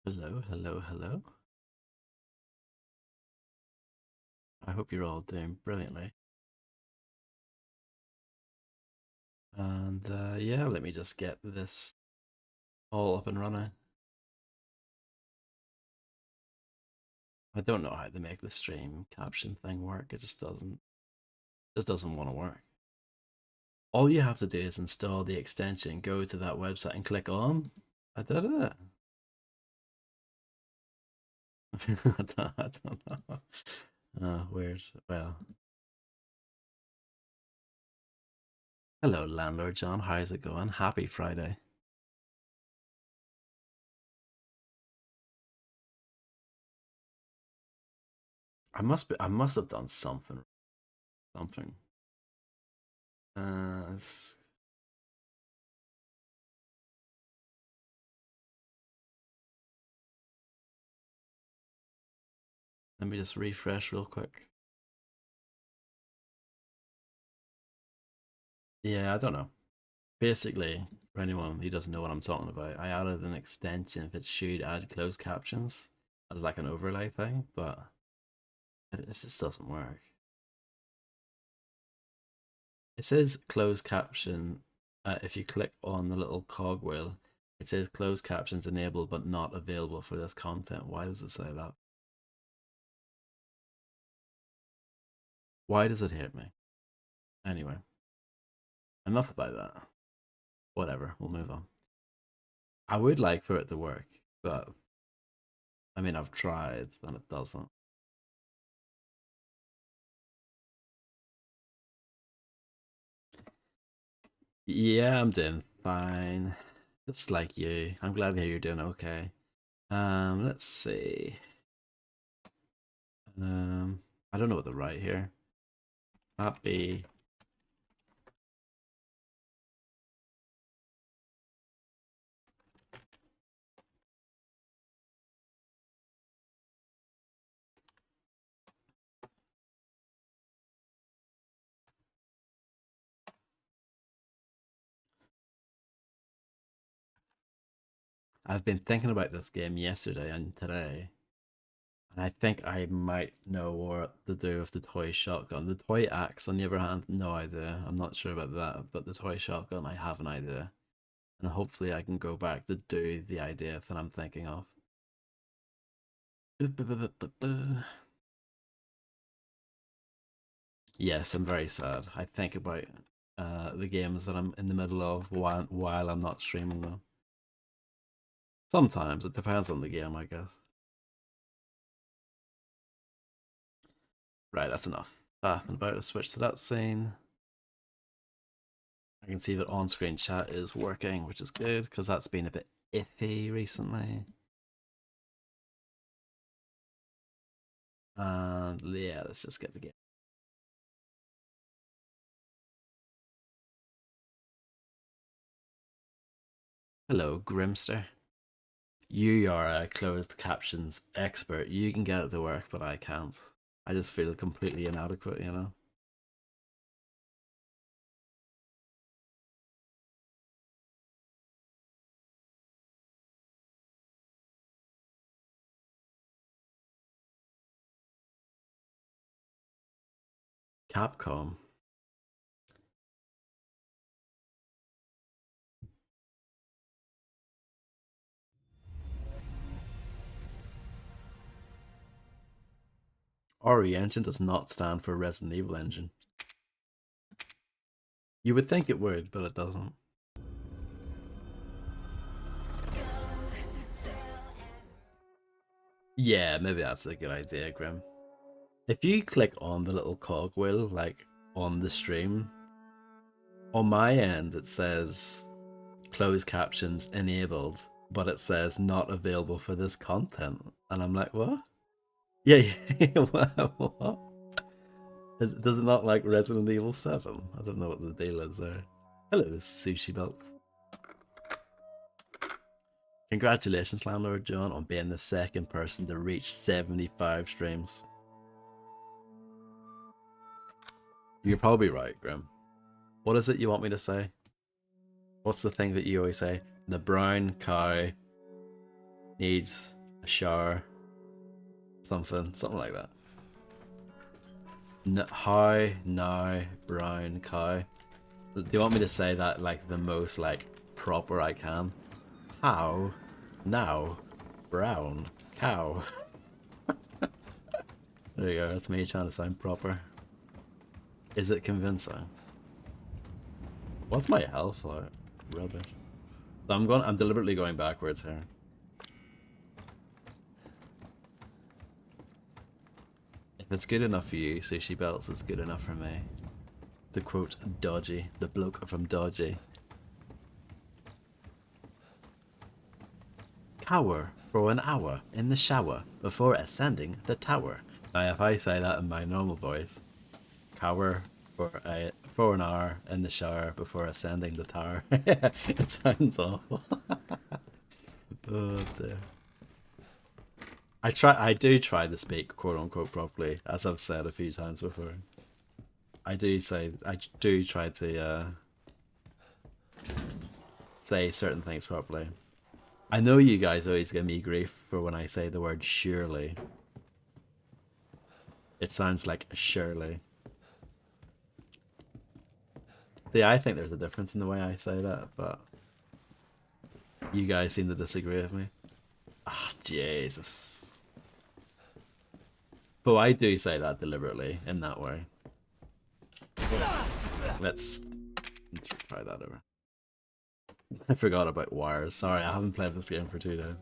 Hello, hello, hello. I hope you're all doing brilliantly. And yeah, let me just get this all up and running. I don't know how to make the stream caption thing work. It just doesn't want to work. All you have to do is install the extension, go to that website and click on. I did it. I don't know. Weird. Well, hello, Landlord John. How's it going? Happy Friday. I must have done something. Something. Uh, Let me just refresh real quick. Yeah, I don't know. Basically, for anyone who doesn't know what I'm talking about, I added an extension that should add closed captions as like an overlay thing, but it just doesn't work. It says closed caption. If you click on the little cogwheel, it says closed captions enabled but not available for this content. Why does it say that? Why does it hit me? Anyway, enough about that. Whatever, we'll move on. I would like for it to work, but I mean, I've tried and it doesn't. Yeah, I'm doing fine. Just like you. I'm glad to hear you're doing okay. Let's see. Um, I don't know what to write here. Happy. I've been thinking about this game yesterday and today, and I think I might know what to do with the toy shotgun. The toy axe, on the other hand, no idea. I'm not sure about that, but the toy shotgun, I have an idea, and hopefully I can go back to do the idea that I'm thinking of. Yes, I'm very sad. I think about the games that I'm in the middle of while I'm not streaming them. Sometimes it depends on the game, I guess. Right, that's enough. And about to switch to that scene. I can see that on-screen chat is working, which is good because that's been a bit iffy recently. And yeah, let's just get the game. Hello, Grimster. You are a closed captions expert. You can get it to work, but I can't. I just feel completely inadequate, you know? Capcom. RE Engine does not stand for Resident Evil Engine. You would think it would, but it doesn't. Yeah, maybe that's a good idea, Grim. If you click on the little cogwheel, like on the stream, on my end it says closed captions enabled, but it says not available for this content. And I'm like, what? Yeah, yeah. What? Does it not like Resident Evil 7? I don't know what the deal is there. Hello, Sushi Belt. Congratulations, Landlord John, on being the second person to reach 75 streams. You're probably right, Grim. What is it you want me to say? What's the thing that you always say? The brown cow needs a shower, something like that. How now brown cow? Do you want me to say that like the most like proper I can? How now brown cow? There you go. That's me trying to sound proper. Is it convincing? What's my health like? Rubbish. So I'm deliberately going backwards here. If it's good enough for you, Sushi Belts, it's good enough for me. To quote Dodgy, the bloke from Dodgy. Cower for an hour in the shower before ascending the tower. Now if I say that in my normal voice, cower for an hour in the shower before ascending the tower. It sounds awful. Oh dear. I do try to speak quote unquote properly, as I've said a few times before. I do try to say certain things properly. I know you guys always give me grief for when I say the word surely. It sounds like Shirley. See, I think there's a difference in the way I say that, but you guys seem to disagree with me. Ah, Jesus. But I do say that deliberately, in that way. Let's try that over. I forgot about wires. Sorry, I haven't played this game for 2 days.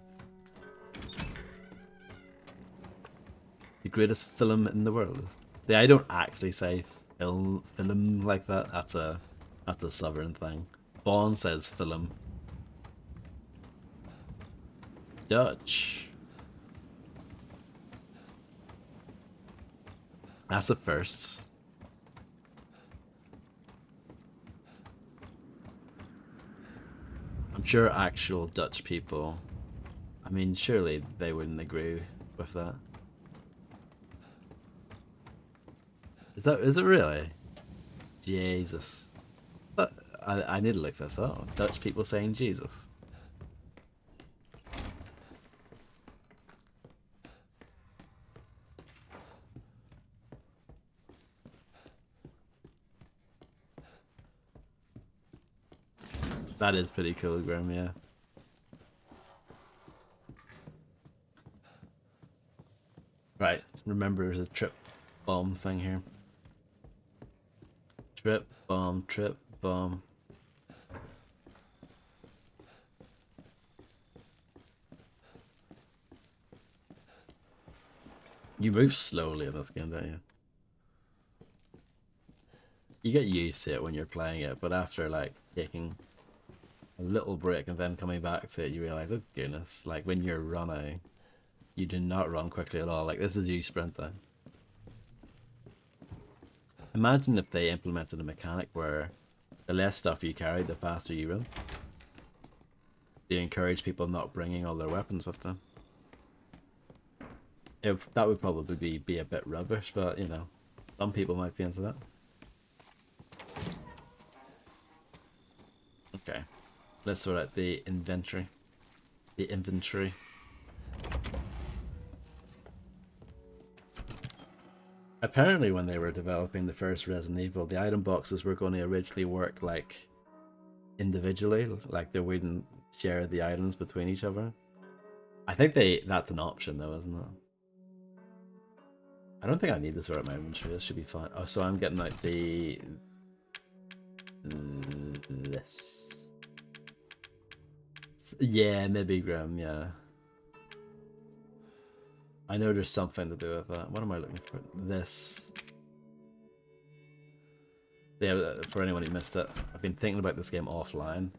The greatest film in the world. See, I don't actually say film like that. That's a southern thing. Bond says film. Dutch. That's a first. I'm sure actual Dutch people, I mean, surely they wouldn't agree with that. Is it really? Jesus. But I need to look this up. Dutch people saying Jesus. That is pretty cool, Grim, yeah. Right, remember there's a trip bomb thing here. Trip bomb, trip bomb. You move slowly in this game, don't you? You get used to it when you're playing it, but after like taking a little break and then coming back to it, you realize, oh goodness, like when you're running, you do not run quickly at all. Like this is you sprinting. Imagine if they implemented a mechanic where the less stuff you carry, the faster you run. They encourage people not bringing all their weapons with them. That would probably be a bit rubbish, but you know, some people might be into that. Okay, let's sort out the inventory. Apparently when they were developing the first Resident Evil, the item boxes were going to originally work like individually, like they wouldn't share the items between each other. I think that's an option though, isn't it? I don't think I need to sort out my inventory, this should be fine. Oh, so I'm getting like this. Yeah, maybe Grim, yeah. I know there's something to do with that. What am I looking for? This. Yeah, for anyone who missed it, I've been thinking about this game offline,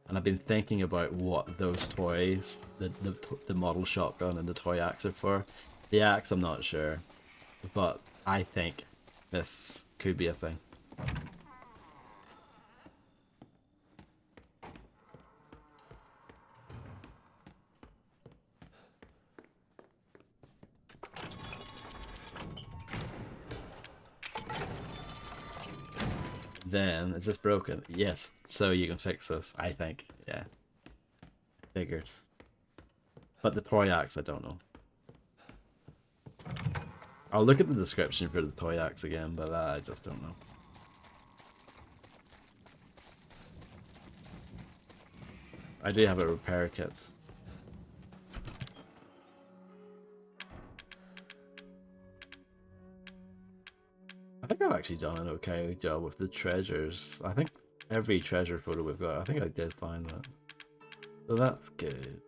and I've been thinking about what those toys, the model shotgun and the toy axe are for. The axe, I'm not sure, but I think this could be a thing. Then, is this broken? Yes, so you can fix this, I think. Yeah. Figures. But the toy axe, I don't know. I'll look at the description for the toy axe again, but I just don't know. I do have a repair kit. I think I've actually done an okay job with the treasures. I think every treasure photo we've got, I think I did find that. So that's good.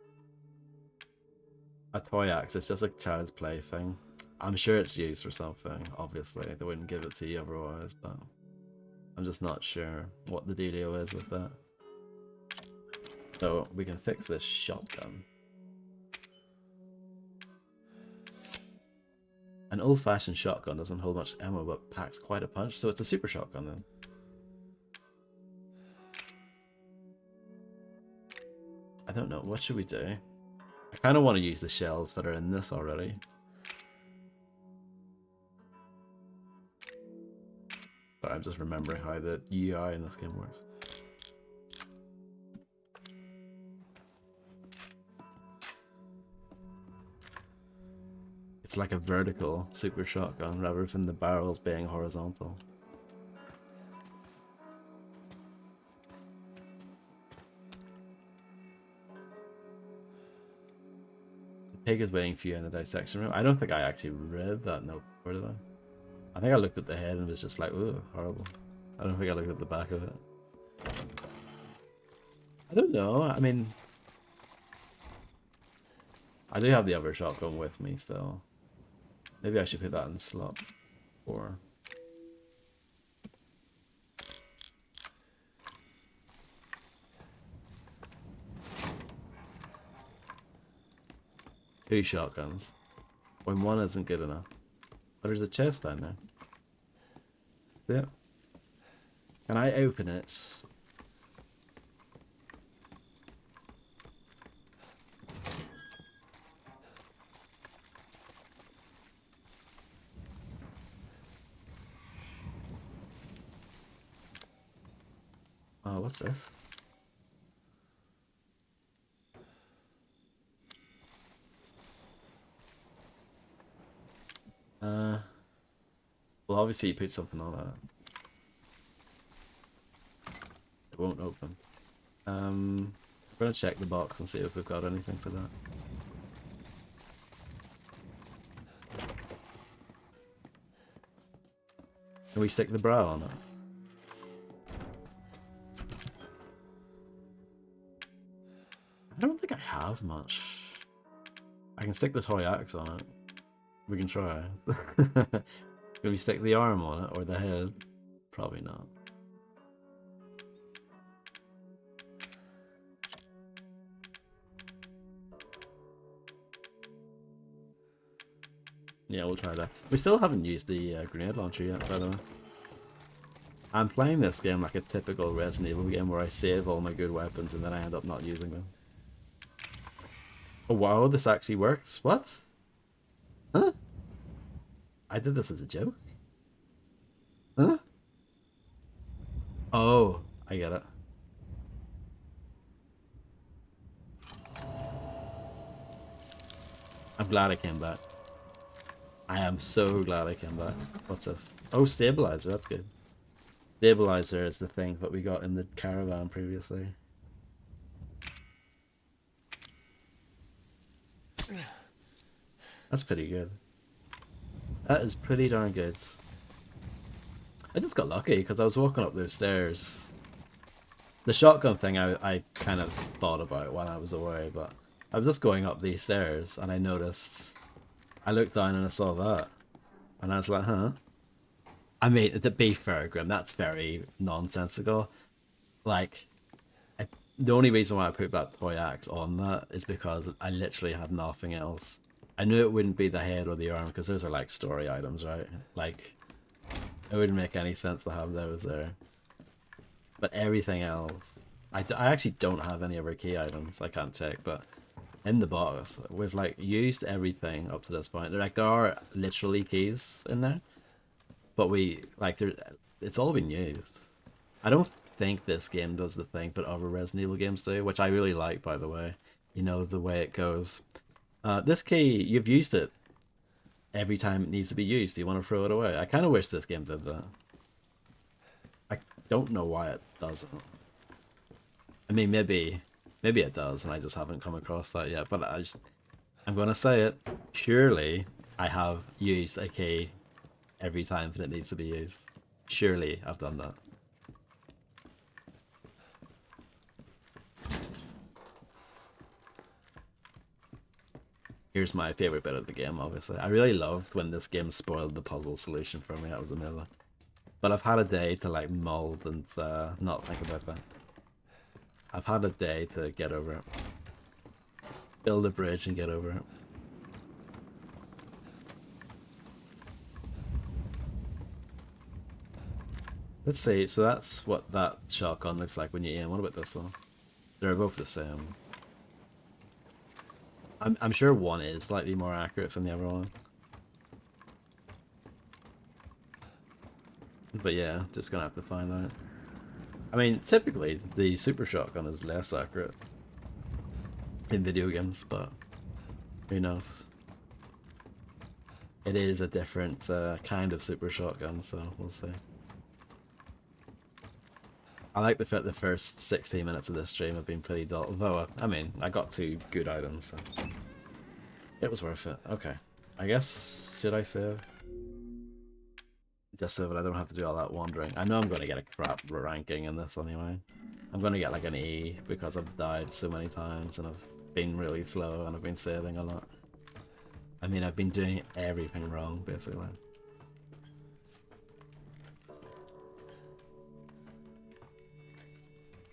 A toy axe, it's just a child's play thing. I'm sure it's used for something, obviously. They wouldn't give it to you otherwise, but I'm just not sure what the dealio is with that. So we can fix this shotgun. An old-fashioned shotgun doesn't hold much ammo but packs quite a punch, so it's a super shotgun then. I don't know, what should we do? I kind of want to use the shells that are in this already. But I'm just remembering how the UI in this game works. It's like a vertical super shotgun rather than the barrels being horizontal. The pig is waiting for you in the dissection room. I don't think I actually read that note, or did I? I think I looked at the head and was just like, ooh, horrible. I don't think I looked at the back of it. I don't know, I mean... I do have the other shotgun with me still. Maybe I should put that in slot 4. Two shotguns. When one isn't good enough. But there's a chest down there. Yep. Can I open it? Oh, what's this? Well, obviously you put something on that. It won't open. I'm gonna check the box and see if we've got anything for that. Can we stick the bra on it? I don't think I have much. I can stick the toy axe on it. We can try. Can we stick the arm on it or the head? Probably not. Yeah, we'll try that. We still haven't used the grenade launcher yet, by the way. I'm playing this game like a typical Resident Evil game where I save all my good weapons and then I end up not using them. Oh wow, this actually works. What? Huh? I did this as a joke? Huh? Oh, I get it. I'm glad I came back. I am so glad I came back. What's this? Oh, stabilizer, that's good. Stabilizer is the thing that we got in the caravan previously. That's pretty good. That is pretty darn good. I just got lucky because I was walking up those stairs. The shotgun thing I kind of thought about while I was away, but I was just going up these stairs and I noticed, I looked down and I saw that. And I was like, huh? I mean, to be fair, Grim, that's very nonsensical. Like, the only reason why I put that toy axe on that is because I literally had nothing else. I knew it wouldn't be the head or the arm because those are like story items, right? Like, it wouldn't make any sense to have those there. But everything else, I actually don't have any other key items. I can't check, but in the box, we've like used everything up to this point. There are literally keys in there, but it's all been used. I don't think this game does the thing, but other Resident Evil games do, which I really like, by the way. You know, the way it goes. This key, you've used it every time it needs to be used. Do you want to throw it away? I kind of wish this game did that. I don't know why it doesn't. I mean, maybe it does, and I just haven't come across that yet. But I'm gonna say it. Surely I have used a key every time that it needs to be used. Surely I've done that. Here's my favorite bit of the game, obviously. I really loved when this game spoiled the puzzle solution for me. That was amazing. But I've had a day to like mold and not think about that. I've had a day to get over it. Build a bridge and get over it. Let's see, so that's what that shotgun looks like when you aim. What about this one? They're both the same. I'm sure one is slightly more accurate than the other one. But yeah, just gonna have to find out. I mean, typically the super shotgun is less accurate in video games, but who knows? It is a different kind of super shotgun, so we'll see. I like the fact the first 16 minutes of this stream have been pretty dull, though, I mean, I got 2 good items, so it was worth it. Okay, I guess, should I save? Just so that I don't have to do all that wandering. I know I'm going to get a crap ranking in this anyway. I'm going to get like an E because I've died so many times and I've been really slow and I've been saving a lot. I mean, I've been doing everything wrong, basically.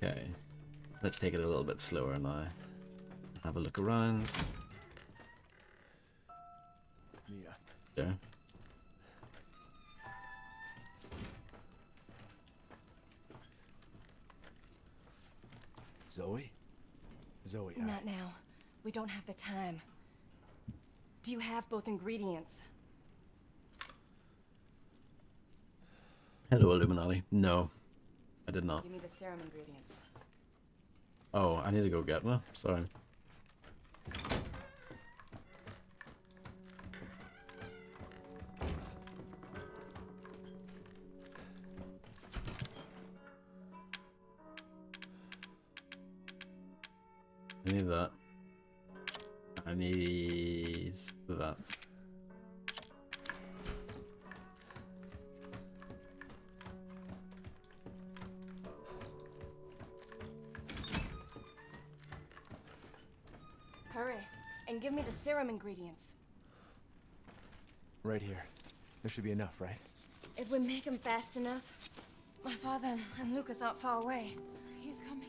Okay, let's take it a little bit slower now. Have a look around. Yeah. Yeah. Zoe? Zoe, Not now. We don't have the time. Do you have both ingredients? Hello, Illuminati. No, I did not. Give me the serum ingredients. Oh, I need to go get them. Sorry. I need that. I need that. Hurry, and give me the serum ingredients. right here. There should be enough, right? If we make him fast enough, my father and Lucas aren't far away. He's coming.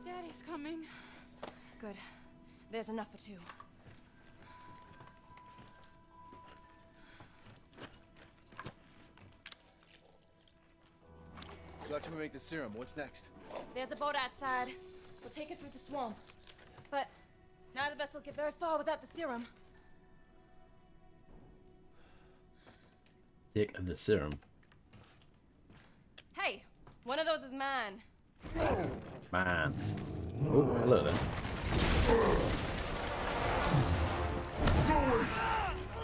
Daddy's coming. Good. There's enough for 2. So after we make the serum, what's next? There's a boat outside. We'll take it through the swamp. But neither of us will get very far without the serum. Take the serum. Hey, one of those is mine. Man. Oh, hello there. Zoe!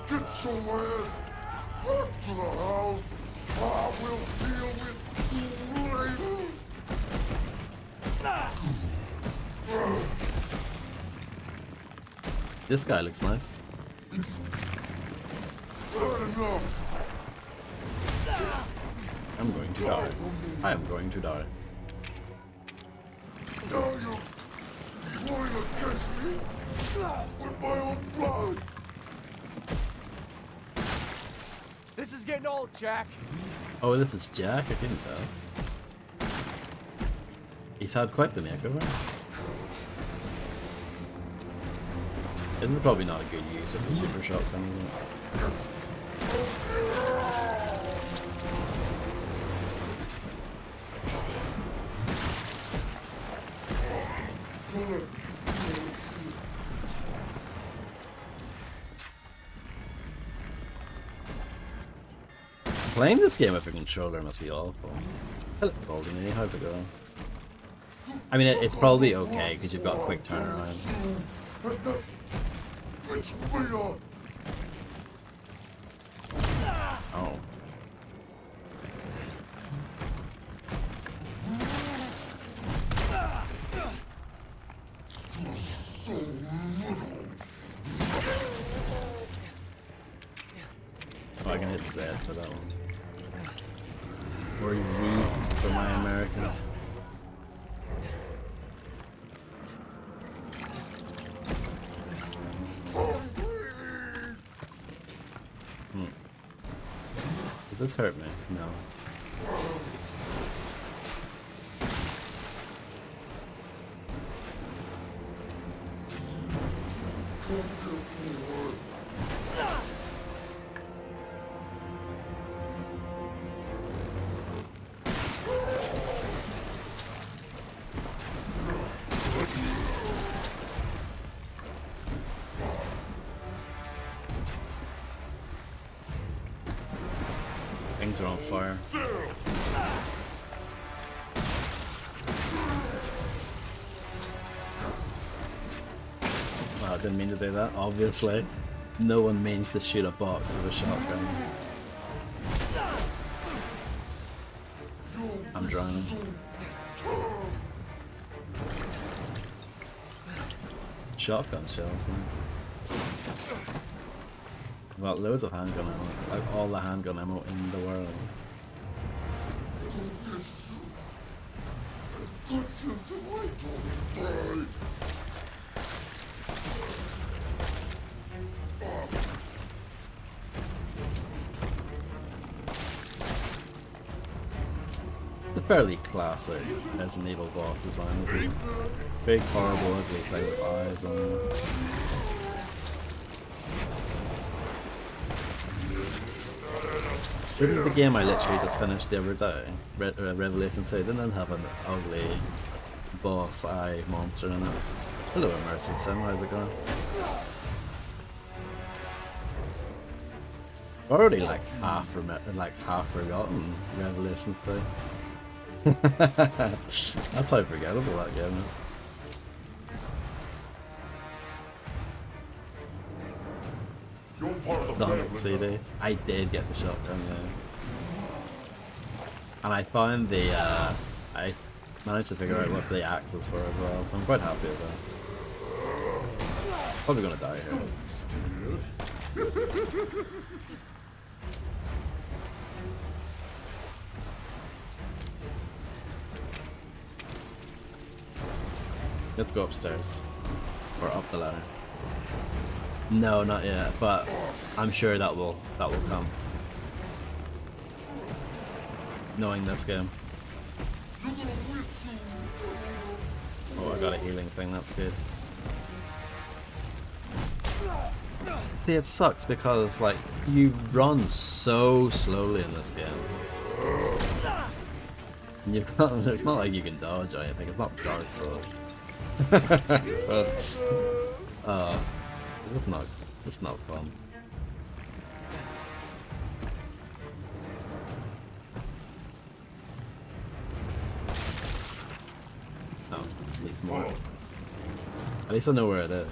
Get your ass back to the house! I will deal with you later! This guy looks nice. Bad enough! I'm going to die. I am going to die. Now you're going against me with my own blood! This is getting old, Jack. Oh, this is Jack? I couldn't tell. He's had quite the makeover. Isn't it probably not a good use of the super shotgun, is it? Playing this game with a controller must be awful. Hello, Baldy, how's it going? I mean, it's probably okay because you've got a quick turnaround. It's me up. Oh. So little. Oh, I can hit Z for that one. Or Z for my Americans. Does this hurt me? No. Things are on fire. Well, I didn't mean to do that, obviously. No one means to shoot a box with a shotgun. I'm drowning. Shotgun shells, nice. Well, loads of handgun ammo. Like all the handgun ammo in the world. It's a fairly classic Resident Evil boss design, isn't it? Big, horrible, ugly thing with eyes on it. This is the game I literally just finished the other day, Revelation 2, didn't have an ugly boss eye monster in it. Hello Immersive Sim, how's it going? Already like half forgotten Revelation 2. That's how forgettable that game is. You're part of the The family. CD. I did get the shotgun, yeah. And I found the, I managed to figure out what the axe was for as well, so I'm quite happy with that. Probably gonna die here. Let's go upstairs. Or up the ladder. No, not yet, but I'm sure that will come. Knowing this game. Oh, I got a healing thing, that's good. See, it sucks because, like, you run so slowly in this game. And you can't, it's not like you can dodge or anything, it's not dark, so... so... It's not fun. Oh, needs more. At least I know where it is.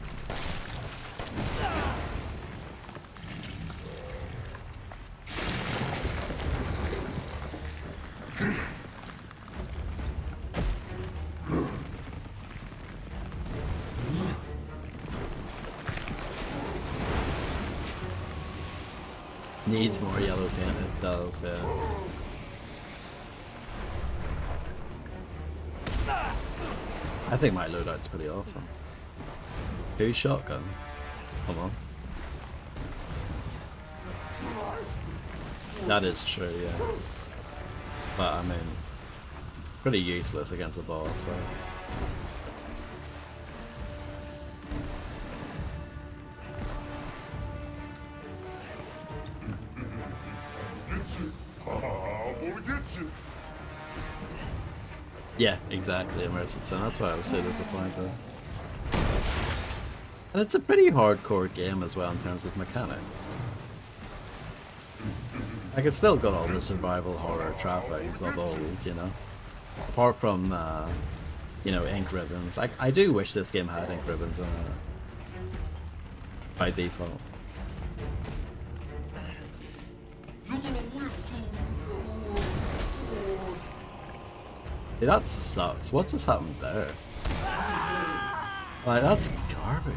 Needs more yellow paint, it does, yeah. I think my loadout's pretty awesome. Who's shotgun? Come on. That is true, yeah. But I mean, pretty useless against the boss, right? Yeah, exactly, immersive sim. That's why I was so disappointed. And it's a pretty hardcore game as well in terms of mechanics. Like, it's still got all the survival horror trappings of old, you know? Apart from, you know, ink ribbons. I do wish this game had ink ribbons in it. by default. You're gonna whistle, little one. See, that sucks. What just happened there? Like, that's garbage.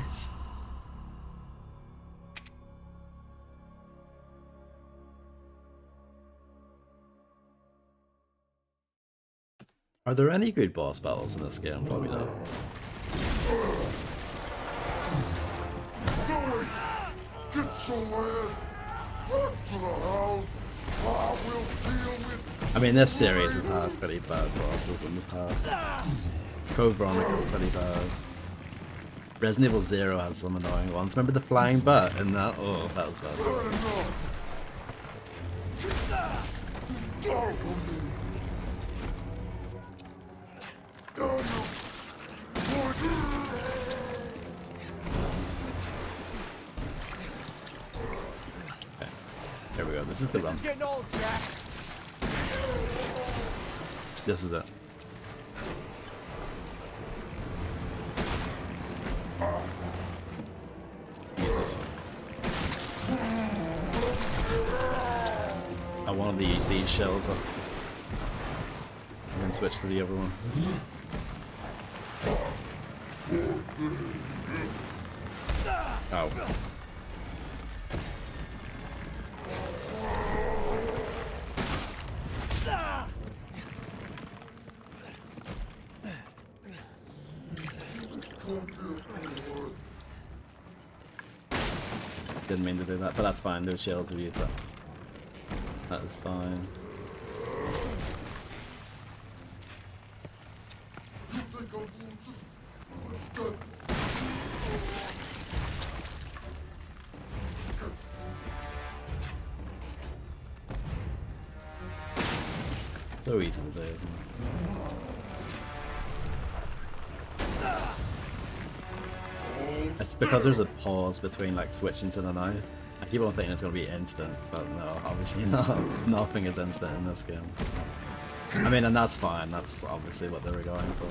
Are there any good boss battles in this game? Probably not. Zoe, get your ass back to the house. I will deal with I mean, this series has had pretty bad bosses in the past. Code Veronica's pretty bad. Resident Evil 0 has some annoying ones. Remember the flying bat in that? Oh, that was bad. bad enough. Down from me. Down Here we go. This is the This run. is getting old, Jack. This is it. Use this one. I wanted to use these shells up. And then switch to the other one. Oh. Didn't mean to do that, but that's fine. Those shells will use that. That is fine. You think I'm gonna just So easy to do, isn't it? It's because there's a pause between like switching to the knife. I keep on thinking it's gonna be instant, but no, obviously not. Nothing is instant in this game. I mean, and that's fine. That's obviously what they were going for.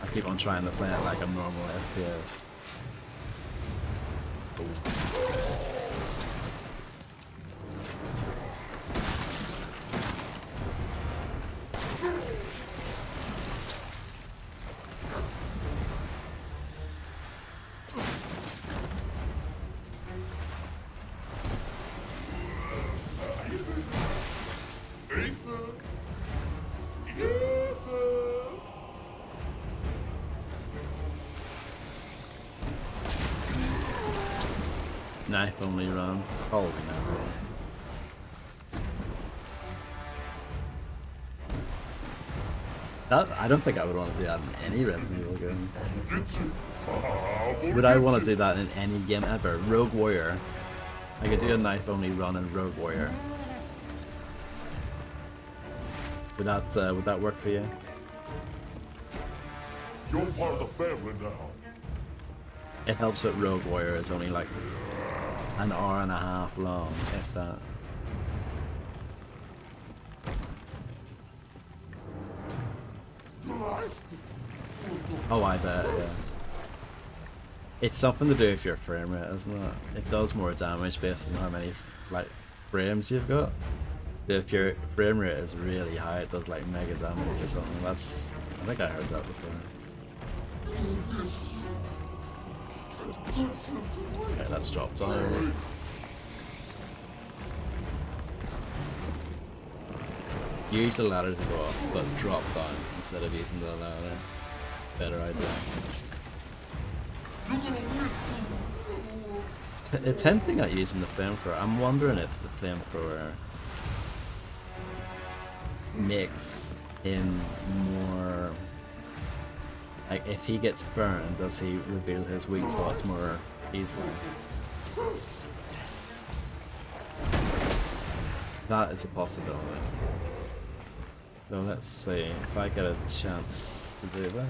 I keep on trying to play it like a normal FPS. Knife only run. Probably never. That, I don't think I would want to do that in any Resident Evil game. Would I want to do that in any game ever? Rogue Warrior. I could do a knife only run in Rogue Warrior. Would that work for you? You're part of the family now. It helps that Rogue Warrior is only like an hour and a half long, if that. Oh, I bet, yeah. It's something to do with your frame rate, isn't it? It does more damage based on how many like frames you've got. If your frame rate is really high, it does like mega damage or something. That's, I think I heard that before. Okay, let's drop down. Use the ladder to go up, but drop down instead of using the ladder. Better idea. It's hinting at using the flamethrower. I'm wondering if the flamethrower makes him more... Like, if he gets burned, does he reveal his weak spots more easily? That is a possibility. So let's see if I get a chance to do that.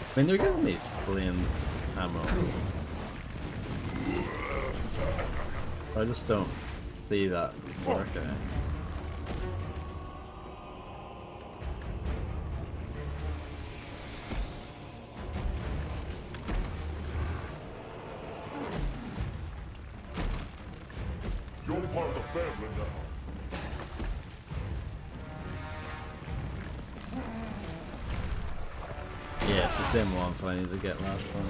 I mean, they're giving me flame ammo. I just don't see that work out. You're part of the family now. Yeah, it's the same one I needed to get last time.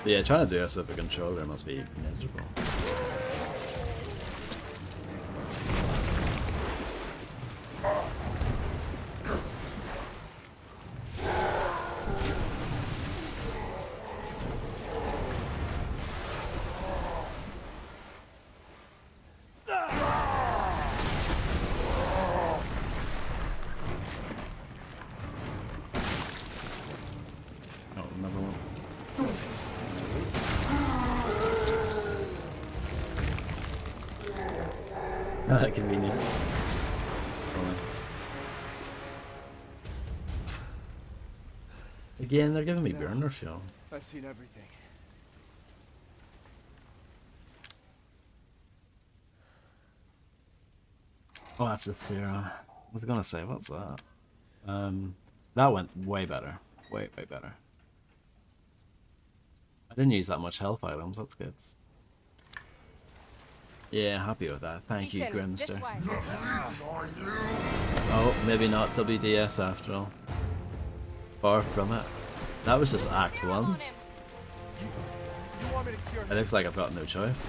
But yeah, trying to do this with a controller must be miserable. Oh, another one. Convenient. Fine. Again, they're giving me burner fuel. I've seen everything. Oh, that's the serum. I was gonna say, what's that? That went way better. Way better. I didn't use that much health items, that's good. Yeah, happy with that. Thank you, Ethan, this Grimster. way. Oh, maybe not WDS after all. Far from it. That was just Act 1. You want me to cure It looks like I've got no choice.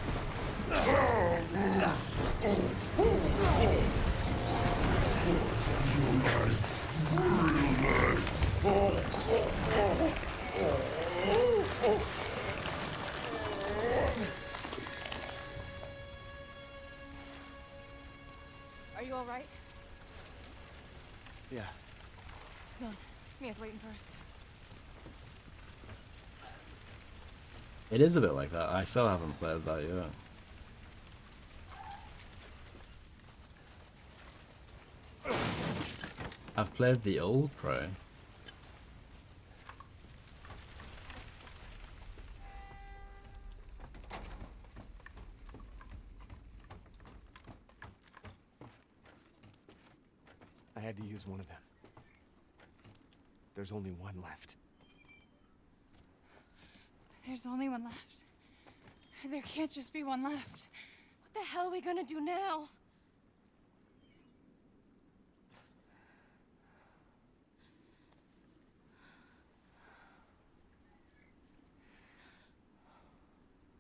Are you alright? Yeah. No, Mia's waiting for us. It is a bit like that. I still haven't played that yet. I've played the old Pro. I had to use one of them. There's only one left. There's only one left. There can't just be one left. What the hell are we gonna do now?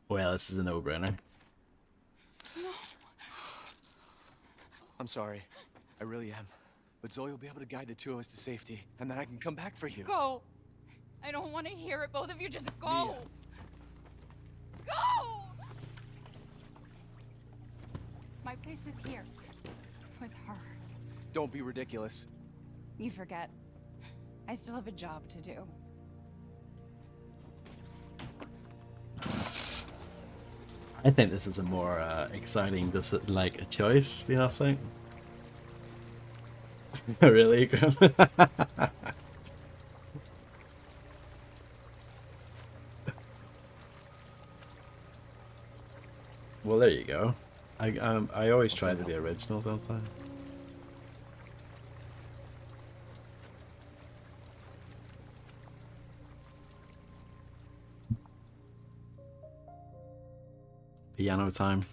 Well, this is a no-brainer. I'm sorry. I really am. But Zoe will be able to guide the two of us to safety, and then I can come back for you. Go! I don't want to hear it. Both of you just go! Mia. Go! My place is here. With her. Don't be ridiculous. You forget. I still have a job to do. I think this is a more exciting, like a choice. Do you not think? Really, Grim? Well, there you go. I always try to be original, don't I? Piano time.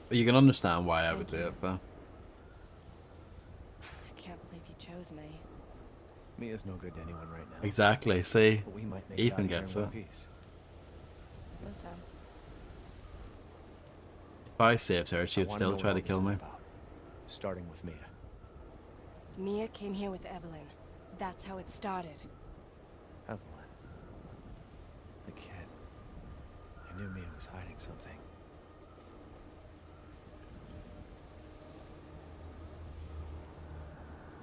But you can understand why I would do it, though. I can't believe you chose me. Mia's no good to anyone right now. Exactly. See, But we might make Ethan it out of gets here in it. one piece. Feel so. If I saved her, I she'd wanna still know try what to all kill this me. is about. Starting with Mia. Mia came here with Evelyn. That's how it started. Evelyn. The kid. I knew Mia was hiding something.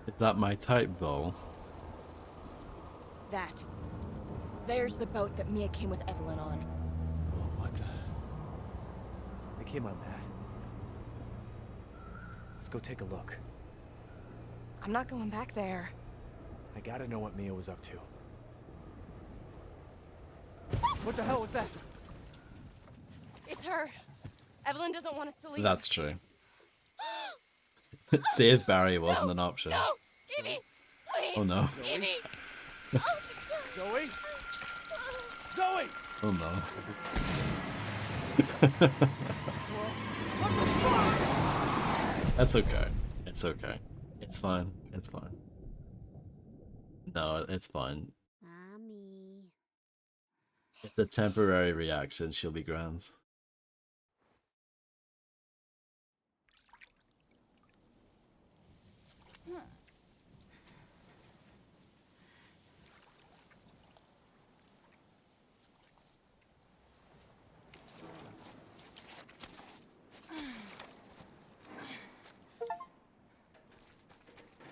Is that my type, though? That. There's the boat that Mia came with Evelyn on. Oh, what the? They came on that. Let's go take a look. I'm not going back there. I gotta know what Mia was up to. What the hell was that? It's her. Evelyn doesn't want us to leave. That's true. Save Barry wasn't an option. No! Evie! Please! Oh no. Evie! Zoe? Zoe! Oh no. What the fuck? That's okay. It's okay. It's fine. It's fine. No, it's fine. Mommy. It's a temporary reaction. She'll be grand.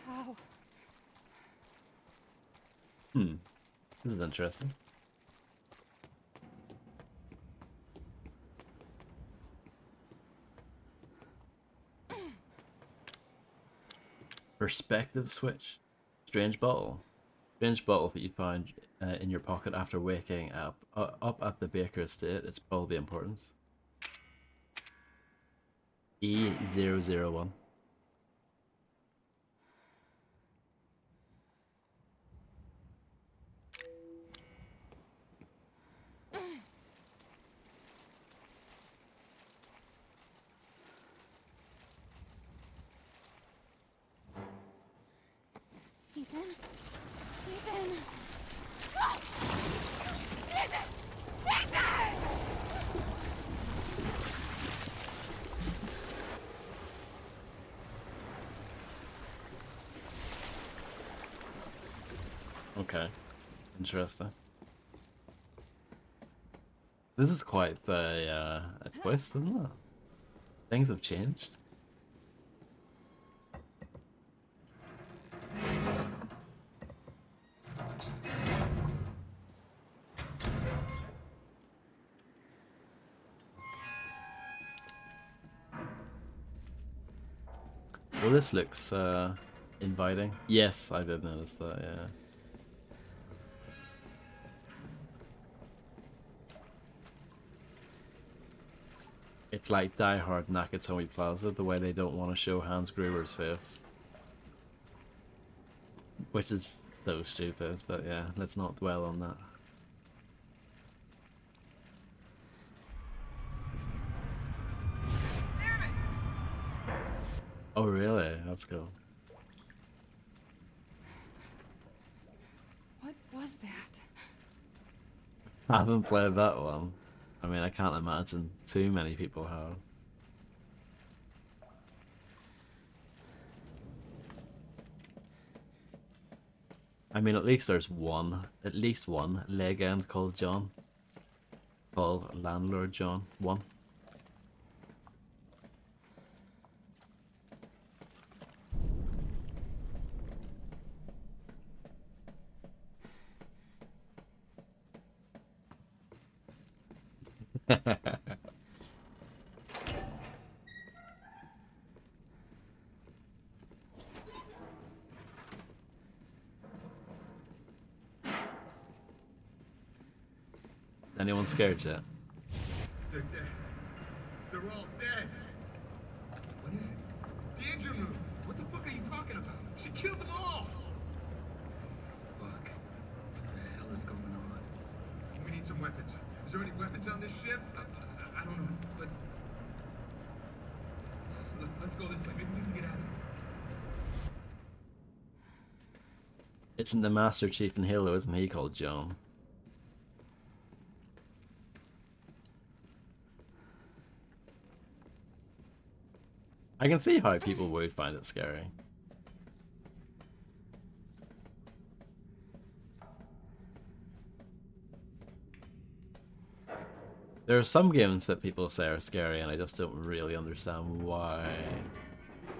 How? This is interesting. Perspective switch. Strange bottle. Strange bottle that you find in your pocket after waking up at the Baker estate. It's probably important. E001. Ethan? Ethan! Okay. Interesting. This is quite a twist, isn't it? Things have changed. Well, this looks inviting. Yes, I did notice that, yeah. It's like Die Hard Nakatomi Plaza, the way they don't want to show Hans Gruber's face. Which is so stupid, but yeah, let's not dwell on that. Oh really? That's cool. What was that? I haven't played that one. I mean, I can't imagine too many people have. I mean, at least there's at least one legend called John. Called Landlord John 1. Anyone scared yet? They're dead. They're all dead. What is it? The engine room. What the fuck are you talking about? She killed them all. Fuck. What the hell is going on? We need some weapons. Is there any weapons on this ship? I don't know, but... Look, let's go this way. Maybe we can get out of here. Isn't the Master Chief in Halo, isn't he called John? I can see how people would find it scary. There are some games that people say are scary and I just don't really understand why.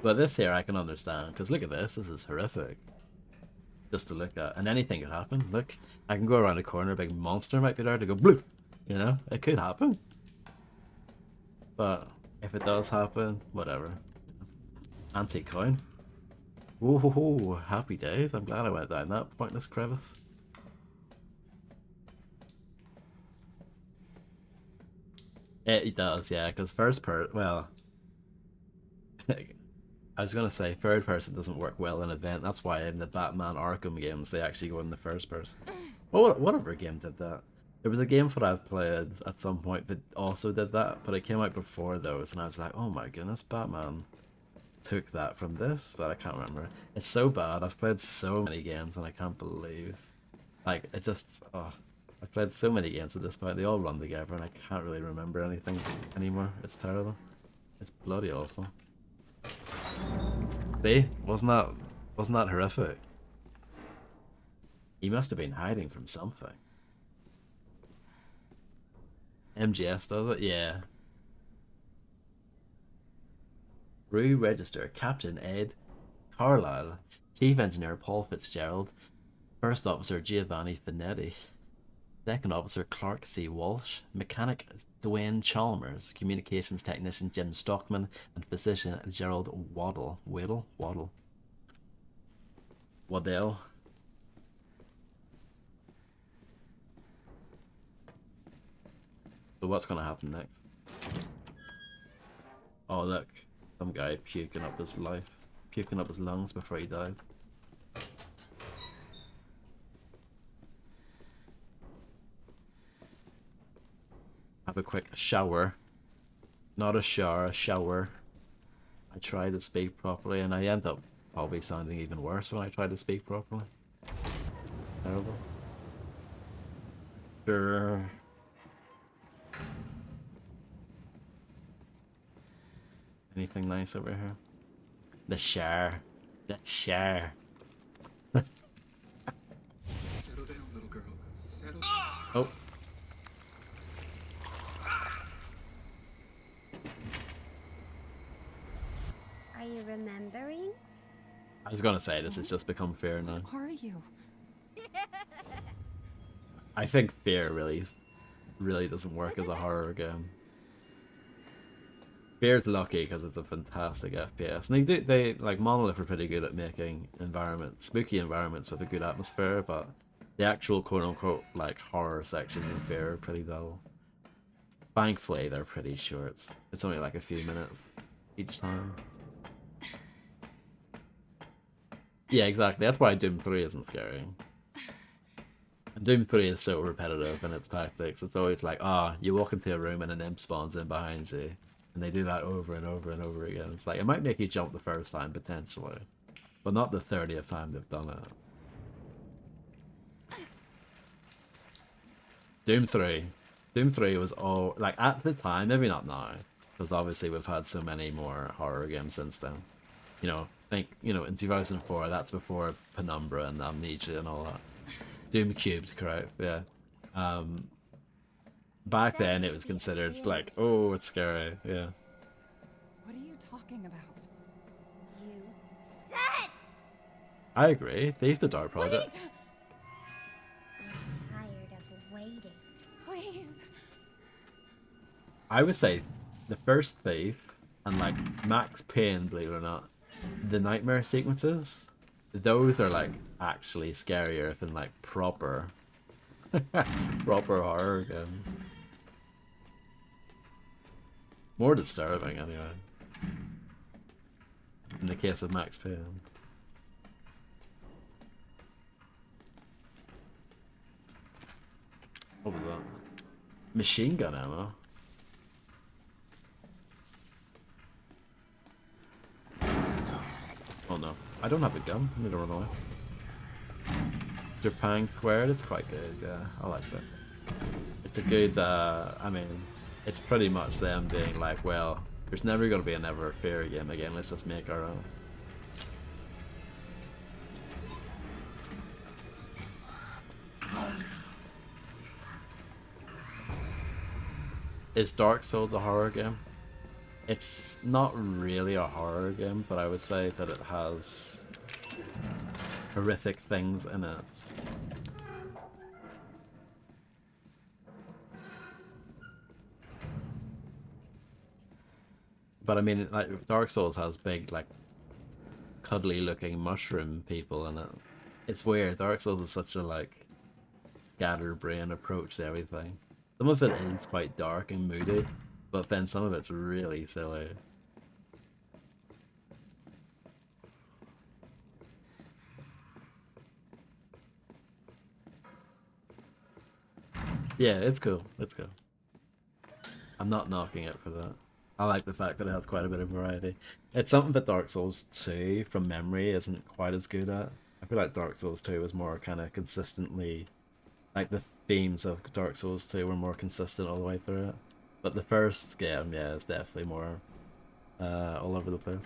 But this here I can understand, because look at this. This is horrific. Just to look at. And anything could happen. Look, I can go around a corner, a big monster might be there to go bloop. You know, it could happen. But if it does happen, whatever. Antique coin. Whoa, happy days. I'm glad I went down that pointless crevice. It does, yeah, because well, I was gonna say third person doesn't work well in event. That's why in the Batman Arkham games they actually go in the first person. Well, whatever game did that? There was a game that I've played at some point that also did that, but it came out before those, and I was like, oh my goodness, Batman took that from this, but I can't remember. It's so bad. I've played so many games, and I can't believe, like, it just, oh. I've played so many games at this point, they all run together and I can't really remember anything anymore. It's terrible. It's bloody awful. See? Wasn't that horrific? He must have been hiding from something. MGS does it? Yeah. Rue Register, Captain Ed Carlisle, Chief Engineer Paul Fitzgerald, First Officer Giovanni Finetti, Second Officer Clark C. Walsh, Mechanic Dwayne Chalmers, Communications Technician Jim Stockman, and Physician Gerald Waddell. Waddell. So what's gonna happen next? Oh look, some guy puking up his lungs before he dies. Have a quick shower. Not a shower, a shower. I try to speak properly and I end up probably sounding even worse when I try to speak properly. Terrible. Sure. Anything nice over here? The shower. The shower. Settle down, little girl. Settle. Oh. Are you remembering? I was gonna say this has just become fear now. Are you? I think fear really doesn't work as a horror game. Fear's lucky because it's a fantastic FPS, and they like Monolith are pretty good at making spooky environments with a good atmosphere, but the actual quote unquote like horror sections in Fear are pretty dull. Thankfully, they're pretty short. It's only like a few minutes each time. Yeah, exactly. That's why Doom 3 isn't scary. And Doom 3 is so repetitive in its tactics. It's always like, you walk into a room and an imp spawns in behind you. And they do that over and over and over again. It's like, it might make you jump the first time, potentially. But not the 30th time they've done it. Doom 3. Doom 3 was all, like, at the time, maybe not now. Because obviously we've had so many more horror games since then. You know, in 2004, that's before Penumbra and Amnesia and all that. Doom Cubed, correct, yeah. Back then it was considered like, oh, it's scary, yeah. What are you talking about? You said! I agree. Thief the Dark Project. Wait! I'm tired of waiting. Please. I would say the first Thief and like Max Payne, believe it or not, the nightmare sequences, those are like actually scarier than like proper horror games. More disturbing anyway. In the case of Max Payne. What was that? Machine gun ammo? Oh no, I don't have a gun. I'm gonna run away. Japan Squared, it's quite good, yeah, I like that. It's a good, I mean, it's pretty much them being like, well, there's never gonna be a Never Fear game again, let's just make our own. Is Dark Souls a horror game? It's not really a horror game, but I would say that it has horrific things in it. But I mean, like Dark Souls has big, like, cuddly-looking mushroom people in it. It's weird. Dark Souls is such a like scatterbrain approach to everything. Some of it is quite dark and moody, but then some of it's really silly. Yeah, it's cool. It's cool. I'm not knocking it for that. I like the fact that it has quite a bit of variety. It's something that Dark Souls 2, from memory, isn't quite as good at. I feel like Dark Souls 2 was more kind of consistently... Like, the themes of Dark Souls 2 were more consistent all the way through it. But the first game, yeah, is definitely more all over the place.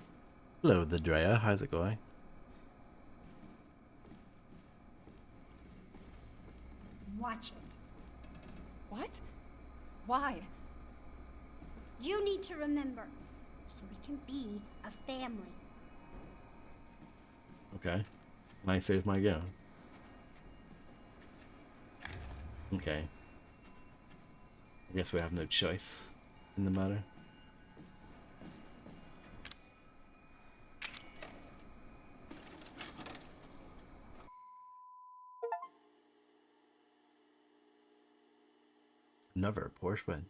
Hello, the Drea. How's it going? Watch it. What? Why? You need to remember, so we can be a family. Okay. Can I save my game? Okay. I guess we have no choice in the matter. Another Porsche win.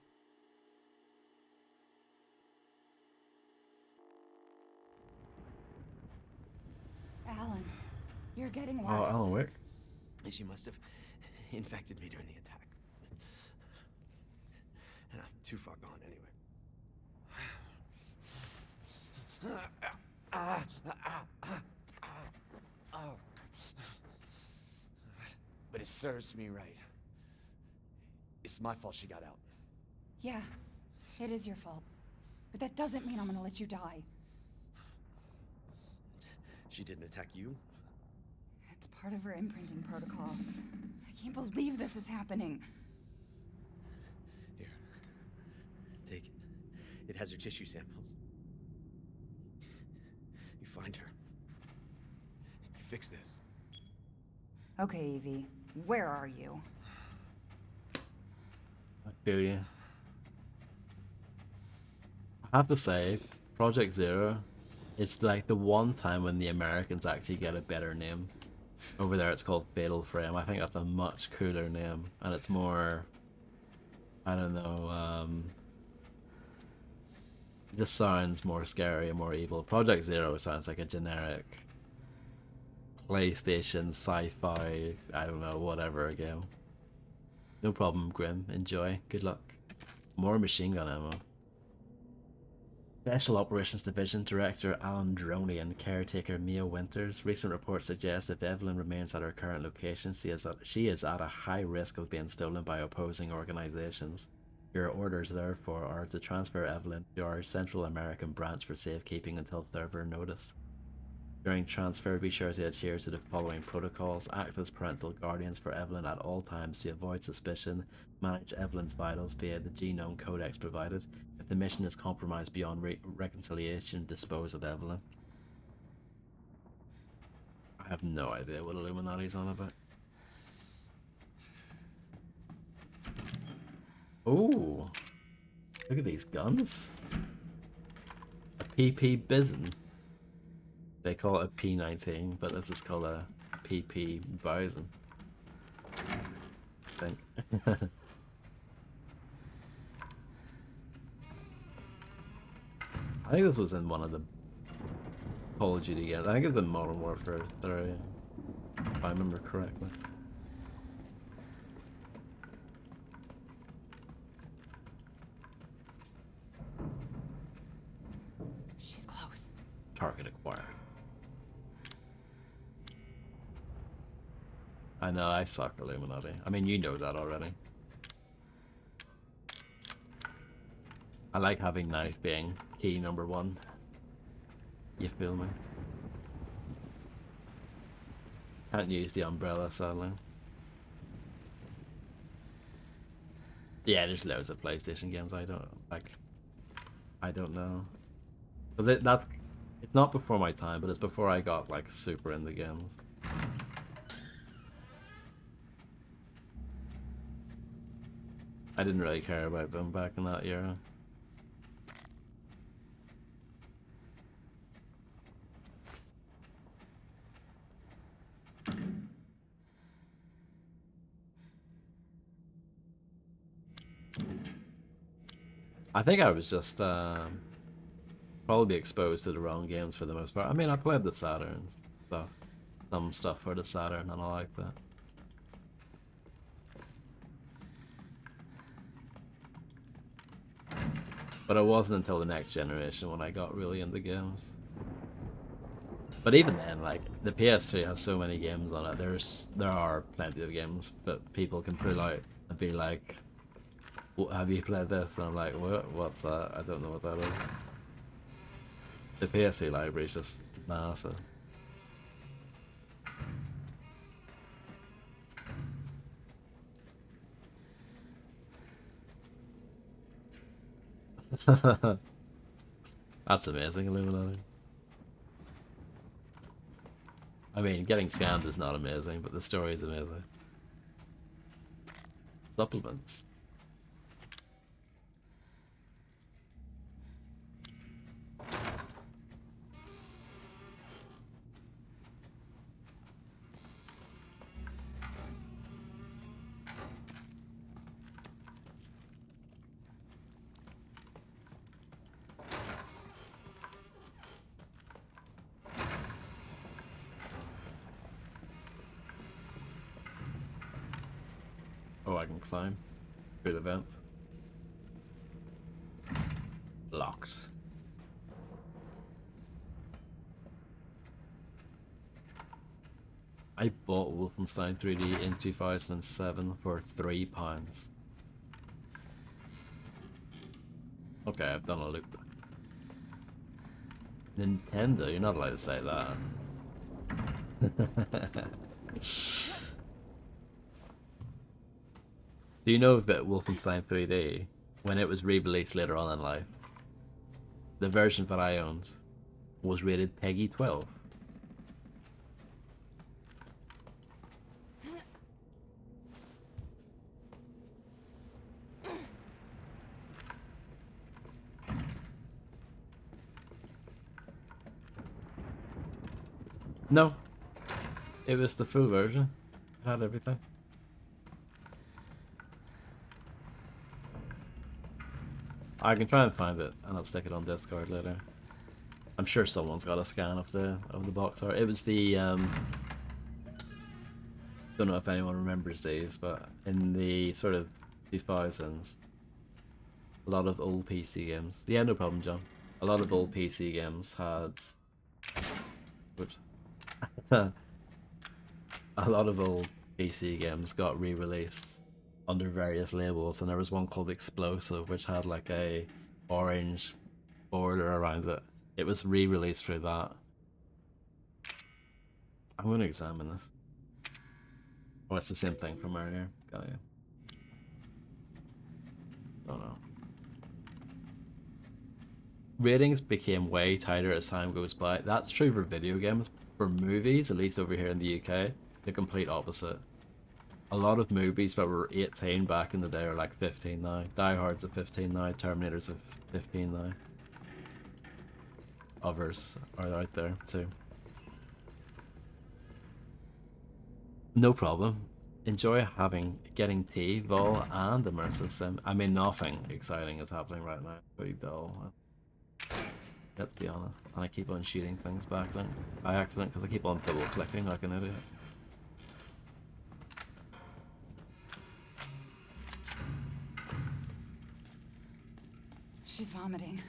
Alan, you're getting worse. Oh, Alan Wick. She must have infected me during the attack. And I'm too far gone anyway. But it serves me right. It's my fault she got out. Yeah, it is your fault. But that doesn't mean I'm gonna let you die. She didn't attack you? It's part of her imprinting protocol. I can't believe this is happening. Here. Take it. It has her tissue samples. You find her. You fix this. Okay, Evie, where are you? I feel you. I have to say, Project Zero, it's like the one time when the Americans actually get a better name. Over there it's called Fatal Frame. I think that's a much cooler name, and it's more, I don't know, it just sounds more scary and more evil. Project Zero sounds like a generic PlayStation sci-fi, I don't know, whatever game. No problem, Grim. Enjoy. Good luck. More machine gun ammo. Special Operations Division Director Alan Droney and caretaker Mia Winters. Recent reports suggest if Evelyn remains at her current location, she is at a high risk of being stolen by opposing organizations. Your orders, therefore, are to transfer Evelyn to our Central American branch for safekeeping until further notice. During transfer, be sure to adhere to the following protocols. Act as parental guardians for Evelyn at all times to avoid suspicion. Manage Evelyn's vitals via the genome codex provided. If the mission is compromised beyond reconciliation, dispose of Evelyn. I have no idea what Illuminati's on about. Oh, look at these guns. A PP Bison. They call it a P19, but this is called a PP Bison. I think. I think this was in one of the Call of Duty games. I think it's in Modern Warfare 3, if I remember correctly. She's close. Target acquired. I know, I suck, Illuminati. I mean, you know that already. I like having knife being key number one. You feel me? Can't use the umbrella, sadly. Yeah, there's loads of PlayStation games I don't like. I don't know. But it's not before my time, but it's before I got like super into games. I didn't really care about them back in that era. I think I was just probably exposed to the wrong games for the most part. I mean, I played the Saturn stuff, some stuff for the Saturn, and I like that. But it wasn't until the next generation when I got really into games. But even then, like, the PS2 has so many games on it. There are plenty of games that people can pull out and be like, have you played this? And I'm like, what's that? I don't know what that is. The PS2 library is just massive. That's amazing, Illuminati. I mean, getting scammed is not amazing, but the story is amazing. Supplements. Oh, I can climb through the vent. Locked. I bought Wolfenstein 3D in 2007 for £3. Okay, I've done a loop. Nintendo, you're not allowed to say that. Do you know that Wolfenstein 3D, when it was re-released later on in life, the version that I owned was rated PEGI 12? No, it was the full version. It had everything. I can try and find it, and I'll stick it on Discord later. I'm sure someone's got a scan of the box art. It was the don't know if anyone remembers these, but in the sort of 2000s, a lot of old PC games. Yeah, no problem, John. A lot of old PC games had. Whoops. A lot of old PC games got re-released under various labels, and there was one called Explosive, which had like a orange border around it. It was re-released through that. I'm going to examine this. Oh, it's the same thing from earlier. Got you. Oh no. Ratings became way tighter as time goes by. That's true for video games. For movies, at least over here in the UK, the complete opposite. A lot of movies that were 18 back in the day are like 15 now. Die Hard's at 15 now, Terminator's at 15 now. Others are out there too. No problem. Enjoy getting tea, vol, and immersive sim. I mean, nothing exciting is happening right now. Pretty dull. Let's be honest. And I keep on shooting things by accident because I keep on double clicking like an idiot. She's vomiting.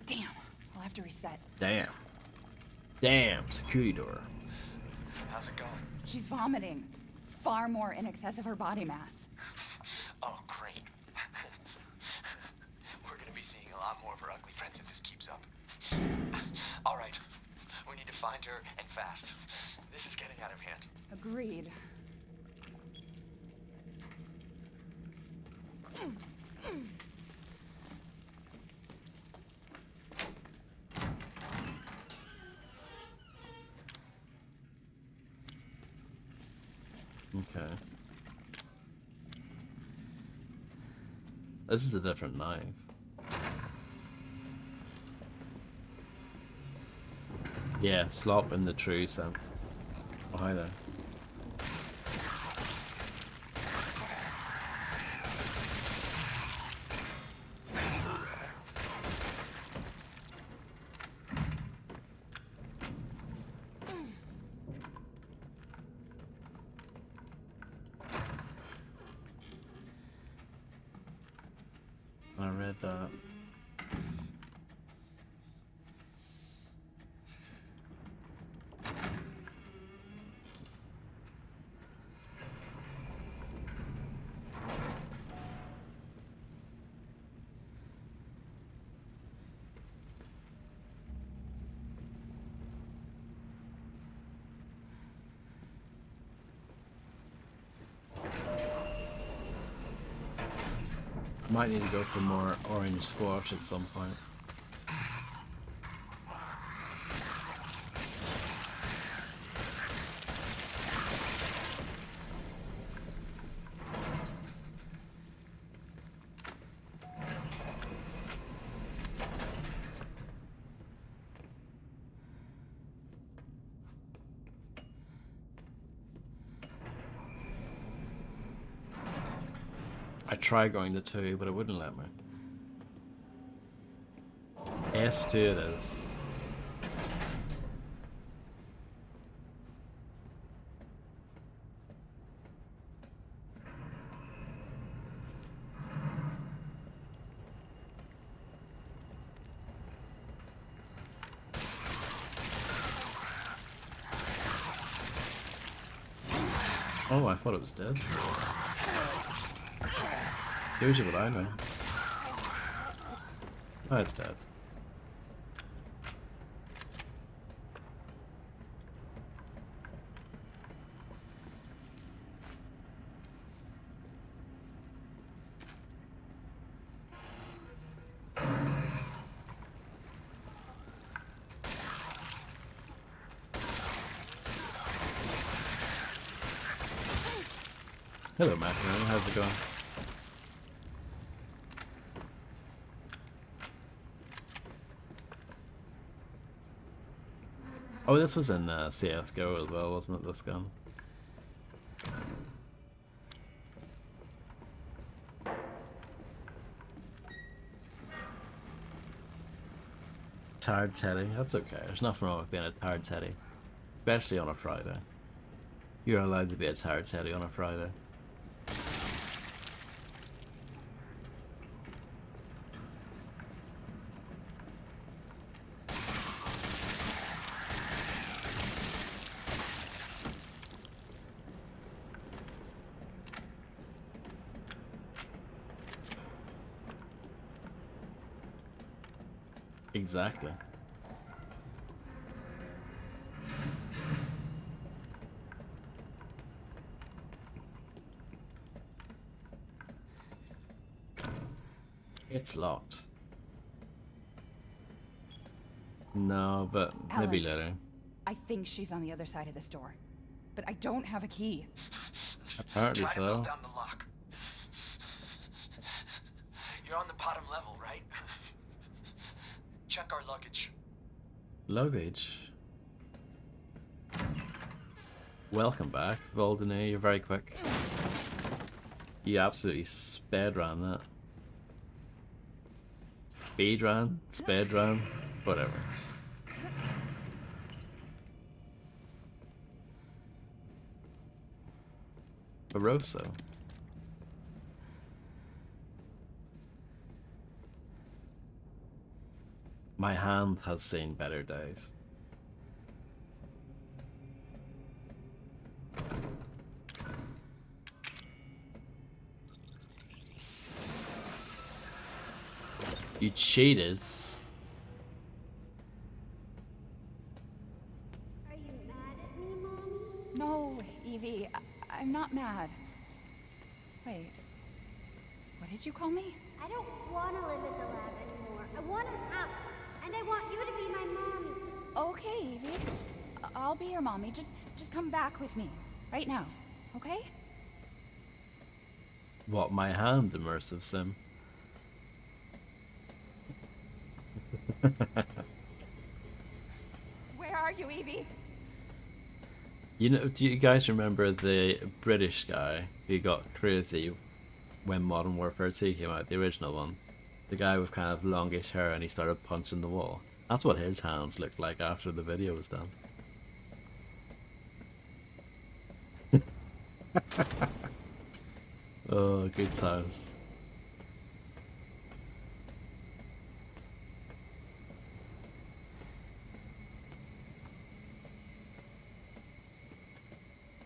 Damn, I'll have to reset. Damn. Damn, security door. How's it going? She's vomiting. Far more in excess of her body mass. Oh, great. We're gonna be seeing a lot more of her ugly friends if this keeps up. All right, we need to find her and fast. This is getting out of hand. Agreed. Okay. This is a different knife. Yeah, slop in the true sense. Oh, hi there. I read that. Might need to go for more orange squash at some point. I tried going to 2, but it wouldn't let me. S2 it is. Oh, I thought it was dead. Here's what I know. Oh, it's dead. Hello, Macaroni. How's it going? Oh, this was in CSGO as well, wasn't it, this gun? Tired Teddy, that's okay. There's nothing wrong with being a tired Teddy. Especially on a Friday. You're allowed to be a tired Teddy on a Friday. Exactly. It's locked. No, but maybe Alan. later. I think she's on the other side of this door, but I don't have a key. Apparently Try to so. melt down the lock. You're on the bottom level, right? Check our luggage. Luggage. Welcome back, Voldene. You're very quick. You absolutely sped ran that. Speed ran, sped ran, whatever. Barroso. My hand has seen better days. You cheated. Are you mad at me, Mommy? No, Evie, I'm not mad. Wait, what did you call me? I don't want to live at the lab anymore. I want an out, and I want you to be my mommy. Okay, Evie. I'll be your mommy. Just come back with me right now, okay? What, my hand immersive sim? Where are you, Evie? You know, do you guys remember the British guy who got crazy when Modern Warfare 2 came out, the original one? The guy with kind of longish hair and he started punching the wall. That's what his hands looked like after the video was done. Oh, good times.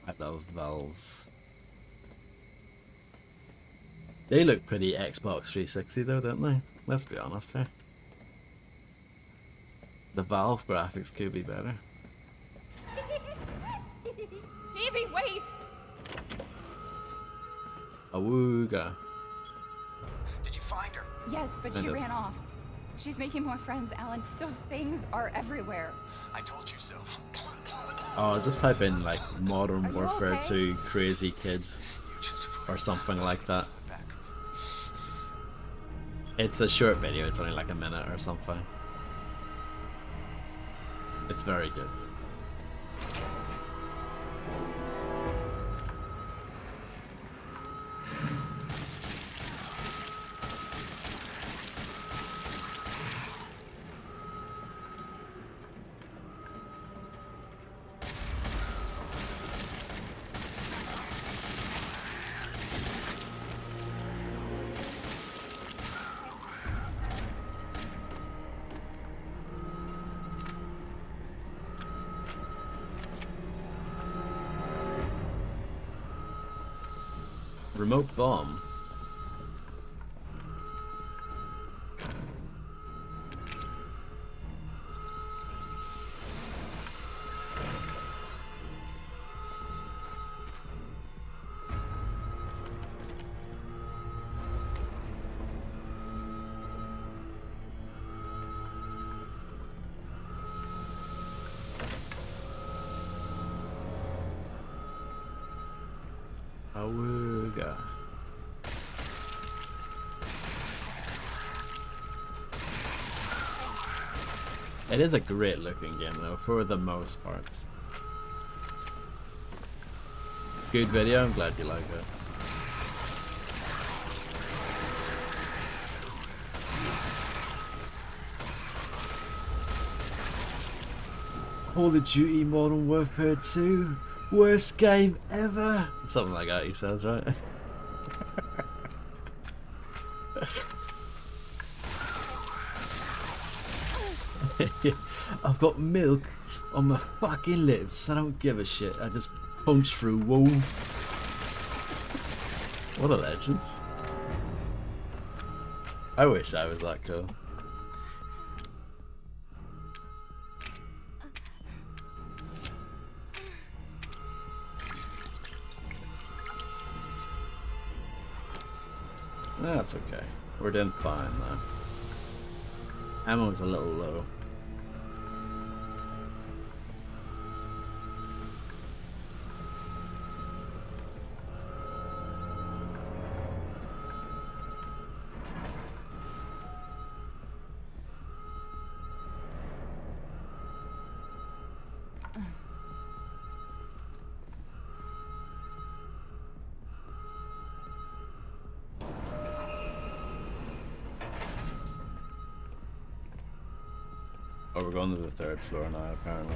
I love Valves. They look pretty Xbox 360 though, don't they? Let's be honest here. The Valve graphics could be better. Evie, wait! Awooga. Did you find her? Yes, but she ran off. She's making more friends, Alan. Those things are everywhere. I told you so. Oh, just type in like Modern Are you Warfare okay? 2 Crazy Kids You just or something like that. back. It's a short video, it's only like a minute or something. It's very good. Remote bomb. Awooga. It is a great looking game though, for the most parts. Good video, I'm glad you like it. Call of Duty Modern Warfare 2, worst game ever! Something like that he says, right? I've got milk on my fucking lips, I don't give a shit, I just punch through wall. What a legend. I wish I was that cool. That's okay. We're doing fine now. Ammo's a little low. Oh, we're going to the 3rd floor now, apparently.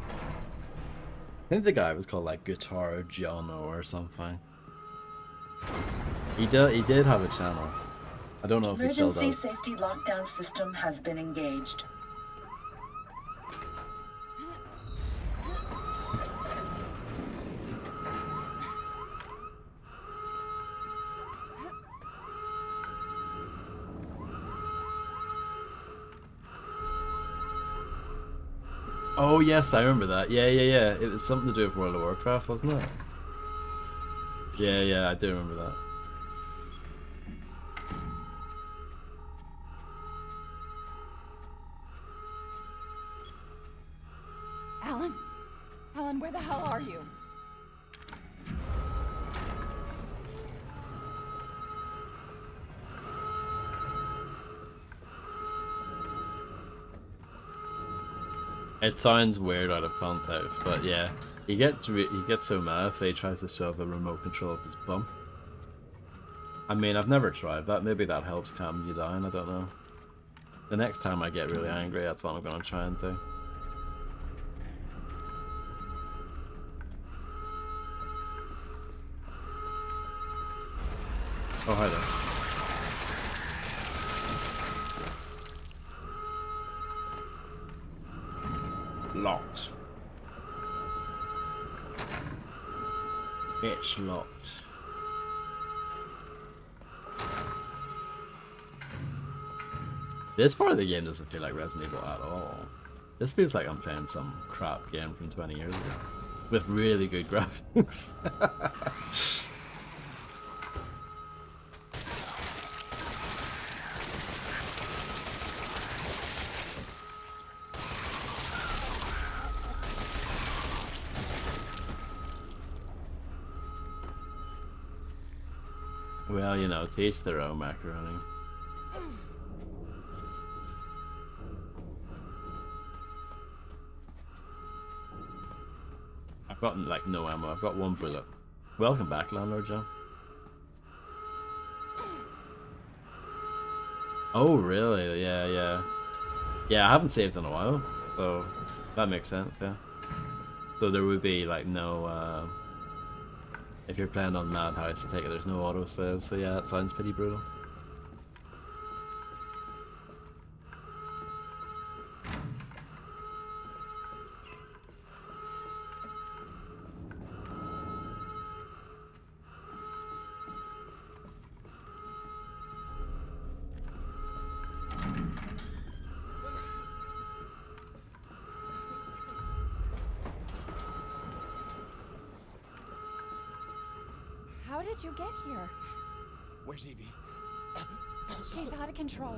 I think the guy was called like Guitar Jono or something. He did have a channel. I don't know if he still Emergency does. safety lockdown system has been engaged. Oh yes, I remember that. Yeah. It was something to do with World of Warcraft, wasn't it? Yeah, I do remember that. Alan? Alan, where the hell are you? It sounds weird out of context, but yeah, he gets so mad if he tries to shove a remote control up his bum. I mean, I've never tried that. Maybe that helps calm you down. I don't know. The next time I get really angry, that's what I'm gonna try and do. Oh, hi there. Locked. It's locked. This part of the game doesn't feel like Resident Evil at all. This feels like I'm playing some crap game from 20 years ago. With really good graphics. Well, you know, to each their own, macaroni. I've got like no ammo. I've got one bullet. Welcome back, Landlord John. Oh, really? Yeah, yeah. Yeah, I haven't saved in a while, so that makes sense, yeah. So there would be like no, if you're playing on Madhouse, I take it there's no auto save, so yeah, that sounds pretty brutal. How did you get here? Where's Evie? She's out of control.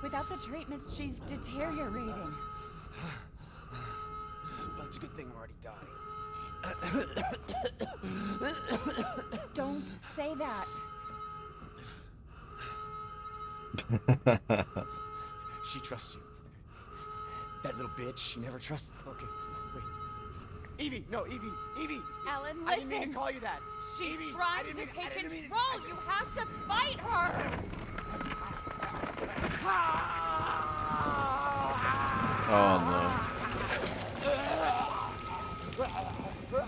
Without the treatments, she's deteriorating. Well, it's a good thing I'm already dying. Don't say that. She trusts you. That little bitch, she never trusted. Okay, wait. Evie, no, Evie! Ellen, listen. I didn't mean to call you that. She's Evie, trying to take control. You have to fight her. Oh no.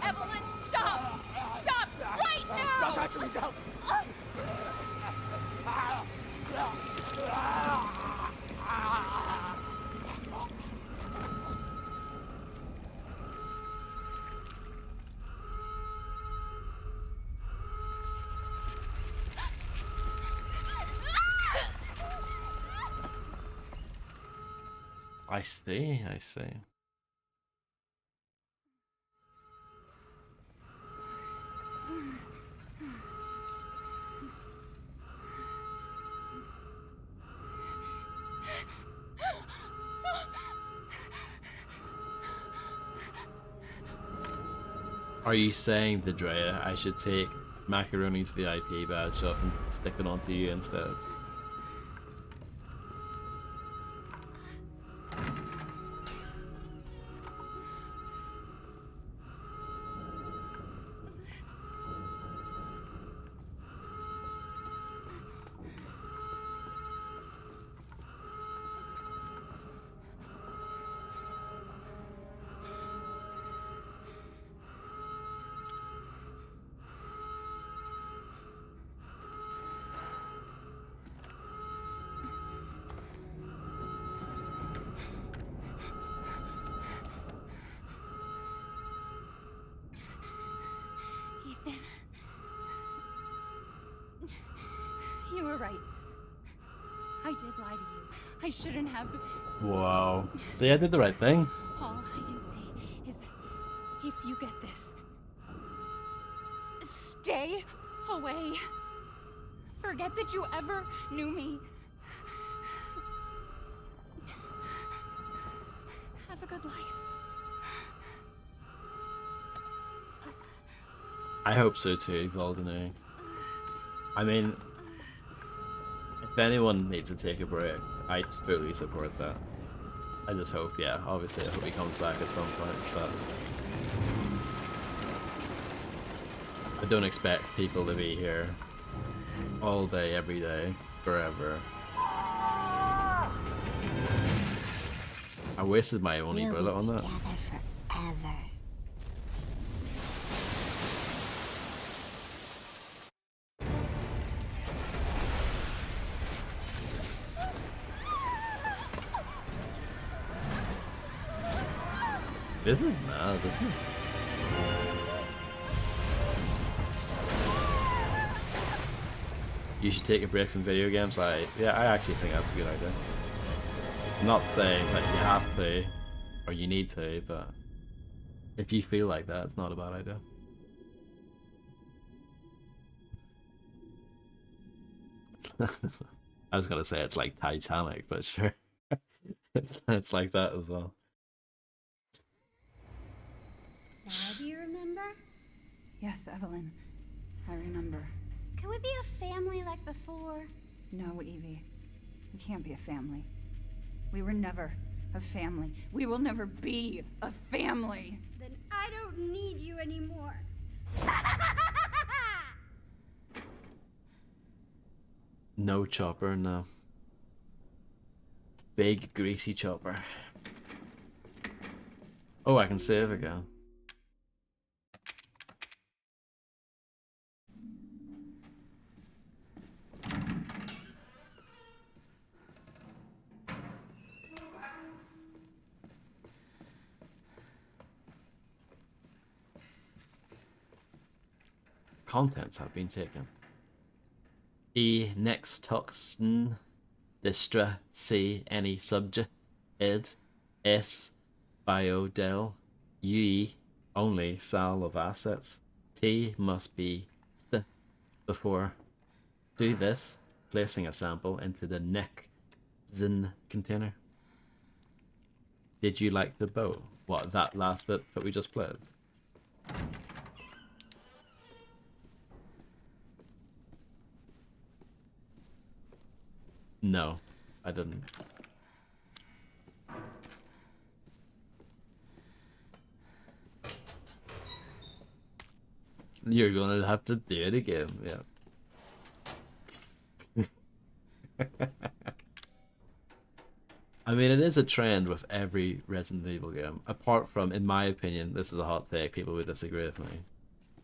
Evelyn, stop! Stop right now! Don't touch me, don't! I see, I see. Are you saying, the Drea, I should take Macaroni's VIP badge off and stick it onto you instead? Ethan. You were right. I did lie to you. I shouldn't have. Wow. See, I did the right thing. All I can say is that if you get this, stay away. Forget that you ever knew me. Have a good life. I hope so too, Golden. I mean, if anyone needs to take a break, I fully support that. I just hope, yeah, obviously I hope he comes back at some point, but I don't expect people to be here all day, every day, forever. I wasted my only bullet on that. Forever. This is mad, isn't it? You should take a break from video games. Yeah, I actually think that's a good idea. I'm not saying that you have to or you need to, but if you feel like that, it's not a bad idea. I was gonna say it's like Titanic, but sure. It's like that as well. Now do you remember? Yes, Evelyn. I remember. Can we be a family like before? No, Evie. We can't be a family. We were never a family. We will never be a family. Then I don't need you anymore. No chopper, no. Big greasy chopper. Oh, I can save again. Contents have been taken. E next toxin distra C any subject id S biodel UE only sale of assets T must be st before do this placing a sample into the neck zin container. Did you like the bow? What, that last bit that we just played? No, I didn't. You're gonna have to do it again, yeah. I mean, it is a trend with every Resident Evil game, apart from, in my opinion, this is a hot take, people would disagree with me,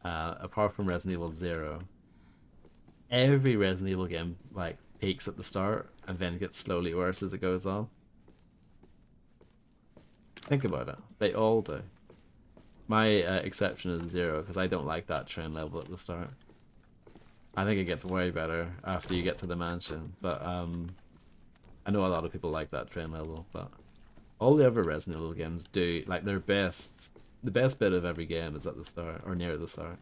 apart from Resident Evil 0, every Resident Evil game, like, peaks at the start and then gets slowly worse as it goes on. Think about it. They all do. My exception is 0 because I don't like that trend level at the start. I think it gets way better after you get to the mansion, but I know a lot of people like that trend level, but all the other Resident Evil games do, like, the best bit of every game is at the start or near the start.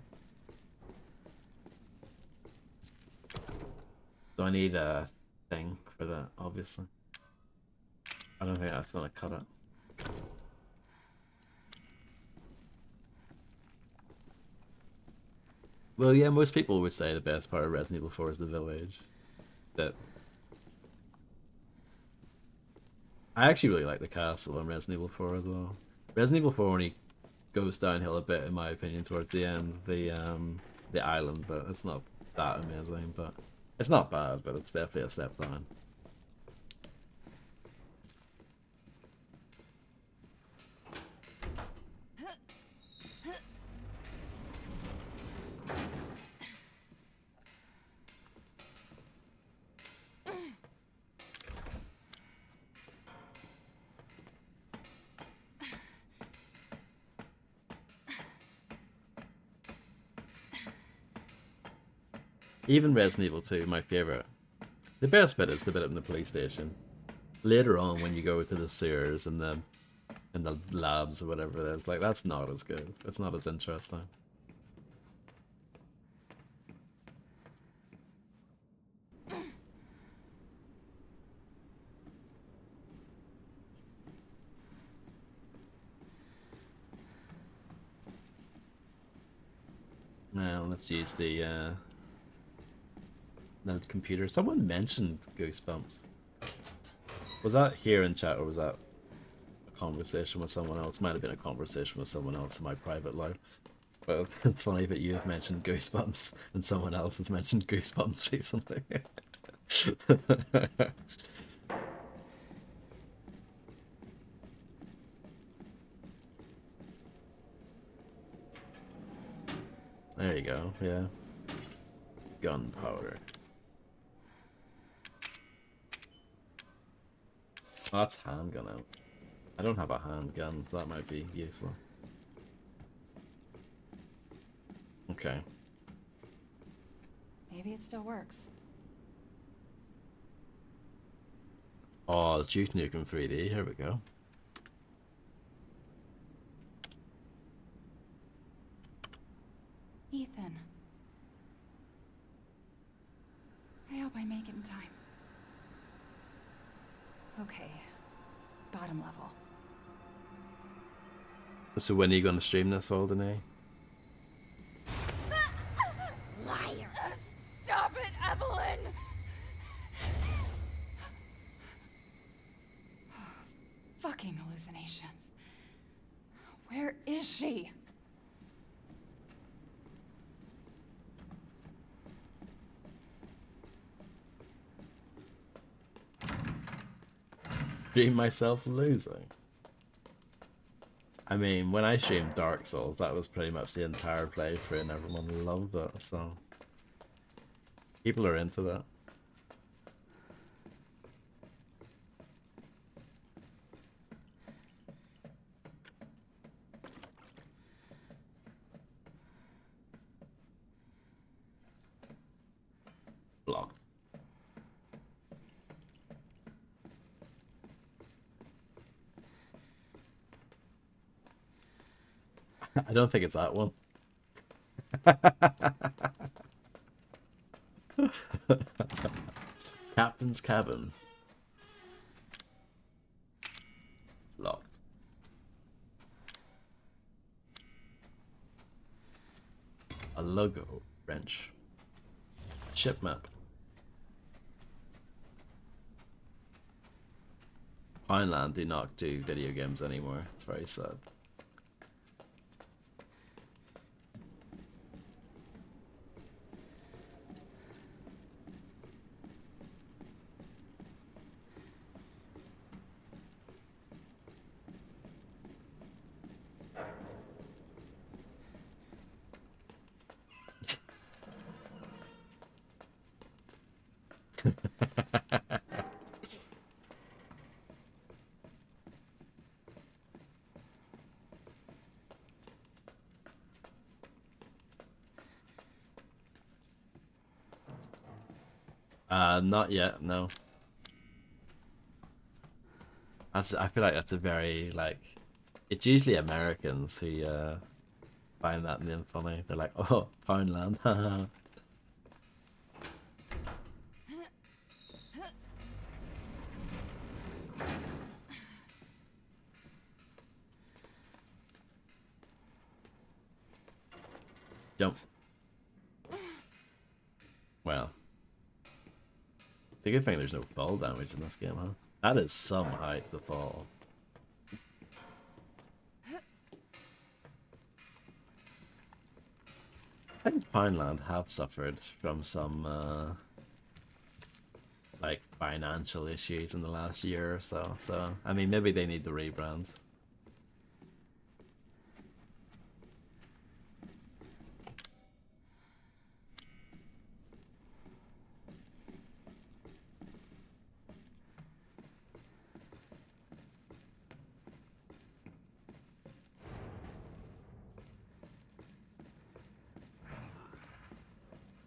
So I need a thing for that, obviously. I don't think that's gonna cut it. Well, yeah, most people would say the best part of Resident Evil 4 is the village. That I actually really like the castle in Resident Evil 4 as well. Resident Evil 4 only goes downhill a bit, in my opinion, towards the end. The island, but it's not that amazing, but it's not bad, but it's definitely a step down. Even Resident Evil 2, my favourite. The best bit is the bit in the police station. Later on, when you go to the sewers and the labs or whatever it is, like, that's not as good. It's not as interesting. Now let's use the computer. Someone mentioned Goosebumps. Was that here in chat or was that conversation with someone else. Might have been a conversation with someone else in my private life. But it's funny that you've mentioned Goosebumps and someone else has mentioned Goosebumps recently. There you go, yeah. Gunpowder. Oh, that's handgun out. I don't have a handgun, so that might be useful. Okay. Maybe it still works. Oh, Duke Nukem 3D, here we go. Ethan. I hope I make it in time. Okay. Bottom level. So when are you going to stream this, Alderney? Liar! Stop it, Evelyn! Fucking hallucinations. Where is she? Stream myself losing. I mean, when I streamed Dark Souls, that was pretty much the entire playthrough and everyone loved it, so... People are into that. Blocked. I don't think it's that one. Captain's cabin. Locked. A logo wrench. Ship map. Pineland do not do video games anymore. It's very sad. Not yet, no. I feel like that's a very, like, it's usually Americans who find that name funny. They're like, oh, Poundland, haha. Jump. Well. It's a good thing there's no fall damage in this game, huh? That is some height to fall. I think Poundland have suffered from some like financial issues in the last year or so. So I mean, maybe they need to rebrand.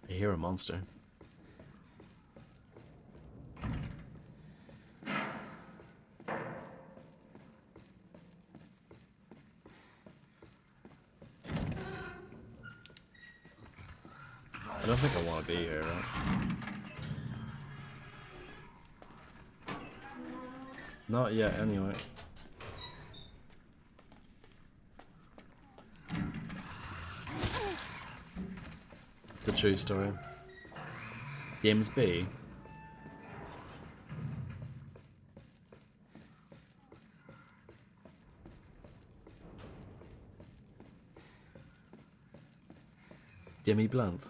I hear a monster. I don't think I want to be here, right? Not yet, anyway. The true story. Games B. Jimmy Blunt.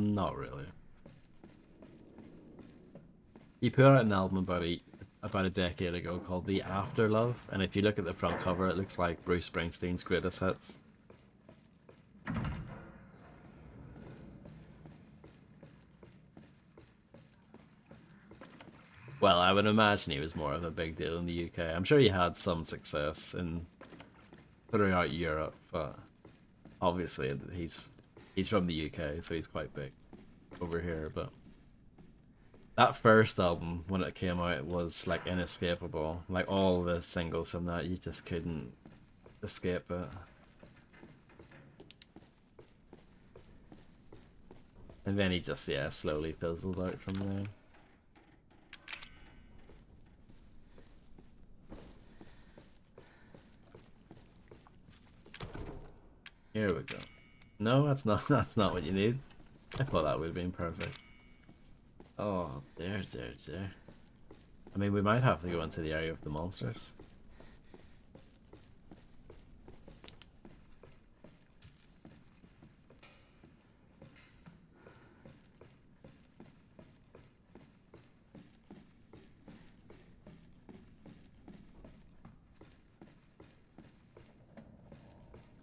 Not really. He put out an album about a decade ago called The Afterlove, and if you look at the front cover, it looks like Bruce Springsteen's greatest hits. Well, I would imagine he was more of a big deal in the UK. I'm sure he had some success in throughout Europe, but obviously he's from the UK, so he's quite big over here. But that first album, when it came out, was like inescapable. Like all the singles from that, you just couldn't escape it. And then he just, yeah, slowly fizzled out from there. Here we go. No, that's not that's not what you need. I thought that would have been perfect. Oh, there. I mean, we might have to go into the area of the monsters.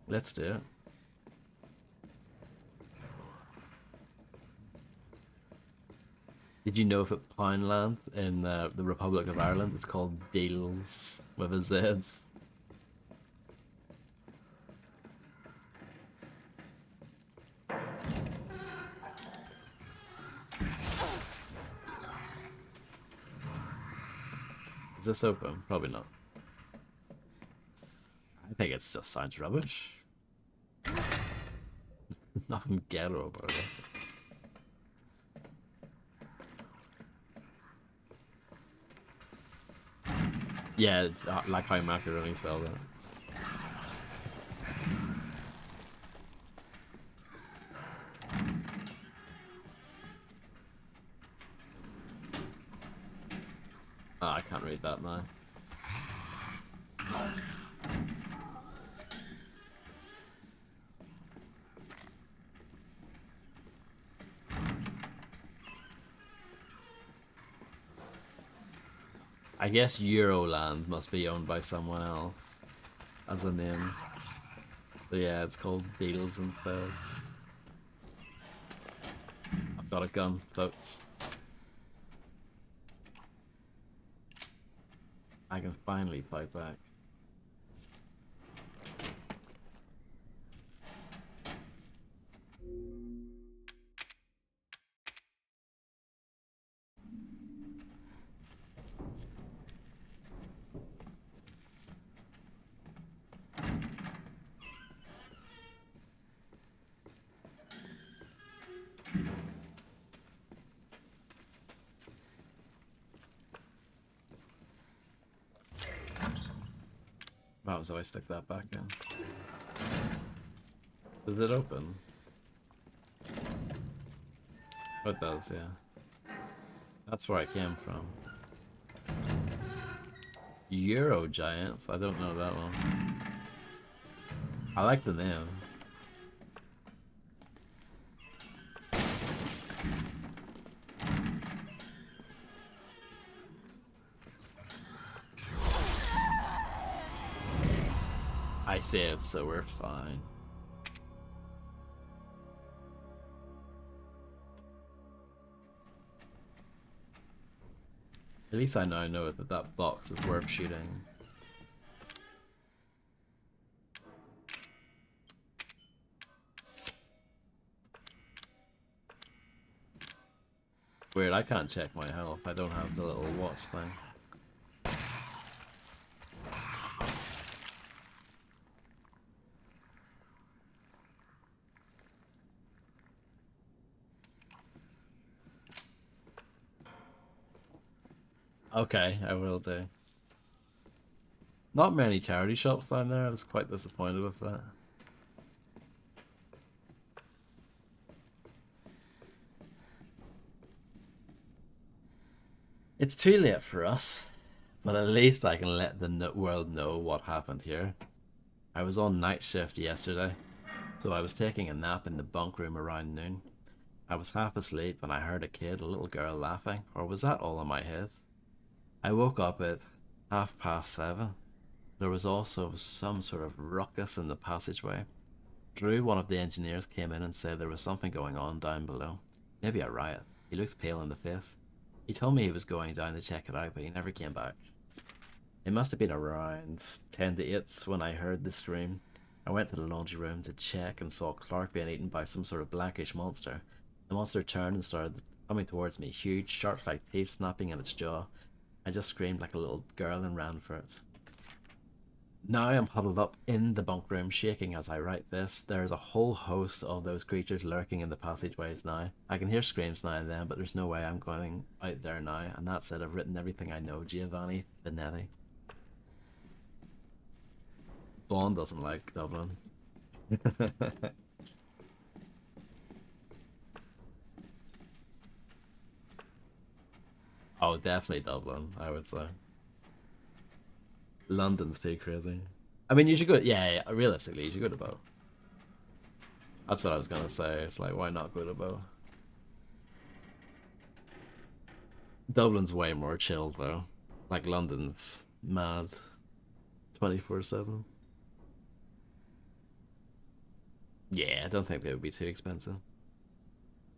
Let's do it. Did you know that Poundland in the Republic of Ireland is called Deals with a Z? Is this open? Probably not. I think it's just sounds rubbish. Nothing ghetto about it. Yeah, it's like how macaroni spelled it. Oh, I can't read that now. I guess Euroland must be owned by someone else as a name. So yeah, it's called Beatles instead. I've got a gun, folks. I can finally fight back. Wow, so I stick that back in. Does it open? Oh, it does, yeah. That's where I came from. Euro Giants? I don't know that one. I like the name. I saved, so we're fine. At least I now know that that box is worth shooting. Weird, I can't check my health. I don't have the little watch thing. Okay, I will do. Not many charity shops down there. I was quite disappointed with that. It's too late for us, but at least I can let the world know what happened here. I was on night shift yesterday, so I was taking a nap in the bunk room around noon. I was half asleep and I heard a little girl laughing, or was that all in my head? I woke up at 7:30. There was also some sort of ruckus in the passageway. Drew, one of the engineers, came in and said there was something going on down below. Maybe a riot. He looks pale in the face. He told me he was going down to check it out, but he never came back. It must have been around 10 to 8 when I heard the scream. I went to the laundry room to check and saw Clark being eaten by some sort of blackish monster. The monster turned and started coming towards me, huge, shark-like teeth snapping in its jaw. I just screamed like a little girl and ran for it. Now I'm huddled up in the bunk room, shaking as I write this. There is a whole host of those creatures lurking in the passageways now. I can hear screams now and then, but there's no way I'm going out there now. And that said, I've written everything I know. Giovanni Benetti. Bond doesn't like Dublin. Oh, definitely Dublin, I would say. London's too crazy. I mean, you should go. Yeah, realistically, you should go to both. That's what I was gonna say. It's like, why not go to both? Dublin's way more chilled though. Like London's mad, 24/7. Yeah, I don't think they would be too expensive.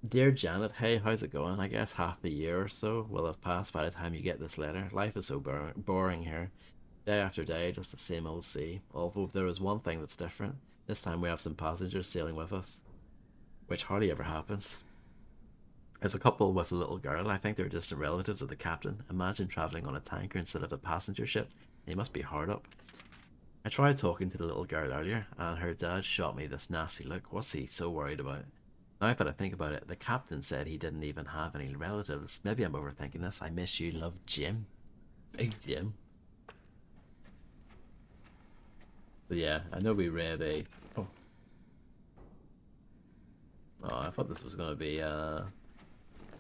Dear Janet, hey, how's it going? I guess half a year or so will have passed by the time you get this letter. Life is so boring here. Day after day, just the same old sea. Although there is one thing that's different. This time we have some passengers sailing with us, which hardly ever happens. There's a couple with a little girl. I think they're distant relatives of the captain. Imagine traveling on a tanker instead of a passenger ship. They must be hard up. I tried talking to the little girl earlier, and her dad shot me this nasty look. What's he so worried about? Now that I think about it, the captain said he didn't even have any relatives. Maybe I'm overthinking this. I miss you, love, Jim. Big Jim. But yeah, I know we read a... Oh. Oh, I thought this was going to be,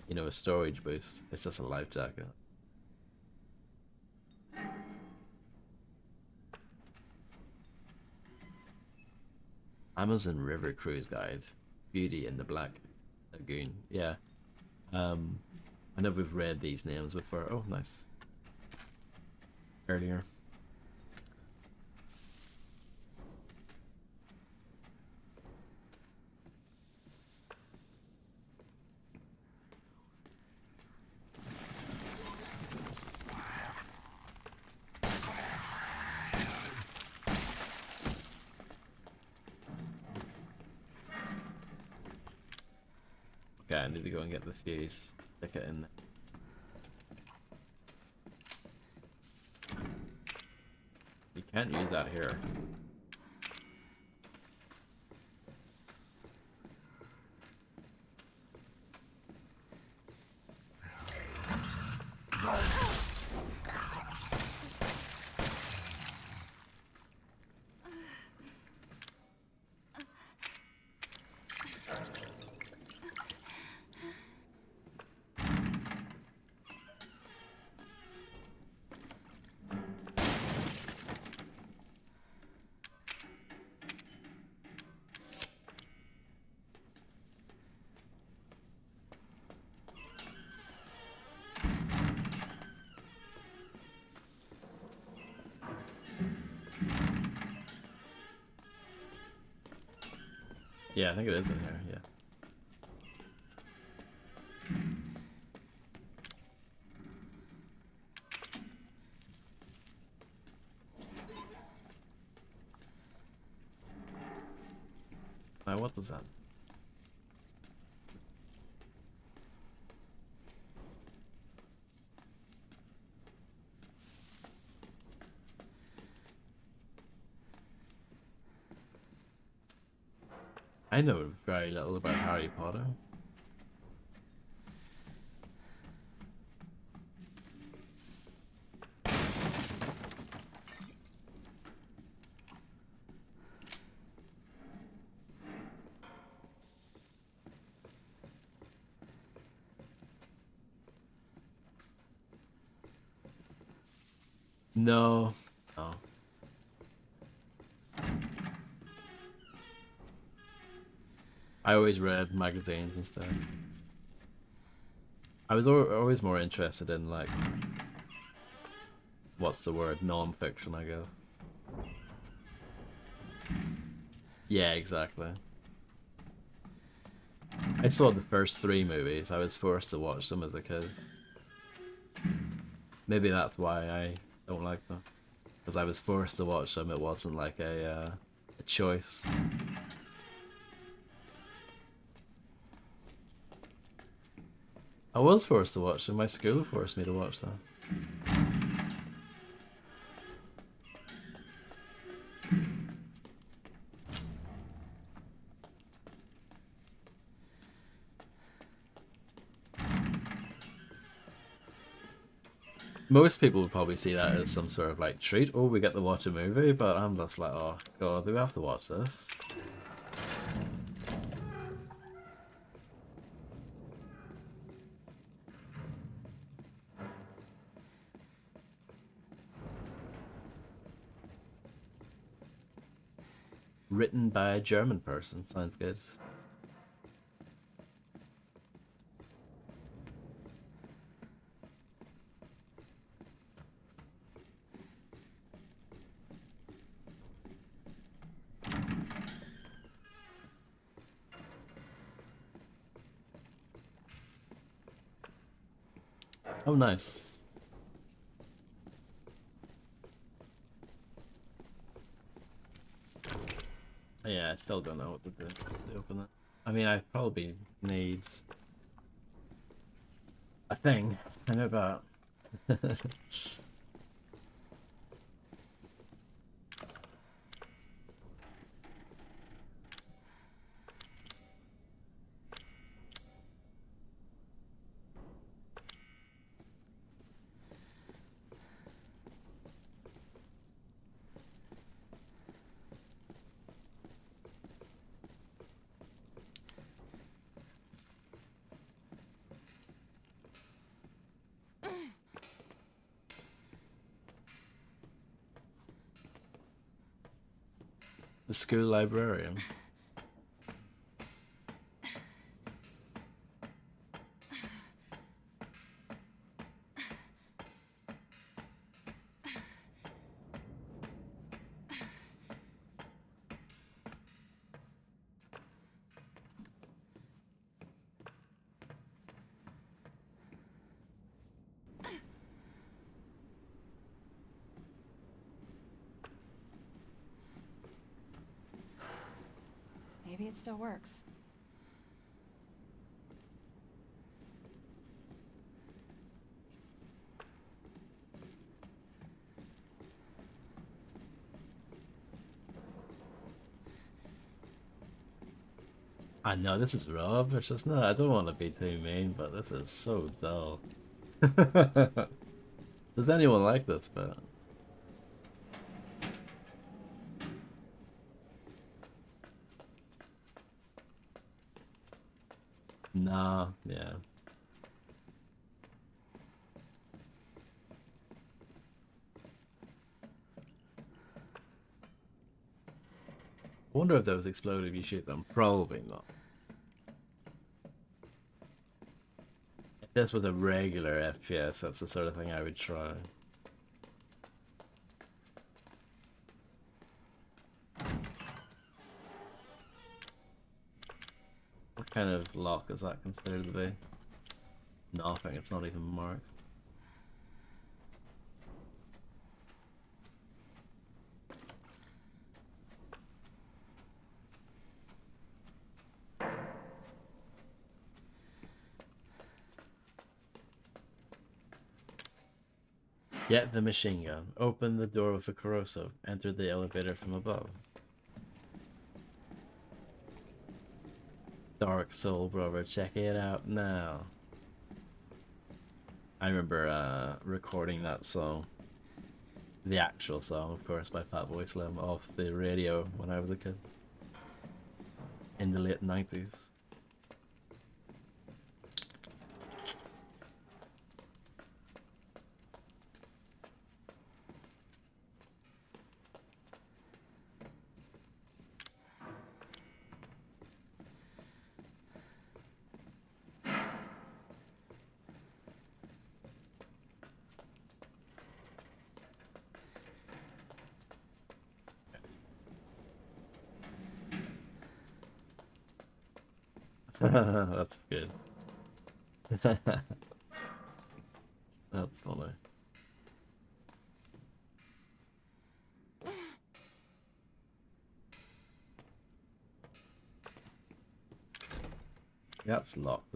you know, a storage boost. It's just a life jacket. Amazon River Cruise Guide. Beauty in the Black Lagoon. Yeah. I know we've read these names before. Oh, nice. Earlier. Okay, I need to go and get the fuse. Stick it in there. You can't use that here. Yeah, I think it is in here, yeah. Now, what does that? I know very little about Harry Potter. No. No. I always read magazines and stuff. I was always more interested in, like, what's the word? Non-fiction, I guess. Yeah, exactly. I saw the first 3 movies. I was forced to watch them as a kid. Maybe that's why I don't like them. Because I was forced to watch them. It wasn't like a choice. I was forced to watch them. My school forced me to watch them. Most people would probably see that as some sort of like treat. Oh, we get to watch a movie, but I'm just like, oh god, do we have to watch this? Written by a German person. Sounds good. Oh, nice. Yeah, I still don't know what to do to open it. I mean, I probably need a thing. I know about. The school librarian. Maybe it still works. I know this is rough. It's just not. I don't want to be too mean, but this is so dull. Does anyone like this bit? Nah, yeah. I wonder if those explode if you shoot them. Probably not. If this was a regular FPS, that's the sort of thing I would try. What kind of lock is that considered to be? Nothing, it's not even marked. Get the machine gun. Open the door with a corrosive. Enter the elevator from above. Dark Soul, brother. Check it out now. I remember recording that song. The actual song, of course, by Fatboy Slim off the radio when I was a kid. In the late 90s. That's good. That's funny. Yeah, it's locked.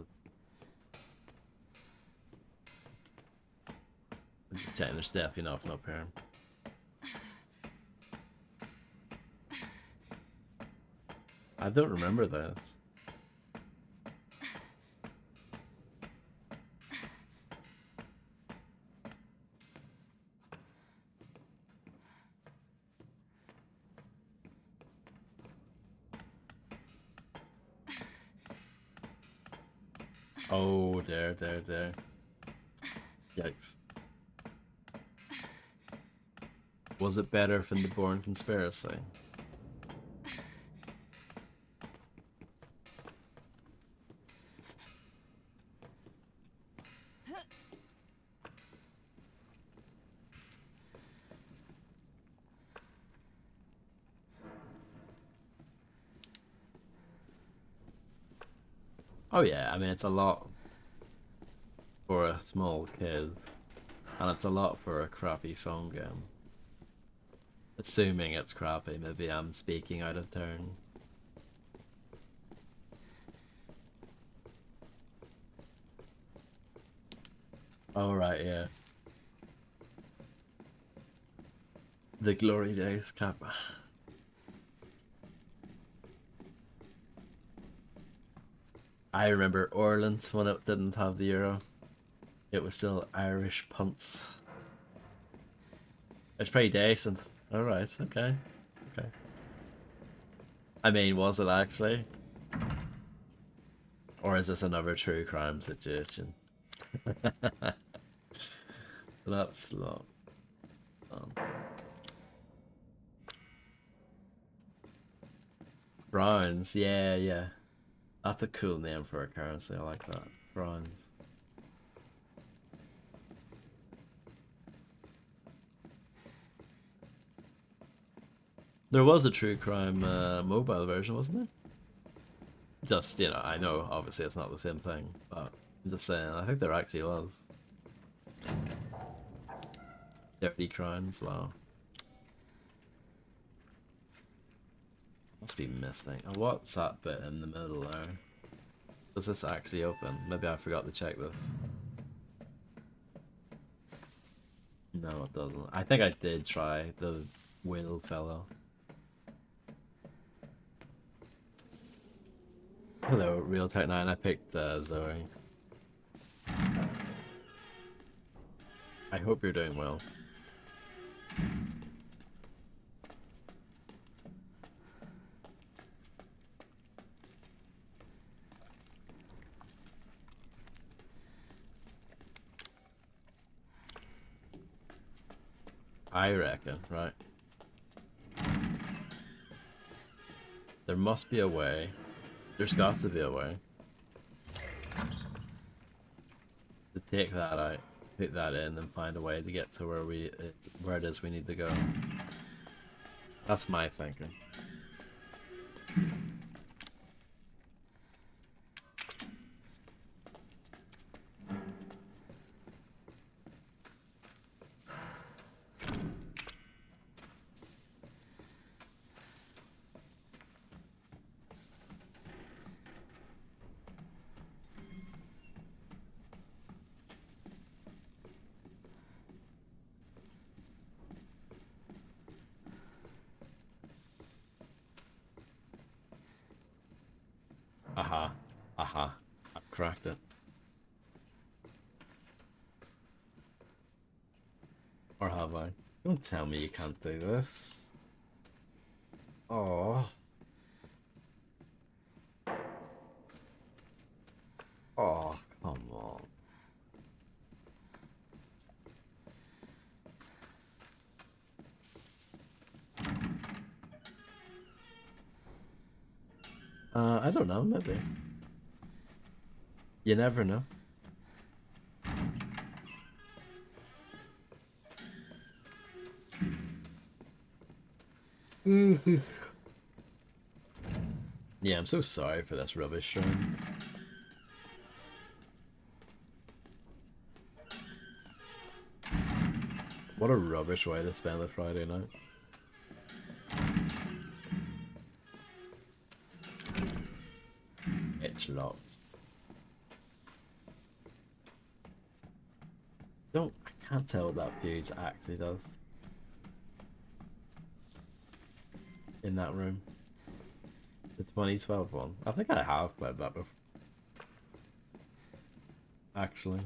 Checking their step, you know, from up here. I don't remember this. Oh, there. Yikes. Was it better from the Bourne Conspiracy? Oh yeah, I mean it's a lot for a small kid, and it's a lot for a crappy phone game. Assuming it's crappy, maybe I'm speaking out of turn. Oh right, yeah. The glory days, Kappa. I remember Ireland when it didn't have the euro. It was still Irish punts. It's pretty decent. Alright, okay. Okay. I mean, was it actually? Or is this another true crime situation? That's slow. Browns, yeah. That's a cool name for a currency, I like that. Browns. There was a true crime mobile version, wasn't there? Just, you know, I know obviously it's not the same thing, but I'm just saying, I think there actually was. Dirty crimes, wow. Must be missing. Oh, what's that bit in the middle there? Does this actually open? Maybe I forgot to check this. No, it doesn't. I think I did try the wheel fellow. Hello, Real Tech 9. I picked Zoe. I hope you're doing well. I reckon, right? There must be a way. There's got to be a way to take that out, put that in, and find a way to get to where it is we need to go. That's my thinking. Aha. I've cracked it. Or have I? Don't tell me you can't do this. Oh. Oh, come on. I don't know, maybe. You never know. Yeah, I'm so sorry for this rubbish stream. What a rubbish way to spend a Friday night. It's locked. I can't tell what that fuse actually does. In that room. The 2012 one. I think I have played that before. Actually.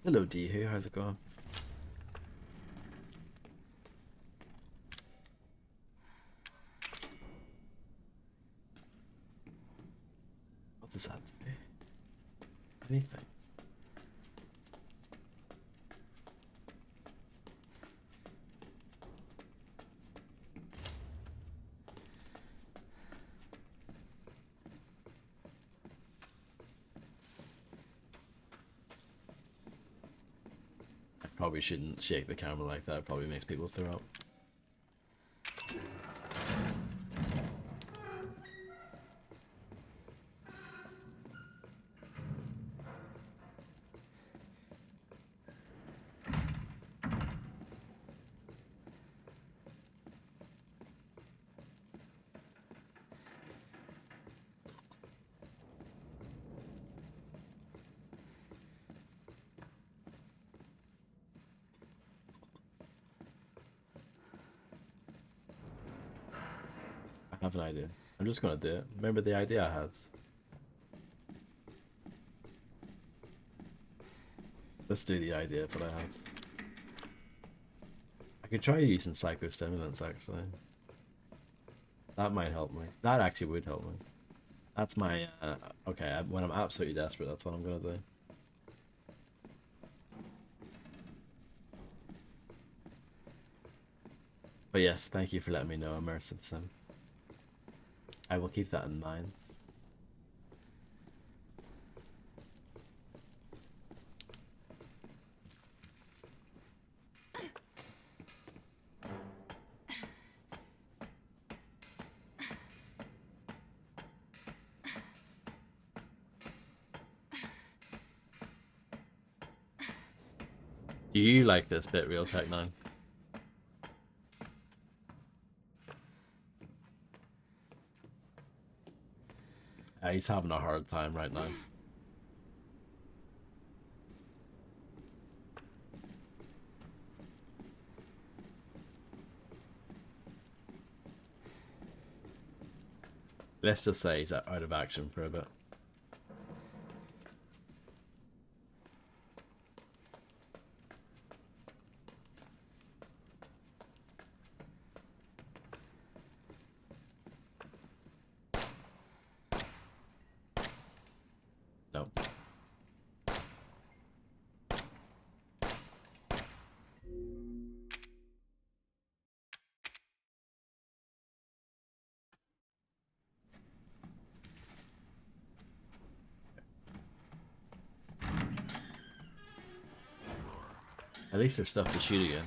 Hello Dehu, how's it going? What does that do? Anything? I probably shouldn't shake the camera like that, it probably makes people throw up. I have an idea. I'm just gonna do it. Remember the idea I had? Let's do the idea that I had. I could try using psychostimulants actually. That might help me. That actually would help me. That's my, okay, when I'm absolutely desperate, that's what I'm gonna do. But yes, thank you for letting me know, Immersive Sim. I will keep that in mind. Do you like this bit, Real Tech 9? He's having a hard time right now. Let's just say he's out of action for a bit. Nope. At least there's stuff to shoot again.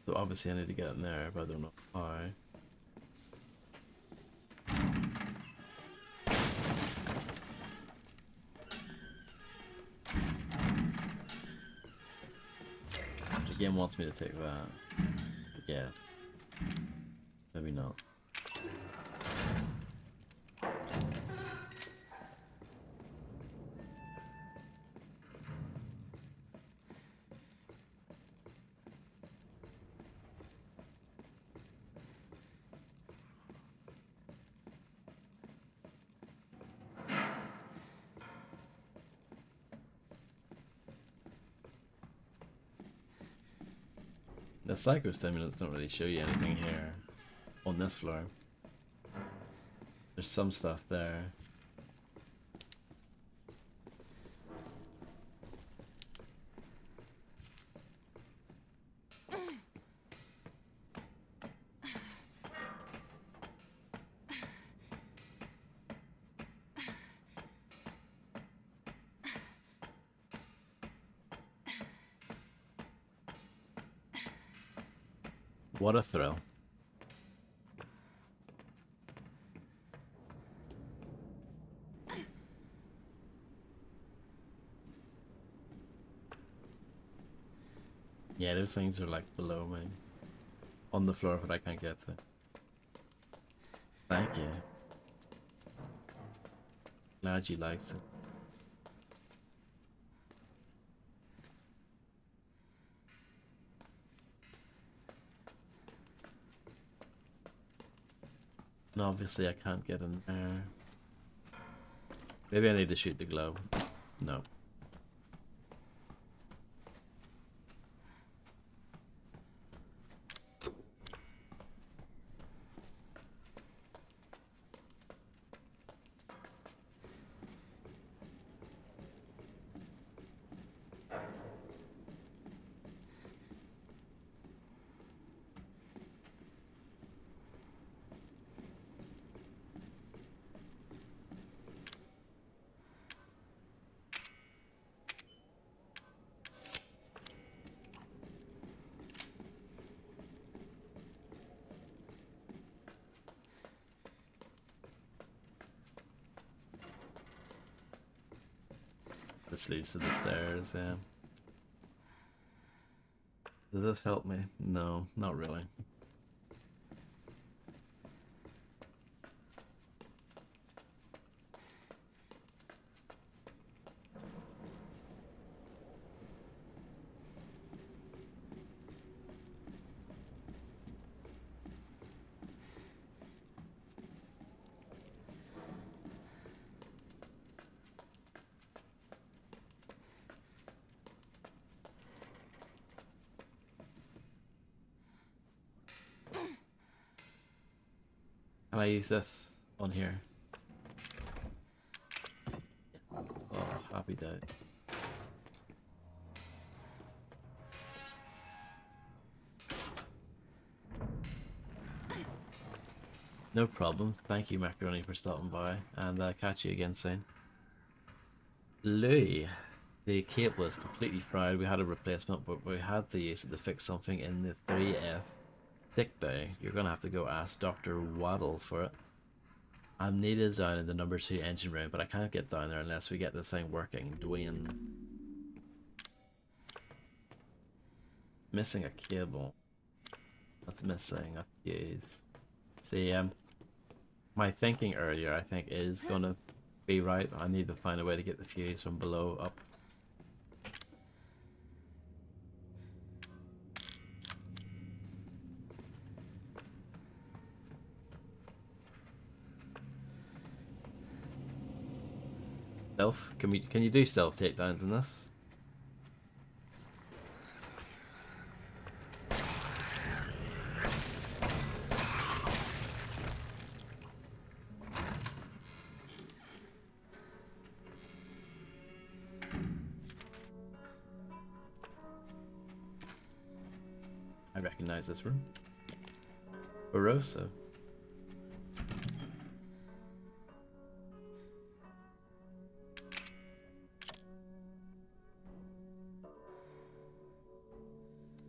So obviously I need to get in there, but I don't know how. The game wants me to take that. Yeah. Maybe not. The psychostimulants don't really show you anything here on this floor. There's some stuff there. What a thrill. Yeah, those things are like below me. On the floor, but I can't get to. Thank you. Glad you liked it. And obviously I can't get in there. Maybe I need to shoot the globe. No. This leads to the stairs, yeah. Does this help me? No, not really. Can I use this on here? Oh, happy day. No problem. Thank you, Macaroni, for stopping by, and catch you again soon. Louis, the cable is completely fried. We had a replacement, but we had to use it to fix something in the 3F sick bay. You're gonna have to go ask Dr. Waddle for it. I'm needed down in the number 2 engine room, but I can't get down there unless we get this thing working. Dwayne. Missing a cable. That's missing a fuse. See, my thinking earlier, I think, is gonna be right. I need to find a way to get the fuse from below up. Stealth? Can you do stealth takedowns in this? I recognize this room. Barossa.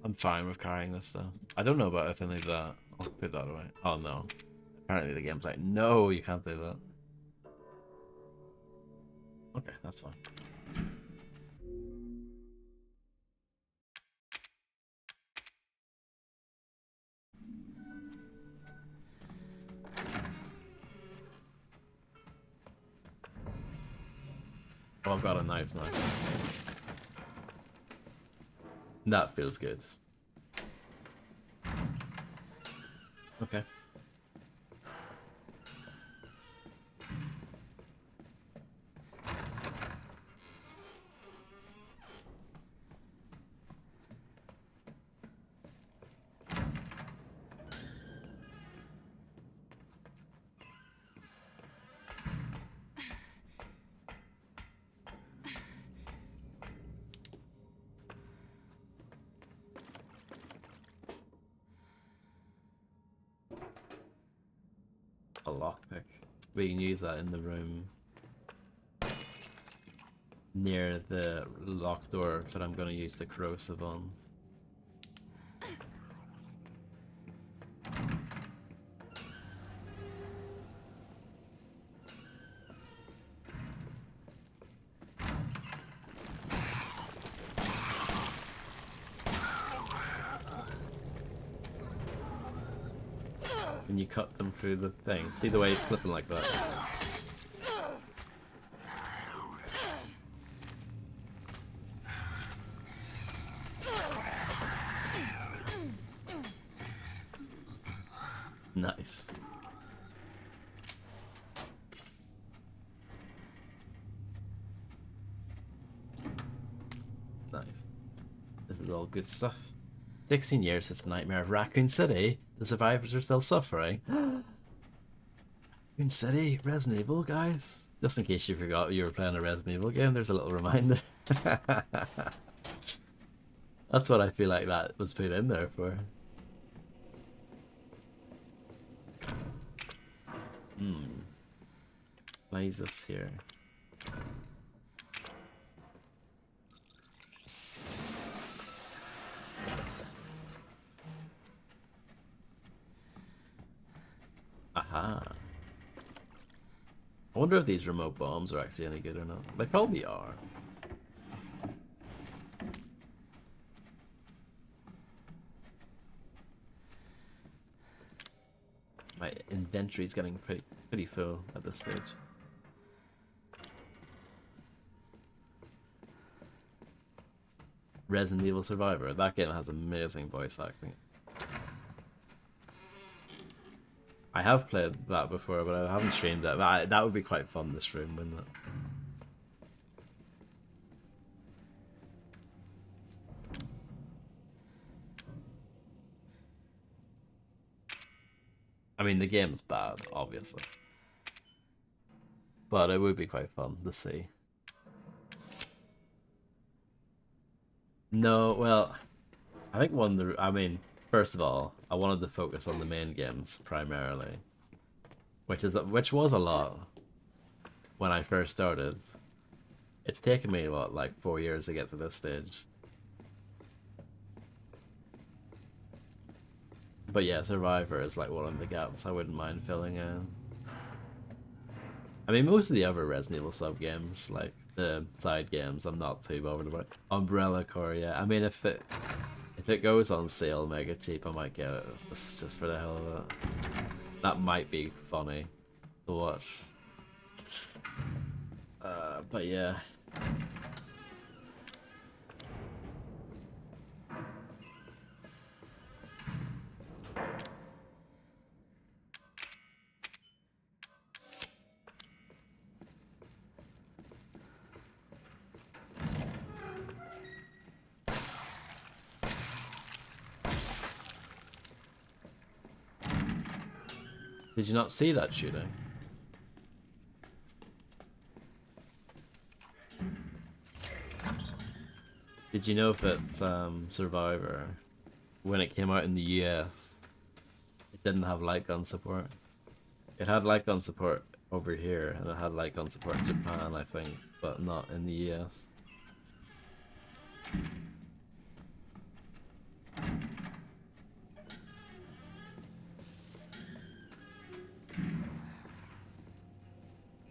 I'm fine with carrying this though. I don't know about if I need that. I'll put that away. Oh no. Apparently the game's like, no, you can't do that. Okay, that's fine. Oh, I've got a knife now. That feels good. Okay. lockpick. We can use that in the room near the locked door that I'm going to use the corrosive on. When you cut them through the thing. See the way it's flipping like that? Nice. Nice. This is all good stuff. 16 years since the nightmare of Raccoon City. The survivors are still suffering. Raccoon City, Resident Evil, guys. Just in case you forgot you were playing a Resident Evil game, there's a little reminder. That's what I feel like that was put in there for. Why is this here? Aha. I wonder if these remote bombs are actually any good or not. They probably are. My inventory's getting pretty full at this stage. Resident Evil Survivor. That game has amazing voice acting. I have played that before, but I haven't streamed it. That would be quite fun to stream, wouldn't it? I mean, the game's bad, obviously. But it would be quite fun to see. No, well, I think first of all, I wanted to focus on the main games primarily, which was a lot when I first started. It's taken me what, like 4 years to get to this stage. But yeah, Survivor is like one of the gaps I wouldn't mind filling in. I mean, most of the other Resident Evil sub games, like the side games, I'm not too bothered about. Umbrella Corps, yeah. I mean, if it goes on sale mega cheap, I might get it. Just for the hell of it. That might be funny to watch. But yeah. Did you not see that shooting? Did you know that Survivor, when it came out in the US, it didn't have light gun support? It had light gun support over here, and it had light gun support in Japan, I think, but not in the US.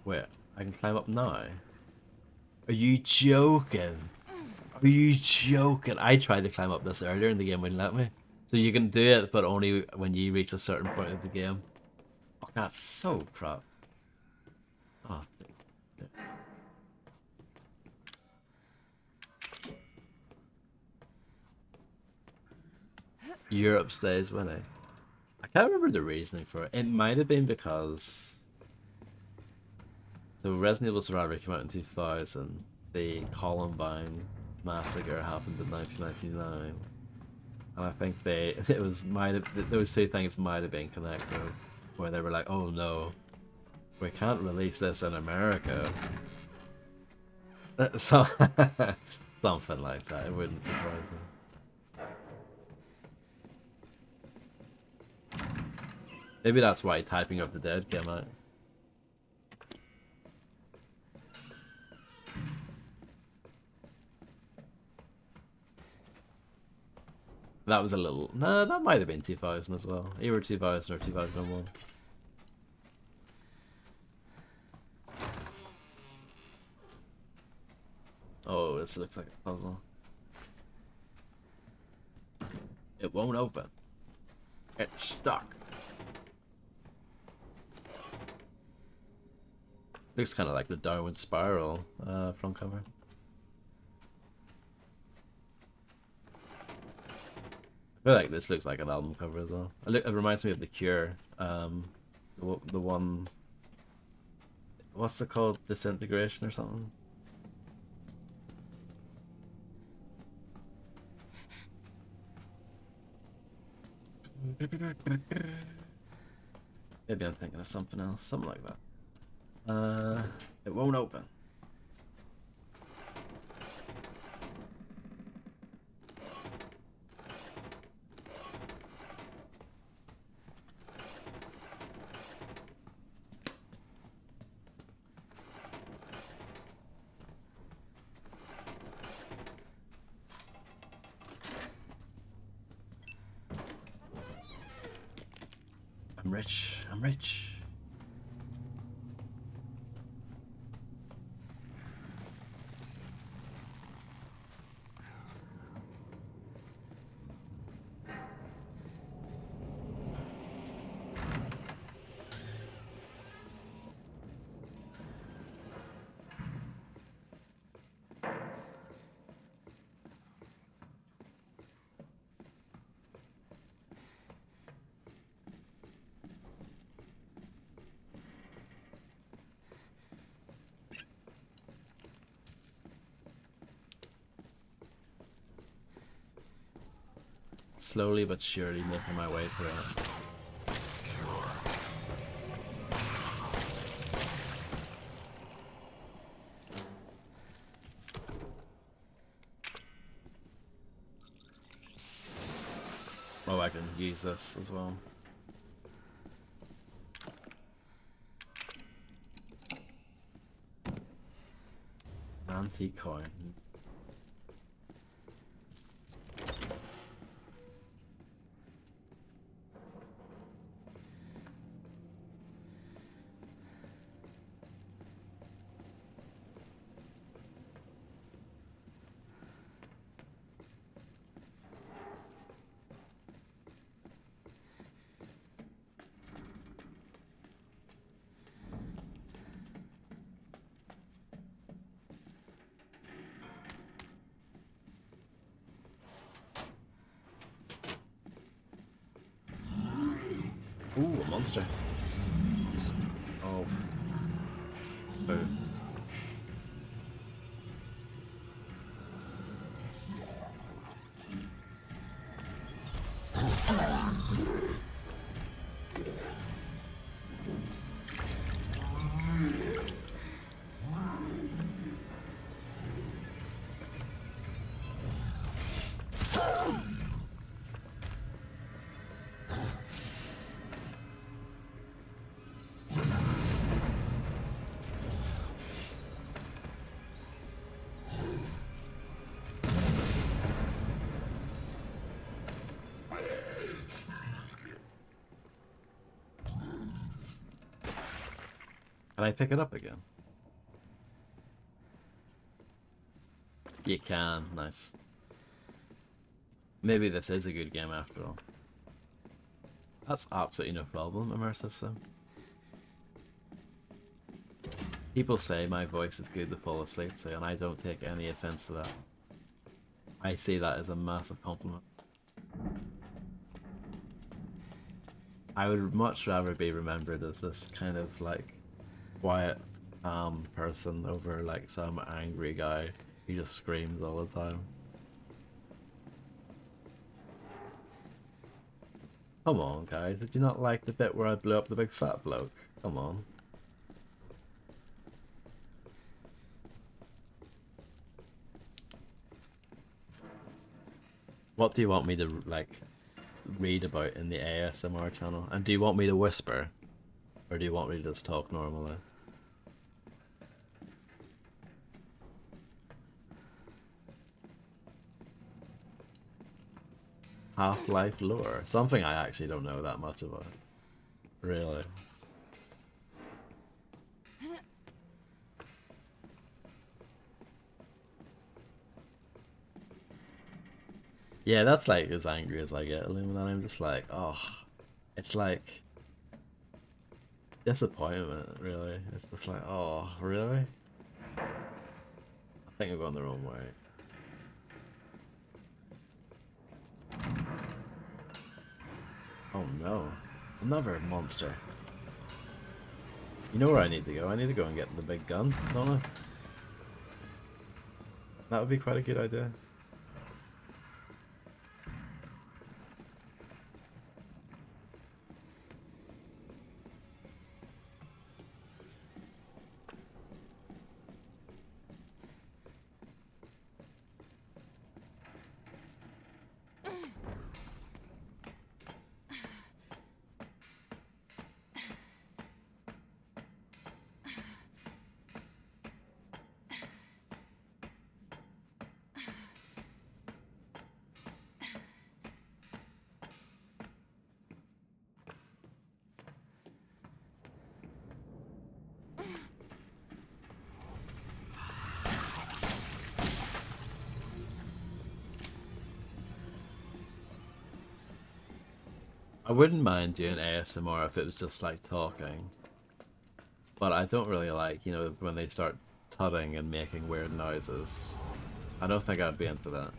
Wait, I can climb up now? Are you joking? Are you joking? I tried to climb up this earlier and the game wouldn't let me. So you can do it, but only when you reach a certain point of the game. Oh, that's so crap. Oh, Europe stays winning. I can't remember the reasoning for it. It might have been because... So Resident Evil Survivor came out in 2000. The Columbine massacre happened in 1999, and I think those two things might have been connected, where they were like, "Oh no, we can't release this in America." So something like that. It wouldn't surprise me. Maybe that's why Typing of the Dead came out. That was a little... No, that might have been 2000 as well. Either 2000 or 2001. Oh, this looks like a puzzle. It won't open. It's stuck. Looks kind of like the Darwin Spiral front cover. I feel like this looks like an album cover as well. It reminds me of The Cure. The one... What's it called? Disintegration or something? Maybe I'm thinking of something else. Something like that. It won't open. I'm rich. I'm rich. Slowly but surely making my way through it. Oh, I can use this as well. Antique coin. Ooh, a monster. Oh. Boo. Can I pick it up again? You can, nice. Maybe this is a good game after all. That's absolutely no problem, immersive sim. People say my voice is good to fall asleep to, and I don't take any offense to that. I see that as a massive compliment. I would much rather be remembered as this kind of like quiet, calm person over like some angry guy who just screams all the time. Come on, guys, did you not like the bit where I blew up the big fat bloke? Come on. What do you want me to, like, read about in the ASMR channel? And do you want me to whisper? Or do you want me to just talk normally? Half-Life lore. Something I actually don't know that much about. Really. Yeah, that's like as angry as I get, Illuminati. I'm just like, oh, it's like disappointment, really. It's just like, oh, really? I think I've gone the wrong way. Oh no, another monster. You know where I need to go? I need to go and get the big gun, don't I? That would be quite a good idea. I wouldn't mind doing ASMR if it was just like talking. But I don't really like, you know, when they start tutting and making weird noises. I don't think I'd be into that.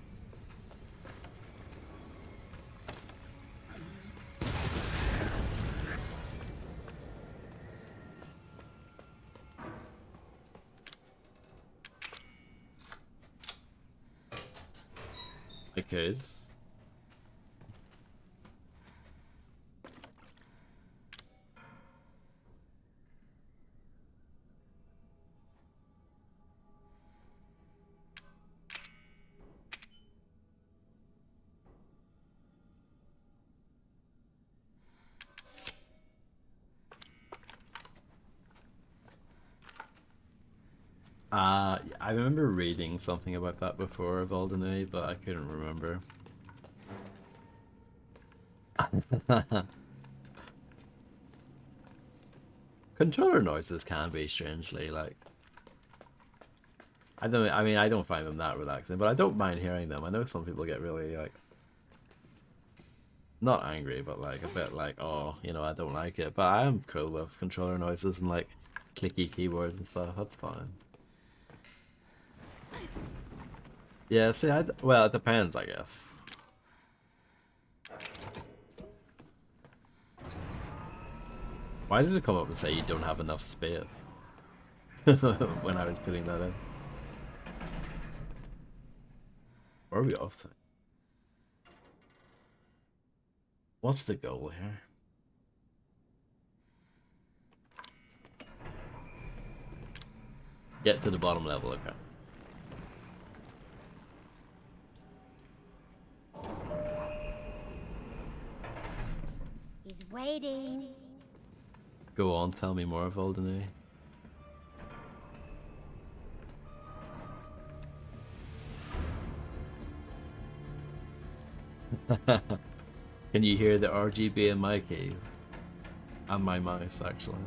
I could. I remember reading something about that before, Valdenay, but I couldn't remember. Controller noises can be strangely like I mean I don't find them that relaxing, but I don't mind hearing them. I know some people get really like not angry, but like a bit like, oh, you know, I don't like it. But I am cool with controller noises and like clicky keyboards and stuff. That's fine. Yeah, see, well, it depends, I guess. Why did it come up and say you don't have enough space when I was putting that in? Where are we off to? What's the goal here? Get to the bottom level, okay. He's waiting. Go on, tell me more, Valdenay. Can you hear the RGB in my key? And my mouse, actually.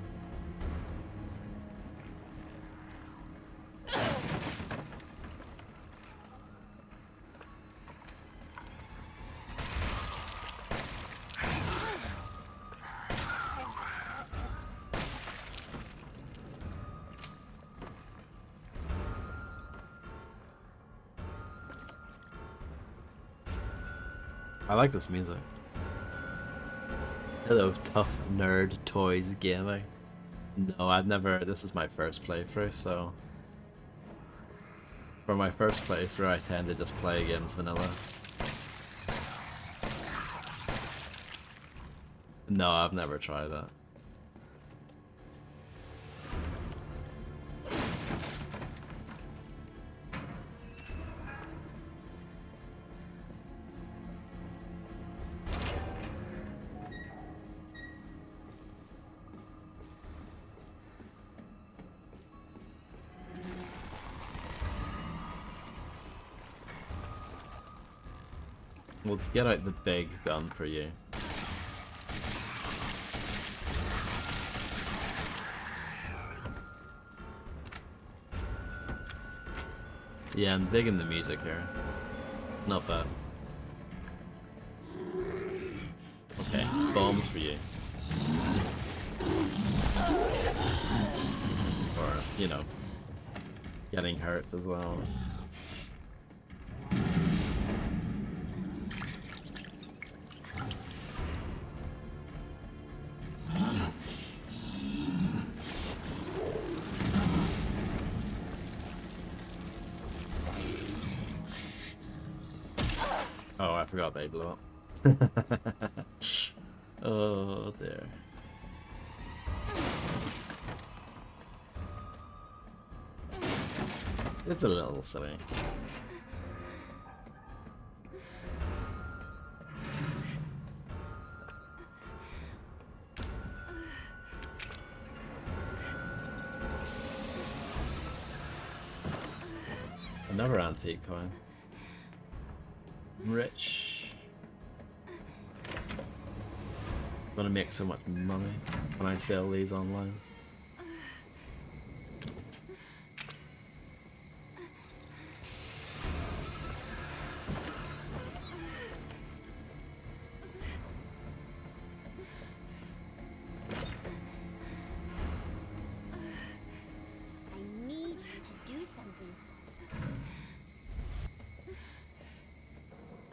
I like this music. Hello, tough nerd toys gaming. No, I've never. This is my first playthrough, so for my first playthrough, I tend to just play games vanilla. No, I've never tried that. We'll get out the big gun for you. Yeah, I'm digging the music here. Not bad. Okay, bombs for you. Or, you know, getting hurt as well. Oh, I forgot they blew up. Oh, there. It's a little silly. Another antique coin. I'm rich. Gonna make so much money when I sell these online. I need you to do something.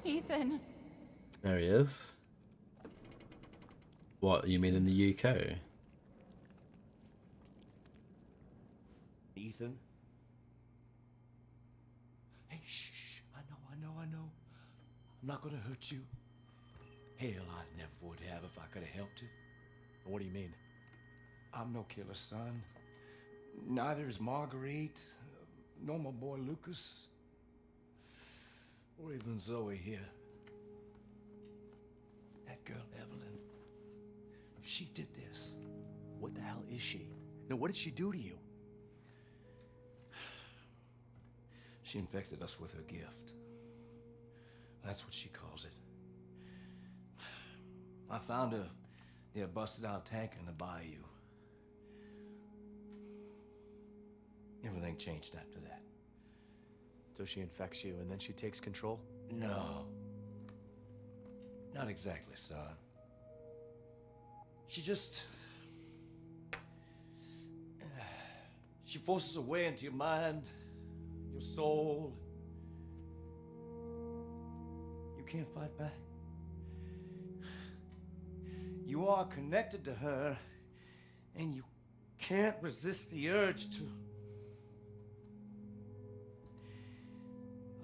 Ethan. There he is. What, you mean in the UK? Ethan? Hey, shh. I know. I'm not gonna hurt you. Hell, I never would have if I could have helped you. What do you mean? I'm no killer, son. Neither is Marguerite, nor my boy Lucas, or even Zoe here. That girl, Evelyn, she did this. What the hell is she? No, what did she do to you? She infected us with her gift. That's what she calls it. I found her near a busted out tanker in the bayou. Everything changed after that. So she infects you and then she takes control? No. Not exactly, son. She just... She forces her way into your mind, your soul. You can't fight back. You are connected to her, and you can't resist the urge to...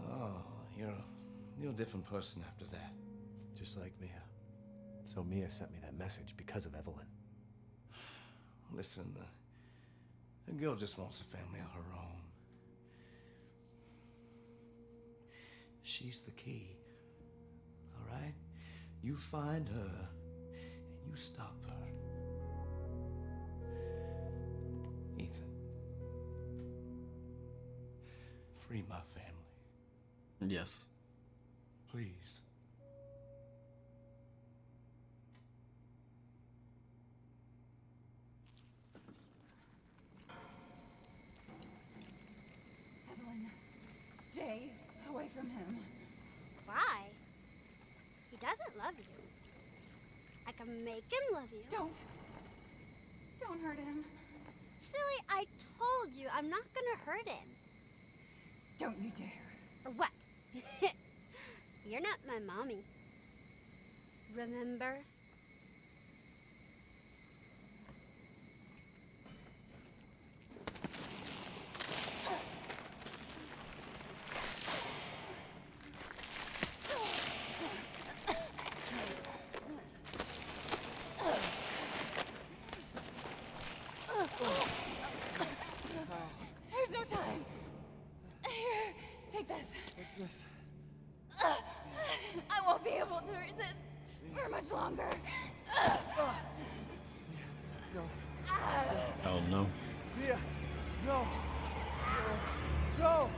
Oh, you're a different person after that. Just like Mia. So Mia sent me that message because of Evelyn. Listen, the girl just wants a family of her own. She's the key, all right? You find her, and you stop her. Ethan, free my family, Yes. please. Evelyn, stay away from him. Why? He doesn't love you. I can make him love you. Don't hurt him. Silly, I told you I'm not gonna hurt him. Don't you dare. Or what? You're not my mommy. Remember? There's no time. Here, take this. What's this? I won't be able to resist for much longer. No. Oh no. Mia, no. No.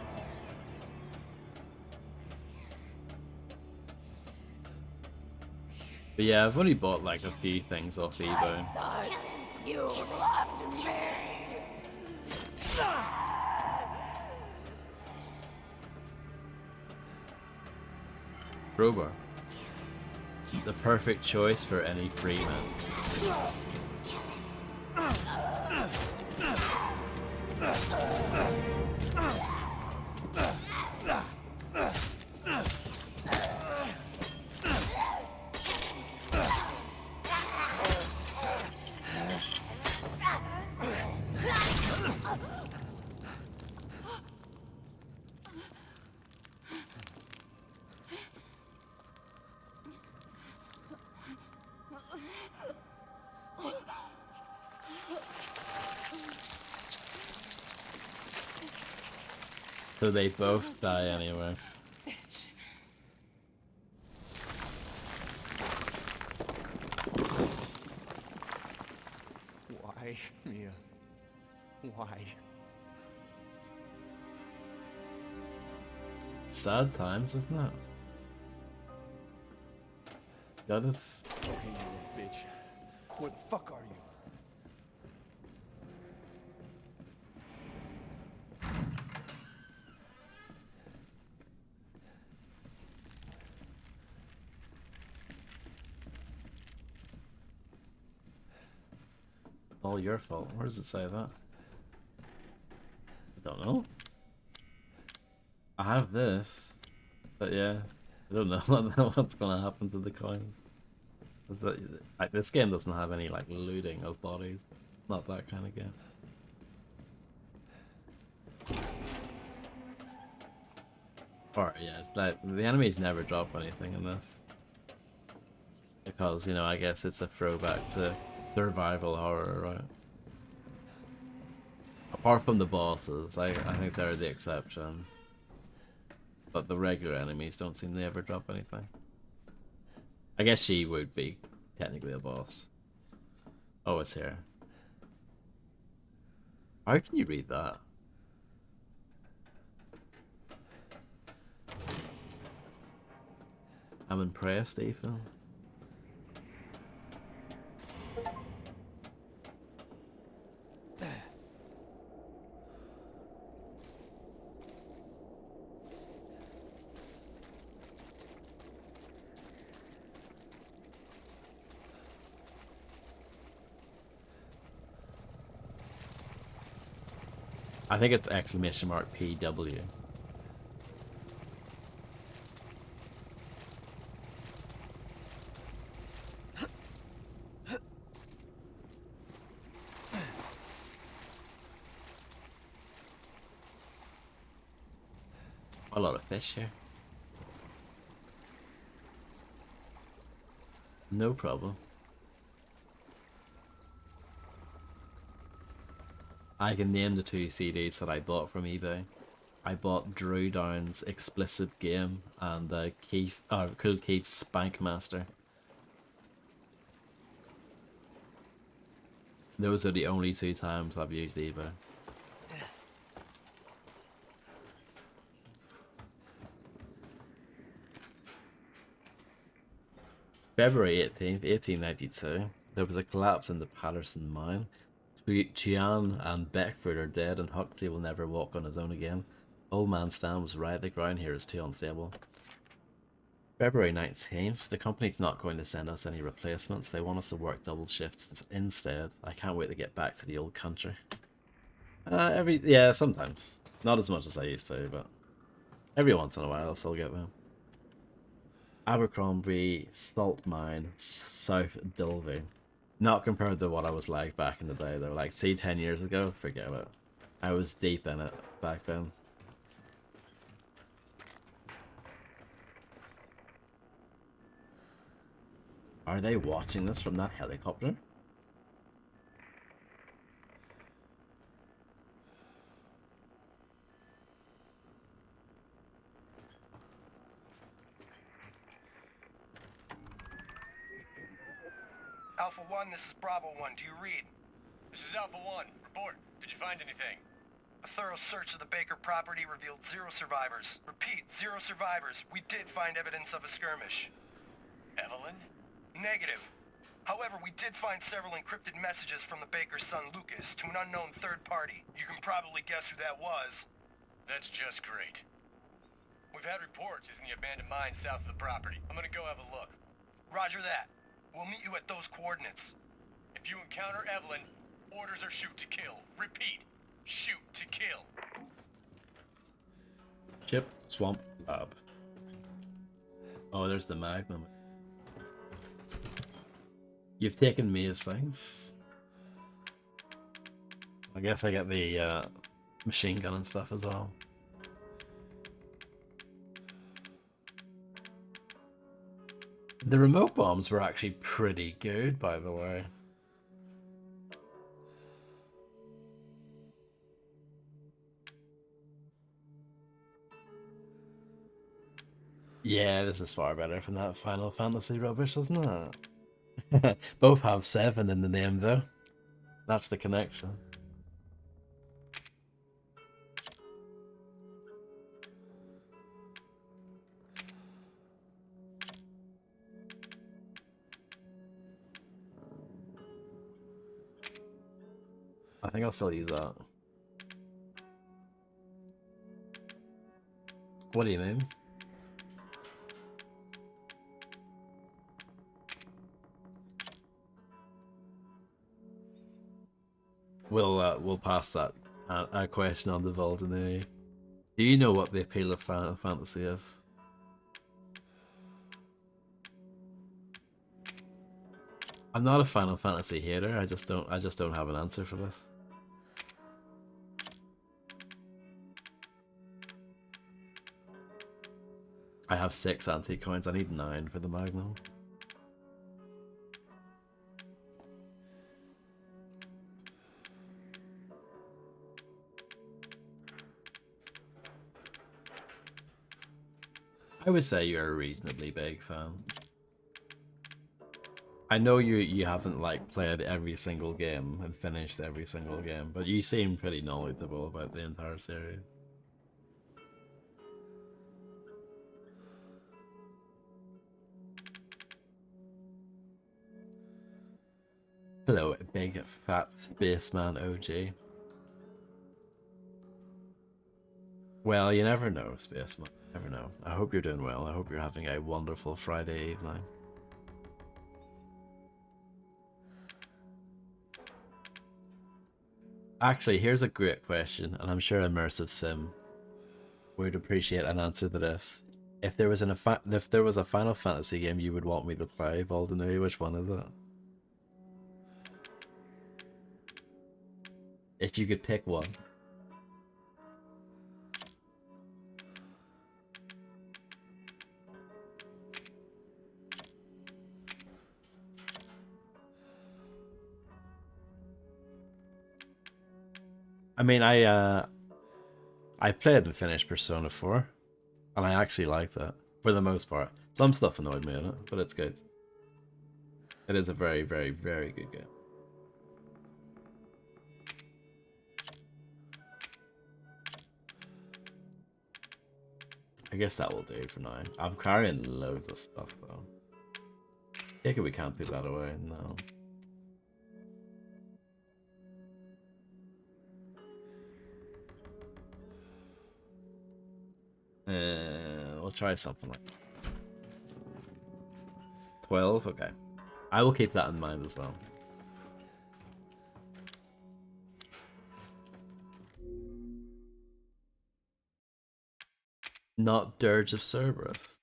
But yeah, I've only bought like a few things off eBay. You loved me. Crowbar. The perfect choice for any free man. So they both die anyway. Why, Mia? Why? Sad times, isn't it? That is. Okay, you little bitch. What the fuck are you? All your fault. Where does it say that? I don't know. I have this, but yeah, I don't know what's gonna happen to the coins. Like, this game doesn't have any like looting of bodies. Not that kind of game. Or yeah, it's like the enemies never drop anything in this because, you know, I guess it's a throwback to survival horror, right? Apart from the bosses, I think they're the exception. But the regular enemies don't seem to ever drop anything. I guess she would be technically a boss. Oh, it's here. How can you read that? I'm impressed, Ethan. I think it's exclamation mark PW. A lot of fish here. No problem. I can name the 2 CDs that I bought from eBay. I bought Drew Down's Explicit Game and Cool Keith's Spank Master. Those are the only 2 times I've used eBay. February 18th, 1892, there was a collapse in the Patterson mine. Chian and Beckford are dead and Huxley will never walk on his own again. Old man Stan was right, the ground here is too unstable. February 19th, the company's not going to send us any replacements. They want us to work double shifts instead. I can't wait to get back to the old country. Yeah, sometimes. Not as much as I used to, but every once in a while I'll still get them. Abercrombie Salt Mine, South Dulvey. Not compared to what I was like back in the day though. Like, see, 10 years ago, forget it. I was deep in it back then. Are they watching this from that helicopter? Alpha 1, this is Bravo 1. Do you read? This is Alpha 1. Report. Did you find anything? A thorough search of the Baker property revealed 0 survivors. Repeat, 0 survivors. We did find evidence of a skirmish. Evelyn? Negative. However, we did find several encrypted messages from the baker's son Lucas to an unknown third party. You can probably guess who that was. That's just great. We've had reports in the abandoned mine south of the property. I'm gonna go have a look. Roger that. We'll meet you at those coordinates. If you encounter Evelyn, orders are shoot to kill. Repeat, shoot to kill. Chip Swamp Lab. Oh, there's the Magnum. You've taken me as things. I guess I get the machine gun and stuff as well. The remote bombs were actually pretty good, by the way. Yeah, this is far better from that Final Fantasy rubbish, isn't it? Both have 7 in the name, though. That's the connection. I think I'll still use that. What do you mean? We'll pass that question on to Voldemort. Do you know what the appeal of Final Fantasy is? I'm not a Final Fantasy hater. I just don't have an answer for this. I have 6 antique coins. I need 9 for the Magnum. I would say you're a reasonably big fan. I know you haven't like played every single game and finished every single game, but you seem pretty knowledgeable about the entire series. Hello, big fat spaceman OG. Well, you never know, spaceman. Never know. I hope you're doing well. I hope you're having a wonderful Friday evening. Actually, here's a great question, and I'm sure Immersive Sim would appreciate an answer to this. If there was a Final Fantasy game you would want me to play, Voldemort, which one is it? If you could pick one. I mean, I played and finished Persona 4, and I actually liked it, for the most part. Some stuff annoyed me in it, but it's good. It is a very, very, very good game. I guess that will do for now. I'm carrying loads of stuff, though. Take it we can't put that away, no. We'll try something like 12, okay. I will keep that in mind as well. Not Dirge of Cerberus.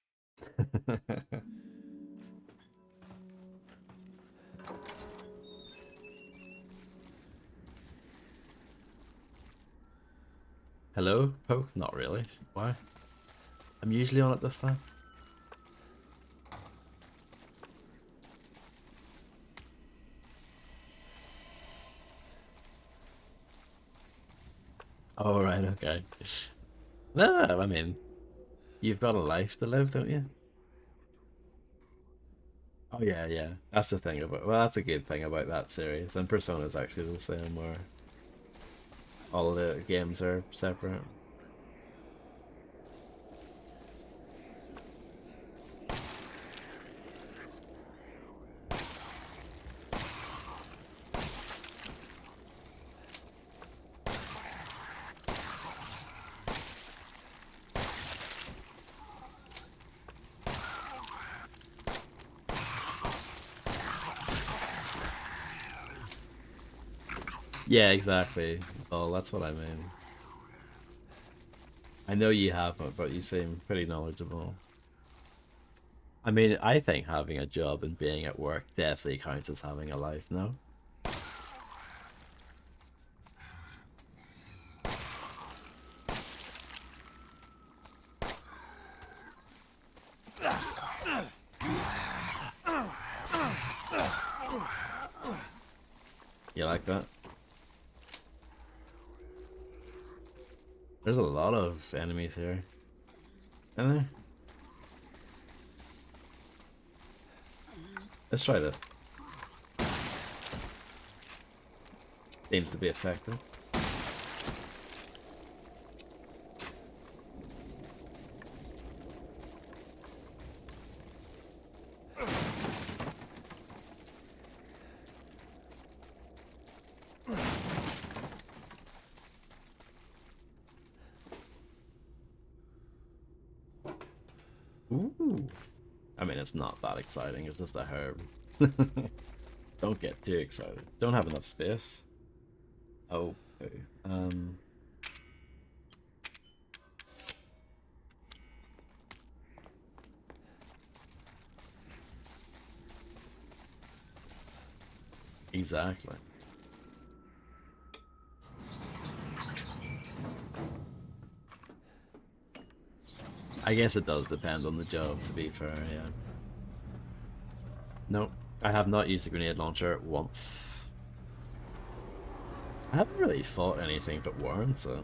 Hello, Poke? Not really. Why? I'm usually on it this time. Oh, right, okay. No, I mean, you've got a life to live, don't you? Oh, yeah, yeah. That's the thing about, well, that's a good thing about that series. And Persona's actually the same, where all the games are separate. Yeah, exactly. Well, that's what I mean. I know you haven't, but you seem pretty knowledgeable. I mean, I think having a job and being at work definitely counts as having a life, no? You like that? There's a lot of enemies here. Isn't there? Let's try this. Seems to be effective. Ooh. I mean, it's not that exciting, it's just a herb. Don't get too excited. Don't have enough space. Oh, okay. Exactly. I guess it does depend on the job, to be fair, yeah. Nope, I have not used a grenade launcher once. I haven't really fought anything that warrants it.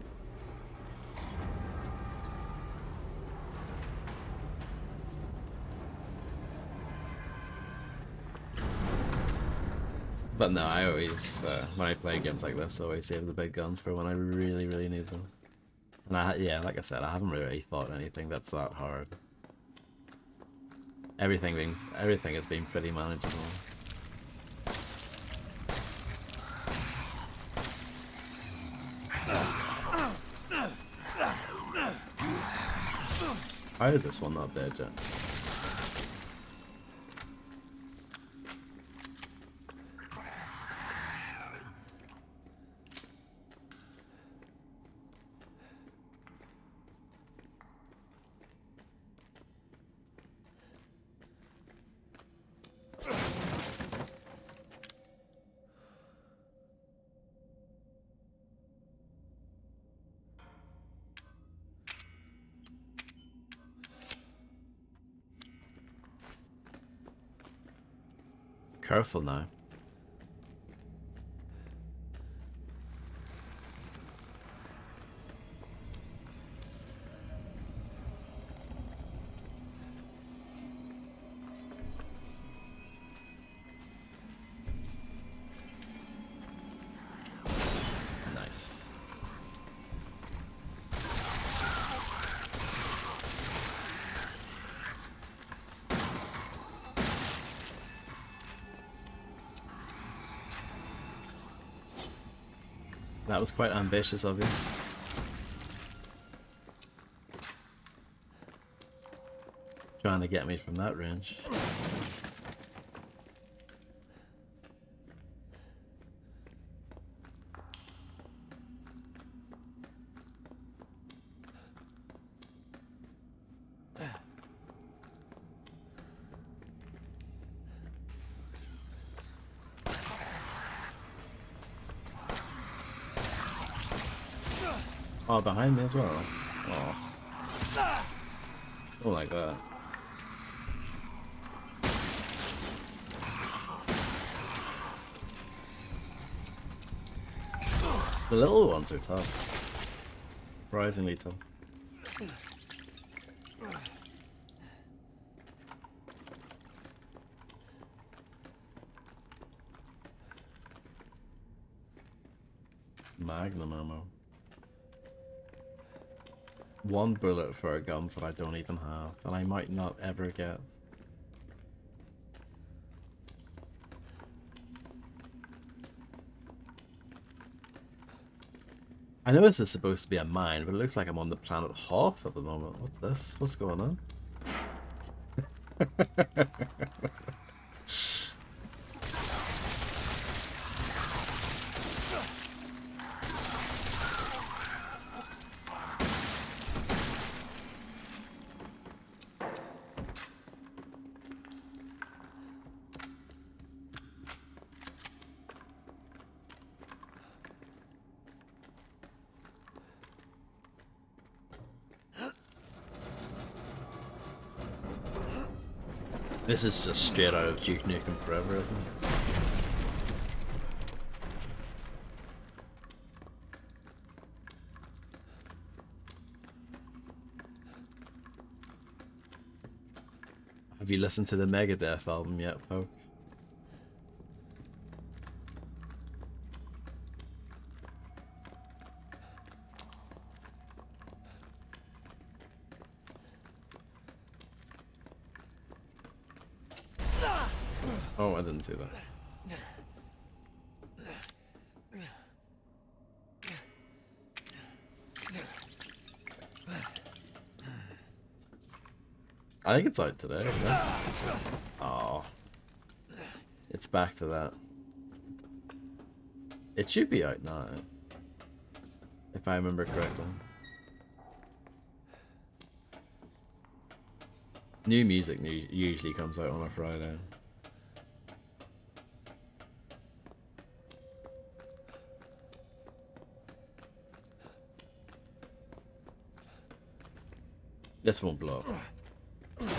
But no, I always, when I play games like this, I always save the big guns for when I really, really need them. And yeah, like I said, I haven't really fought anything that's that hard. Everything has been pretty manageable. How is this one not dead yet? Careful now. Nice. That was quite ambitious of you. Trying to get me from that range. Oh, behind me as well. Oh. Oh, like that. The little ones are tough. Surprisingly tough. Magnum ammo. One bullet for a gun that I don't even have, and I might not ever get. I know this is supposed to be a mine, but it looks like I'm on the planet Hoth at the moment. What's this? What's going on? This is just straight out of Duke Nukem Forever, isn't it? Have you listened to the Megadeth album yet, Poke? Oh, I didn't see that. I think it's out today, isn't it? Oh. It's back to that. It should be out now, if I remember correctly. New music usually comes out on a Friday. This won't blow up.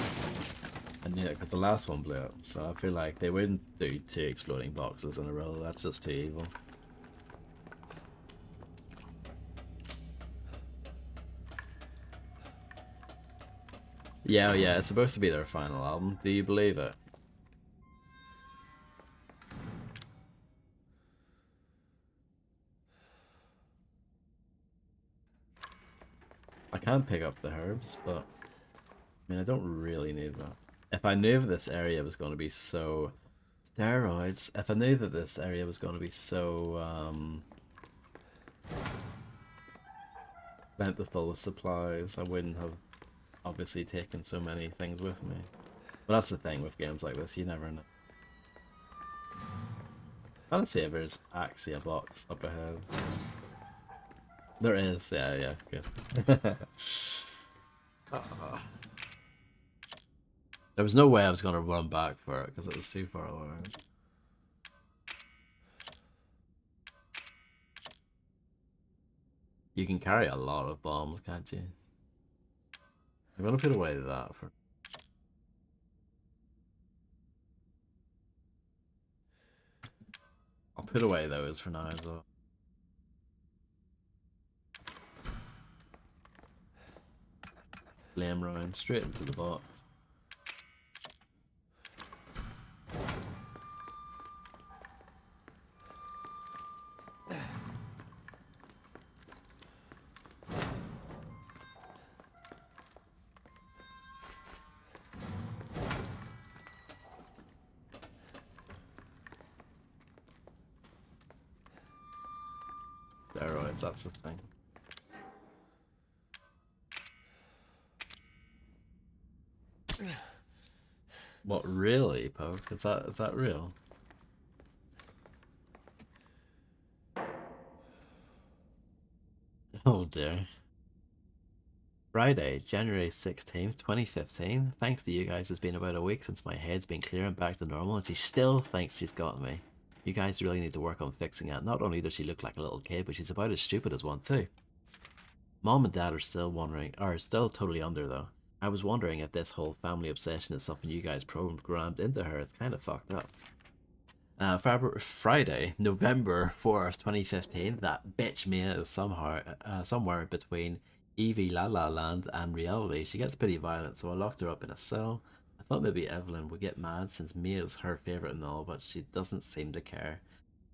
And yeah, because the last one blew up, so I feel like they wouldn't do 2 exploding boxes in a row. That's just too evil. Yeah, yeah, it's supposed to be their final album. Do you believe it? I can pick up the herbs, but I mean, I don't really need that. If I knew this area was going to be so... Steroids. If I knew that this area was going to be so, plentiful of supplies, I wouldn't have obviously taken so many things with me. But that's the thing with games like this, you never know. I don't see if there's actually a box up ahead. There is, yeah, good. There was no way I was going to run back for it because it was too far away. You can carry a lot of bombs, can't you? I'm going to put away that for... I'll put away those for now as well. Flame round straight into the box. Steroids, that's the thing. What, really, Poke? Is that real? Oh dear. Friday, January 16th, 2015. Thanks to you guys, it's been about a week since my head's been clear and back to normal, and she still thinks she's got me. You guys really need to work on fixing it. Not only does she look like a little kid, but she's about as stupid as one too. Mom and Dad are still wondering, are still totally under though. I was wondering if this whole family obsession is something you guys programmed into her. It's kind of fucked up. Friday, November 4th, 2015, that bitch Mia is somewhere between Evie La La Land and reality. She gets pretty violent, so I locked her up in a cell. I thought maybe Evelyn would get mad since Mia's her favourite and all, but she doesn't seem to care.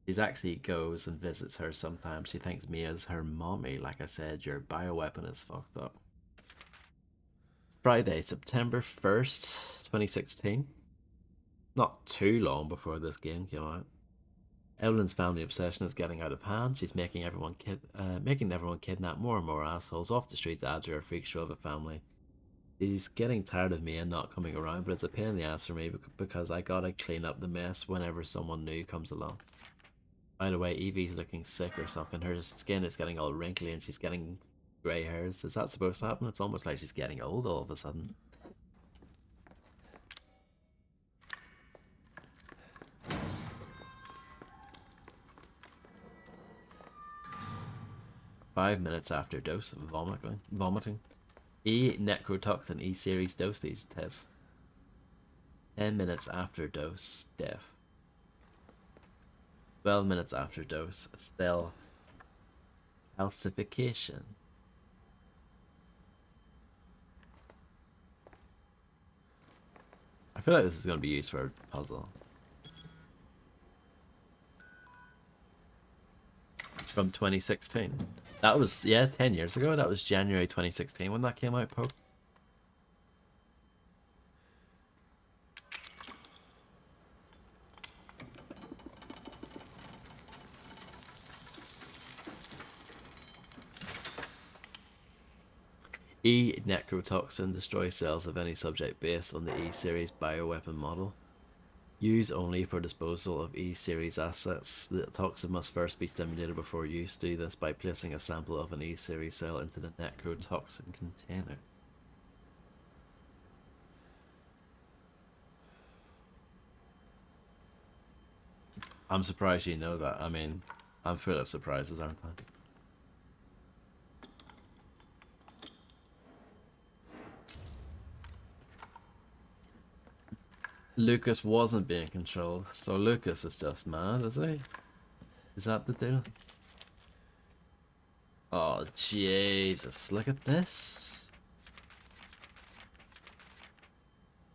She actually goes and visits her sometimes. She thinks Mia's her mommy. Like I said, your bioweapon is fucked up. Friday, September 1st, 2016. Not too long before this game came out. Evelyn's family obsession is getting out of hand. She's making everyone kidnap more and more assholes off the streets, add to her freak show of a family. She's getting tired of me and not coming around, but it's a pain in the ass for me because I gotta clean up the mess whenever someone new comes along. By the way, Evie's looking sick or something. Her skin is getting all wrinkly and she's getting grey hairs. Is that supposed to happen? It's almost like she's getting old all of a sudden. "5 minutes after dose of vomiting. E necrotoxin E series dosage test. 10 minutes after dose, death. 12 minutes after dose, cell calcification. I feel like this is going to be used for a puzzle. From 2016. That was, yeah, 10 years ago. That was January 2016 when that came out, Poke. E necrotoxin destroys cells of any subject based on the E series bioweapon model. Use only for disposal of E series assets. The toxin must first be stimulated before use. Do this by placing a sample of an E series cell into the necrotoxin container. I'm surprised you know that. I mean, I'm full of surprises, aren't I? Lucas wasn't being controlled, so Lucas is just mad, is he? Is that the deal? Oh, Jesus, look at this.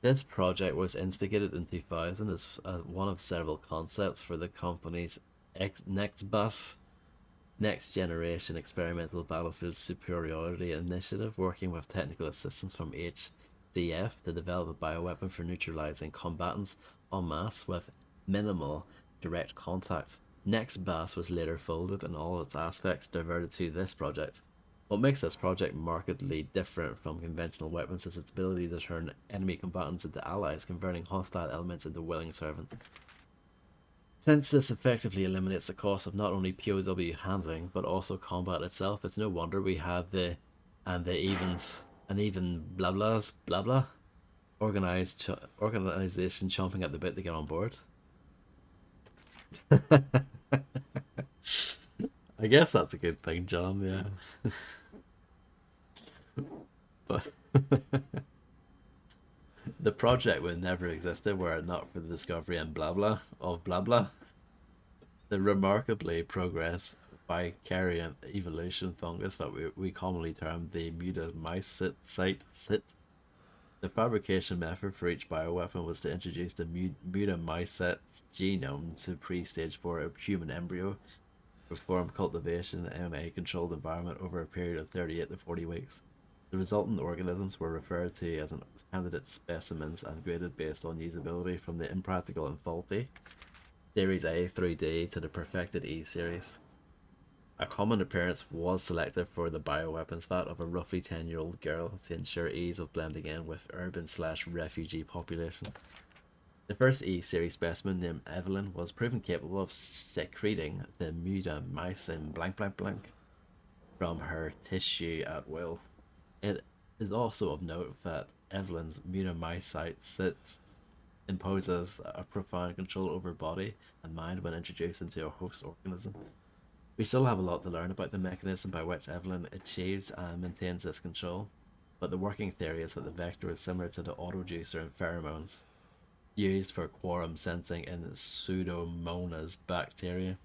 This project was instigated in 2000 as one of several concepts for the company's NextBus, Next Generation Experimental Battlefield Superiority Initiative, working with technical assistance from HCF to develop a bioweapon for neutralizing combatants en masse with minimal direct contact. NextBus was later folded and all its aspects diverted to this project. What makes this project markedly different from conventional weapons is its ability to turn enemy combatants into allies, converting hostile elements into willing servants. Since this effectively eliminates the cost of not only POW handling, but also combat itself, it's no wonder we have the and the evens and even blah blah organization chomping at the bit to get on board. I guess that's a good thing, John, yeah. But the project would never existed were it not for the discovery and blah blah of blah blah. The remarkably progress vicariant evolution fungus that we commonly term the mutamycete. The fabrication method for each bioweapon was to introduce the mutamycete genome to pre-stage 4 human embryo, perform cultivation in a controlled environment over a period of 38 to 40 weeks. The resultant organisms were referred to as candidate specimens and graded based on usability from the impractical and faulty Series A through D to the perfected E series. A common appearance was selected for the bioweapons vat of a roughly 10-year-old girl to ensure ease of blending in with urban/refugee population. The first E series specimen, named Evelyn, was proven capable of secreting the mutamycin from her tissue at will. It is also of note that Evelyn's mutamycete imposes a profound control over body and mind when introduced into a host organism. We still have a lot to learn about the mechanism by which Evelyn achieves and maintains this control, but the working theory is that the vector is similar to the autojuicer and pheromones used for quorum sensing in Pseudomonas bacteria.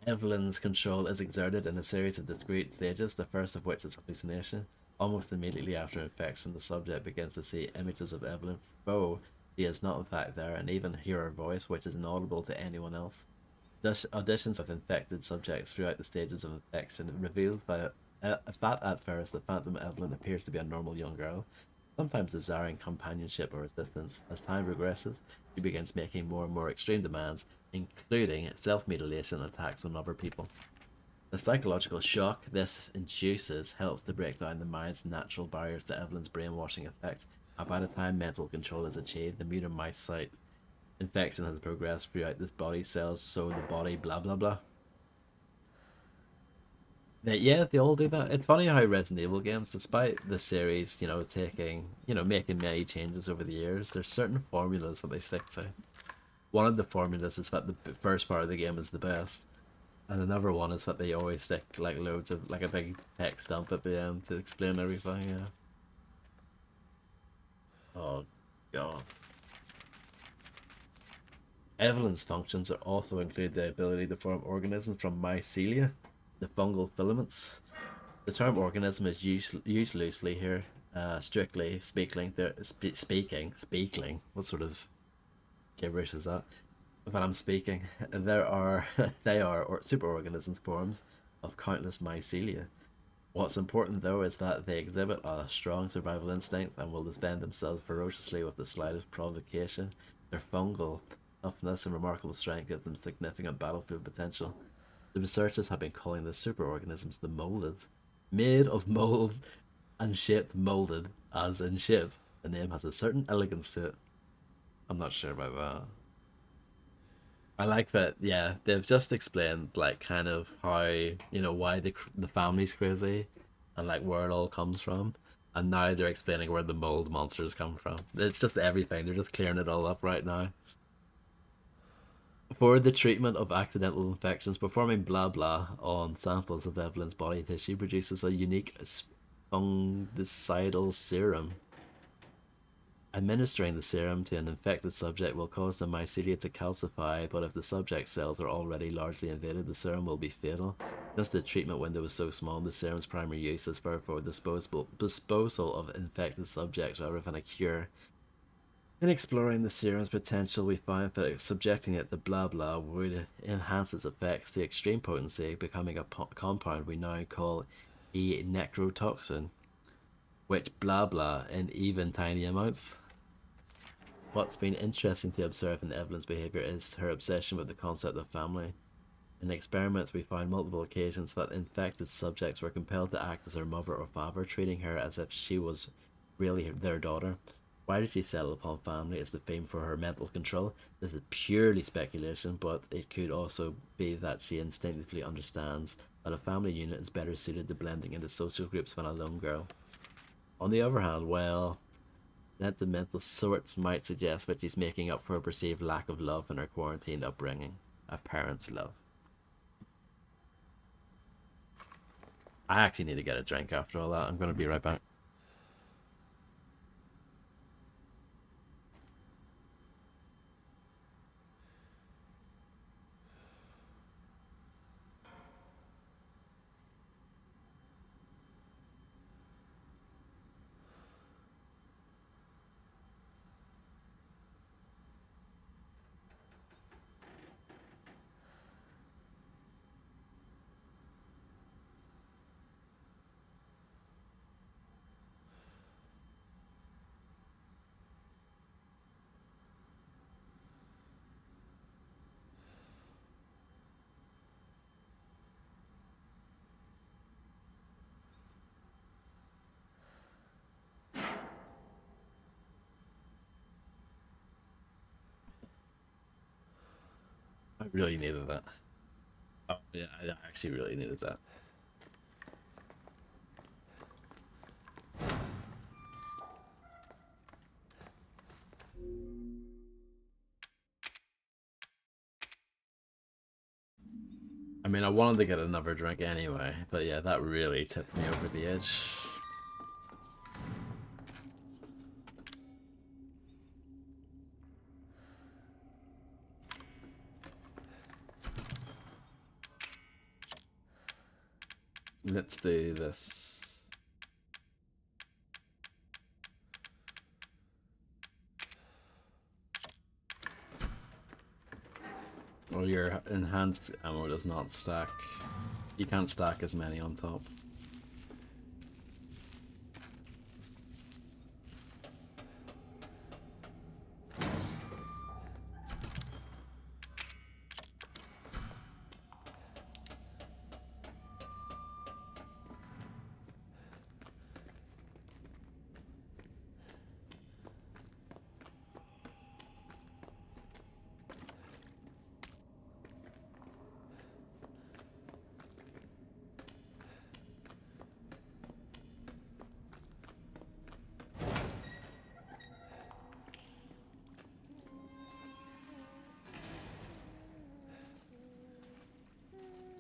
Evelyn's control is exerted in a series of discrete stages, the first of which is hallucination. Almost immediately after infection, the subject begins to see images of Evelyn, though she is not in fact there, and even hear her voice, which is inaudible to anyone else. Auditions with infected subjects throughout the stages of infection revealed that at first the Phantom Evelyn appears to be a normal young girl, sometimes desiring companionship or assistance. As time progresses, she begins making more and more extreme demands, including self-mutilation and attacks on other people. The psychological shock this induces helps to break down the mind's natural barriers to Evelyn's brainwashing effect, and by the time mental control is achieved, the mutamycete infection has progressed throughout this body cells, so the body blah blah blah. Yeah, they all do that. It's funny how Resident Evil games, despite the series, making many changes over the years, there's certain formulas that they stick to. One of the formulas is that the first part of the game is the best, and another one is that they always stick like loads of a big text dump at the end to explain everything. Yeah. Oh, God. Evelyn's functions are also include the ability to form organisms from mycelia, the fungal filaments. The term organism is used loosely here. Strictly speaking. What sort of gibberish is that? When I'm speaking, there are superorganisms forms of countless mycelia. What's important though is that they exhibit a strong survival instinct and will defend themselves ferociously with the slightest provocation. Their fungal toughness and remarkable strength give them significant battlefield potential. The researchers have been calling the superorganisms the molded, made of mold and shaped molded as in shaped. The name has a certain elegance to it. I'm not sure about that. I like that. Yeah, they've just explained like kind of how why the family's crazy, and like where it all comes from, and now they're explaining where the mold monsters come from. It's just everything. They're just clearing it all up right now. For the treatment of accidental infections, performing blah blah on samples of Evelyn's body tissue produces a unique fungicidal serum. Administering the serum to an infected subject will cause the mycelia to calcify, but if the subject's cells are already largely invaded, the serum will be fatal. Since the treatment window is so small, the serum's primary use is for disposal of infected subjects rather than a cure. In exploring the serum's potential, we find that subjecting it to blah blah would enhance its effects to extreme potency, becoming a compound we now call a necrotoxin, which blah blah in even tiny amounts. What's been interesting to observe in Evelyn's behaviour is her obsession with the concept of family. In experiments, we find multiple occasions that infected subjects were compelled to act as her mother or father, treating her as if she was really their daughter. Why did she settle upon family as the theme for her mental control? This is purely speculation, but it could also be that she instinctively understands that a family unit is better suited to blending into social groups than a lone girl. On the other hand, well, sentimental sorts might suggest that she's making up for a perceived lack of love in her quarantined upbringing. A parent's love. I actually need to get a drink after all that. I'm going to be right back. I really needed that. Oh yeah, I actually really needed that. I mean, I wanted to get another drink anyway, but yeah, that really tipped me over the edge. Let's do this. Well, your enhanced ammo does not stack. You can't stack as many on top.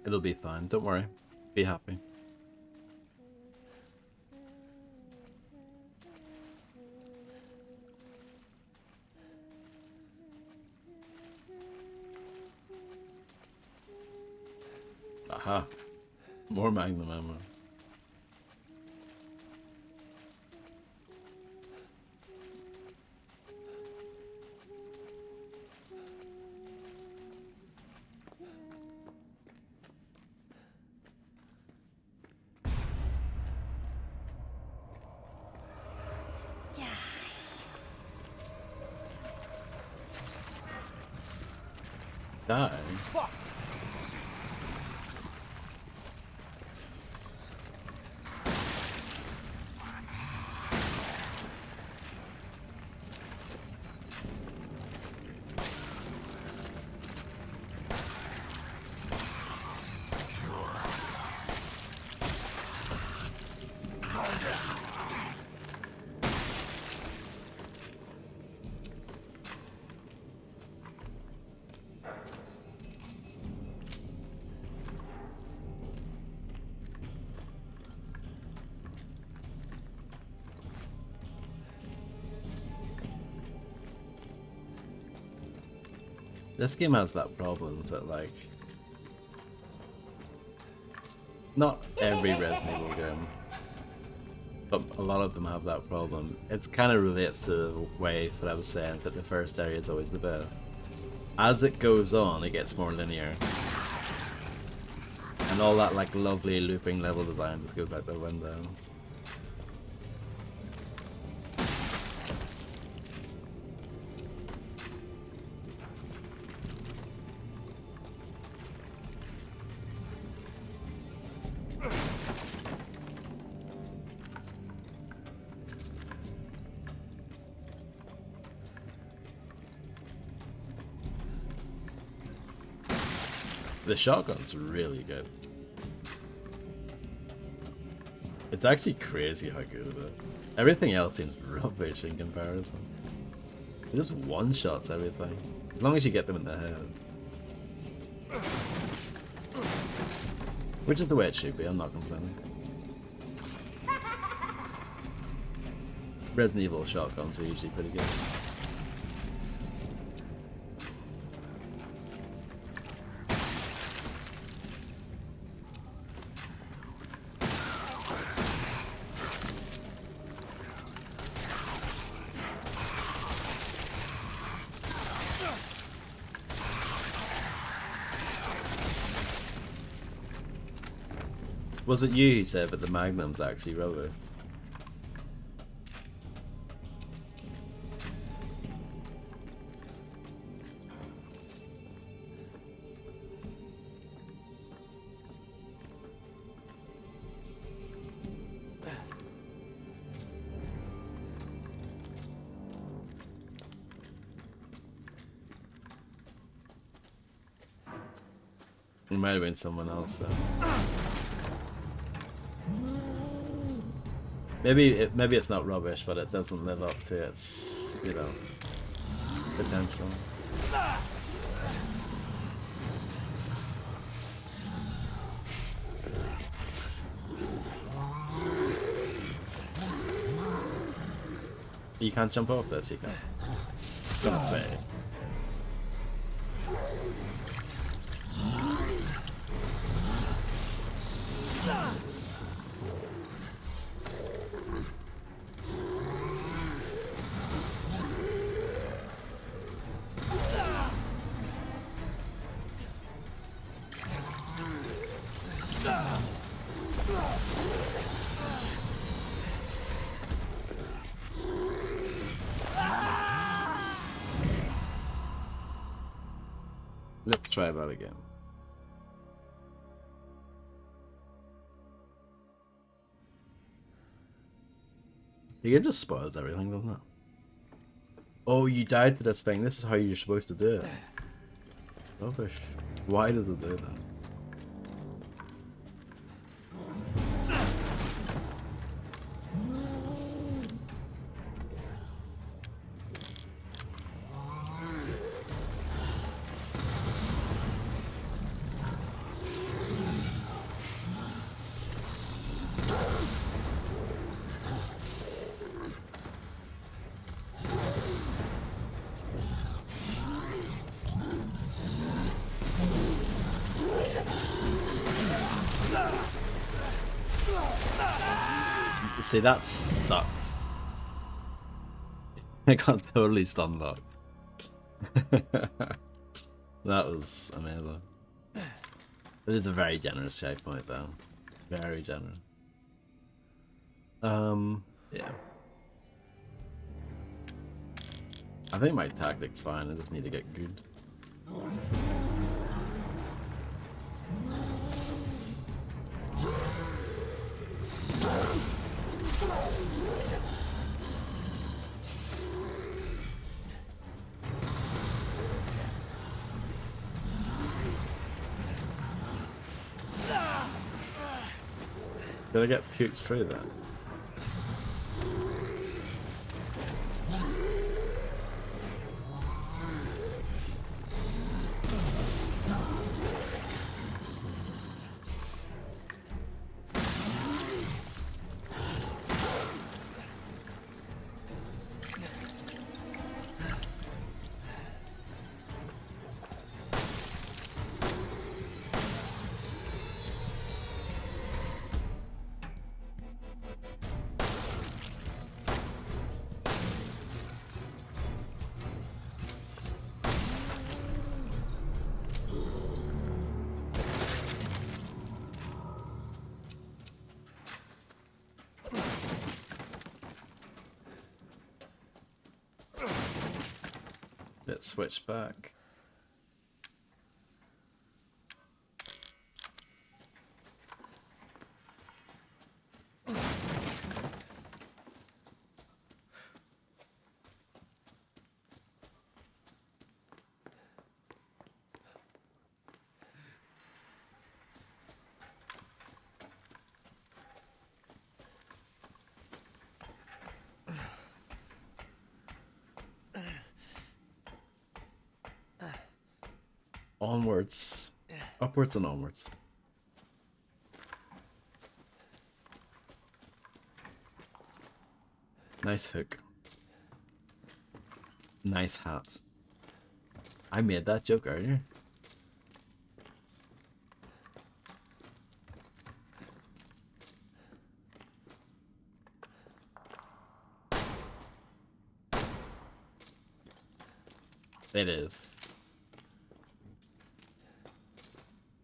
It'll be fine, don't worry. Be happy. Aha. More magnum ammo. Die? This game has that problem that, like, not every Resident Evil game, but a lot of them have that problem. It kind of relates to the way that I was saying that the first area is always the best. As it goes on, it gets more linear. And all that, like, lovely looping level design just goes out the window. The shotgun's really good. It's actually crazy how good it is. Everything else seems rubbish in comparison. It just one-shots everything. As long as you get them in the head. Which is the way it should be, I'm not complaining. Resident Evil shotguns are usually pretty good. Was it you who said that the Magnum's actually rubber? It might have been someone else though. Maybe it's not rubbish, but it doesn't live up to its, you know, potential. You can't jump off this, you can. Don't say. Let's try that again. The game just spoils everything, doesn't it? Oh, you died to this thing. This is how you're supposed to do it. Rubbish. Why did it do that? See, that sucks. I got totally stun locked. That was amazing. It is a very generous checkpoint though. Very generous. Yeah. I think my tactic's fine, I just need to get good. Did I get puked through that? Let's switch back. Onwards. Upwards and onwards. Nice hook. Nice hat. I made that joke earlier. It is.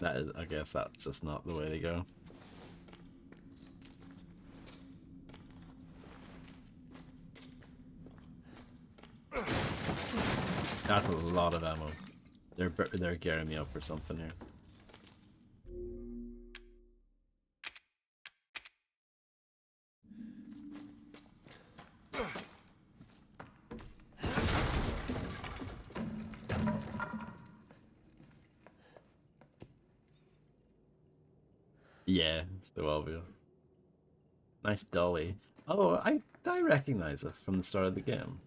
That is, I guess that's just not the way to go. That's a lot of ammo. They're gearing me up for something here. Yeah, it's so obvious. Nice dolly. Oh, I recognize this from the start of the game.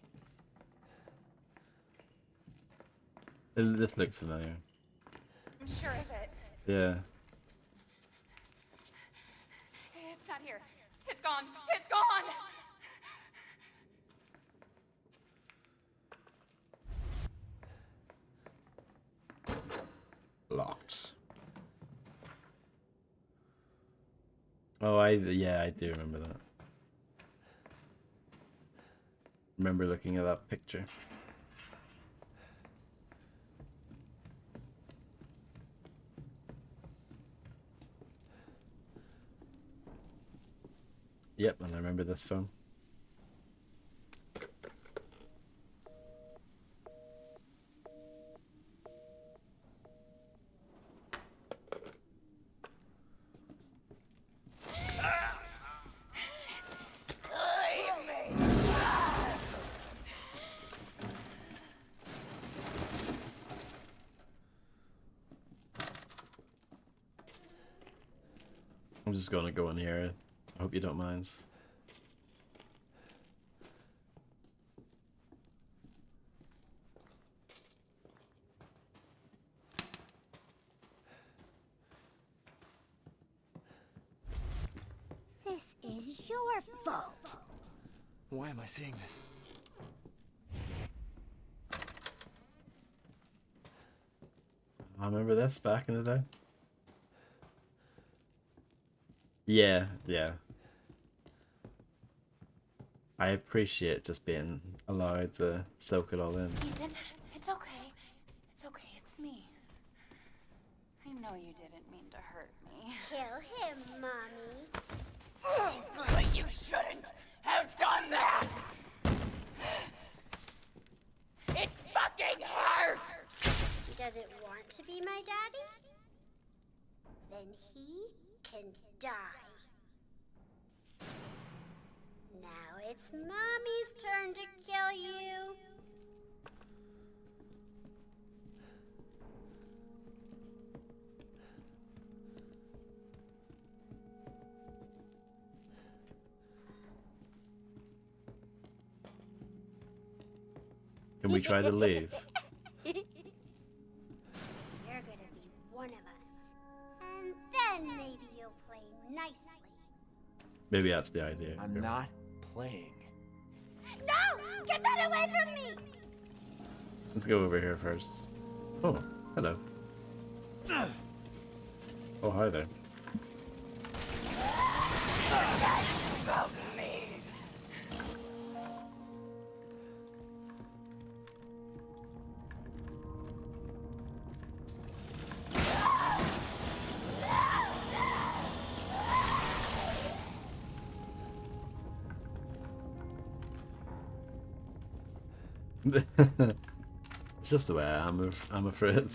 This looks familiar. I'm sure of it. Yeah. It's not here. It's gone. It's gone! Locked. Oh, yeah, I do remember that. Remember looking at that picture. Yep, and I remember this phone. I'm just gonna go in here. I hope you don't mind. This is your fault. Why am I seeing this? I remember this back in the day. Yeah, yeah. I appreciate just being allowed to soak it all in. Ethan, it's okay. It's okay, it's me. I know you didn't mean to hurt me. Kill him, Mommy. But you shouldn't have done that! It fucking hurts! He doesn't want to be my daddy? Then he can die. Now it's Mommy's turn to kill you. Can we try to leave? You're gonna be one of us. And then maybe you'll play nicely. Maybe that's the idea. I'm not playing. No! Get that away from me! Let's go over here first. Oh, hello. Oh, hi there. About me. It's just the way I am, I'm afraid.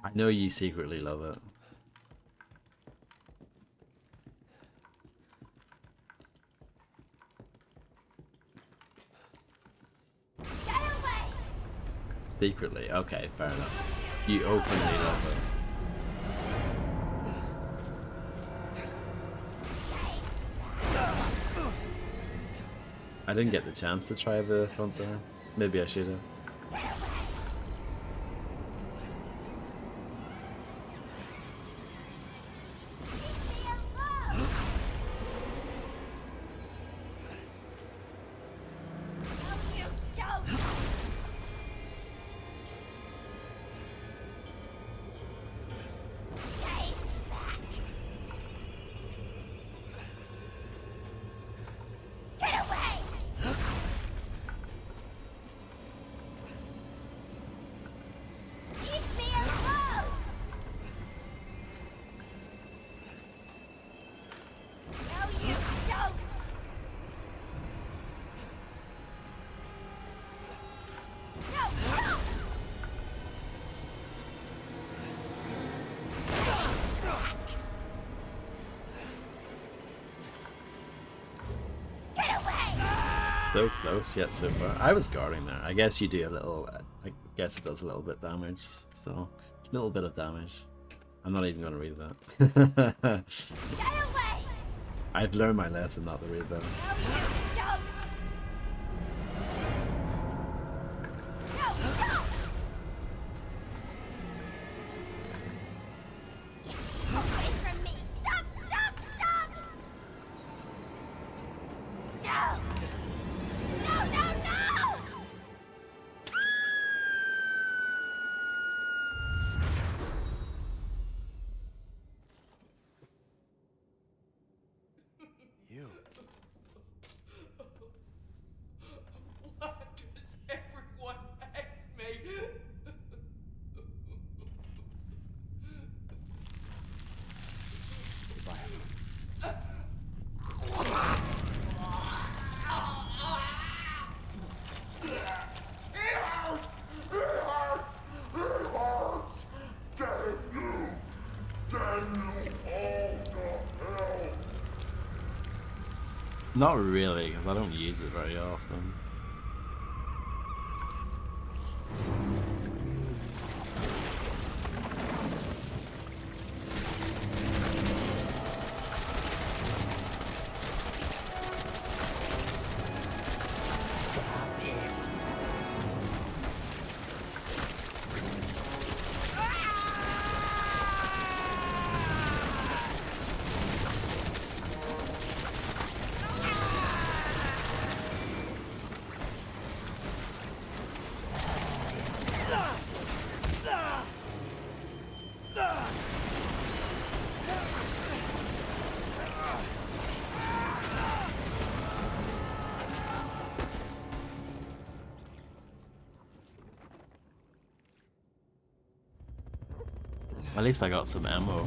I know you secretly love it. Get away! Secretly, okay, fair enough. You openly love it. I didn't get the chance to try the front door. Maybe I should have. So close yet so far. I was guarding there. I guess you do a little. I guess it does a little bit damage. So, a little bit of damage. I'm not even going to read that. Get away! I've learned my lesson not to read that. You. Why does everyone hate me? Goodbye. It hurts! It hurts! It hurts! Damn you! Damn you all to hell! Not really, because I don't use it very often. At least I got some ammo.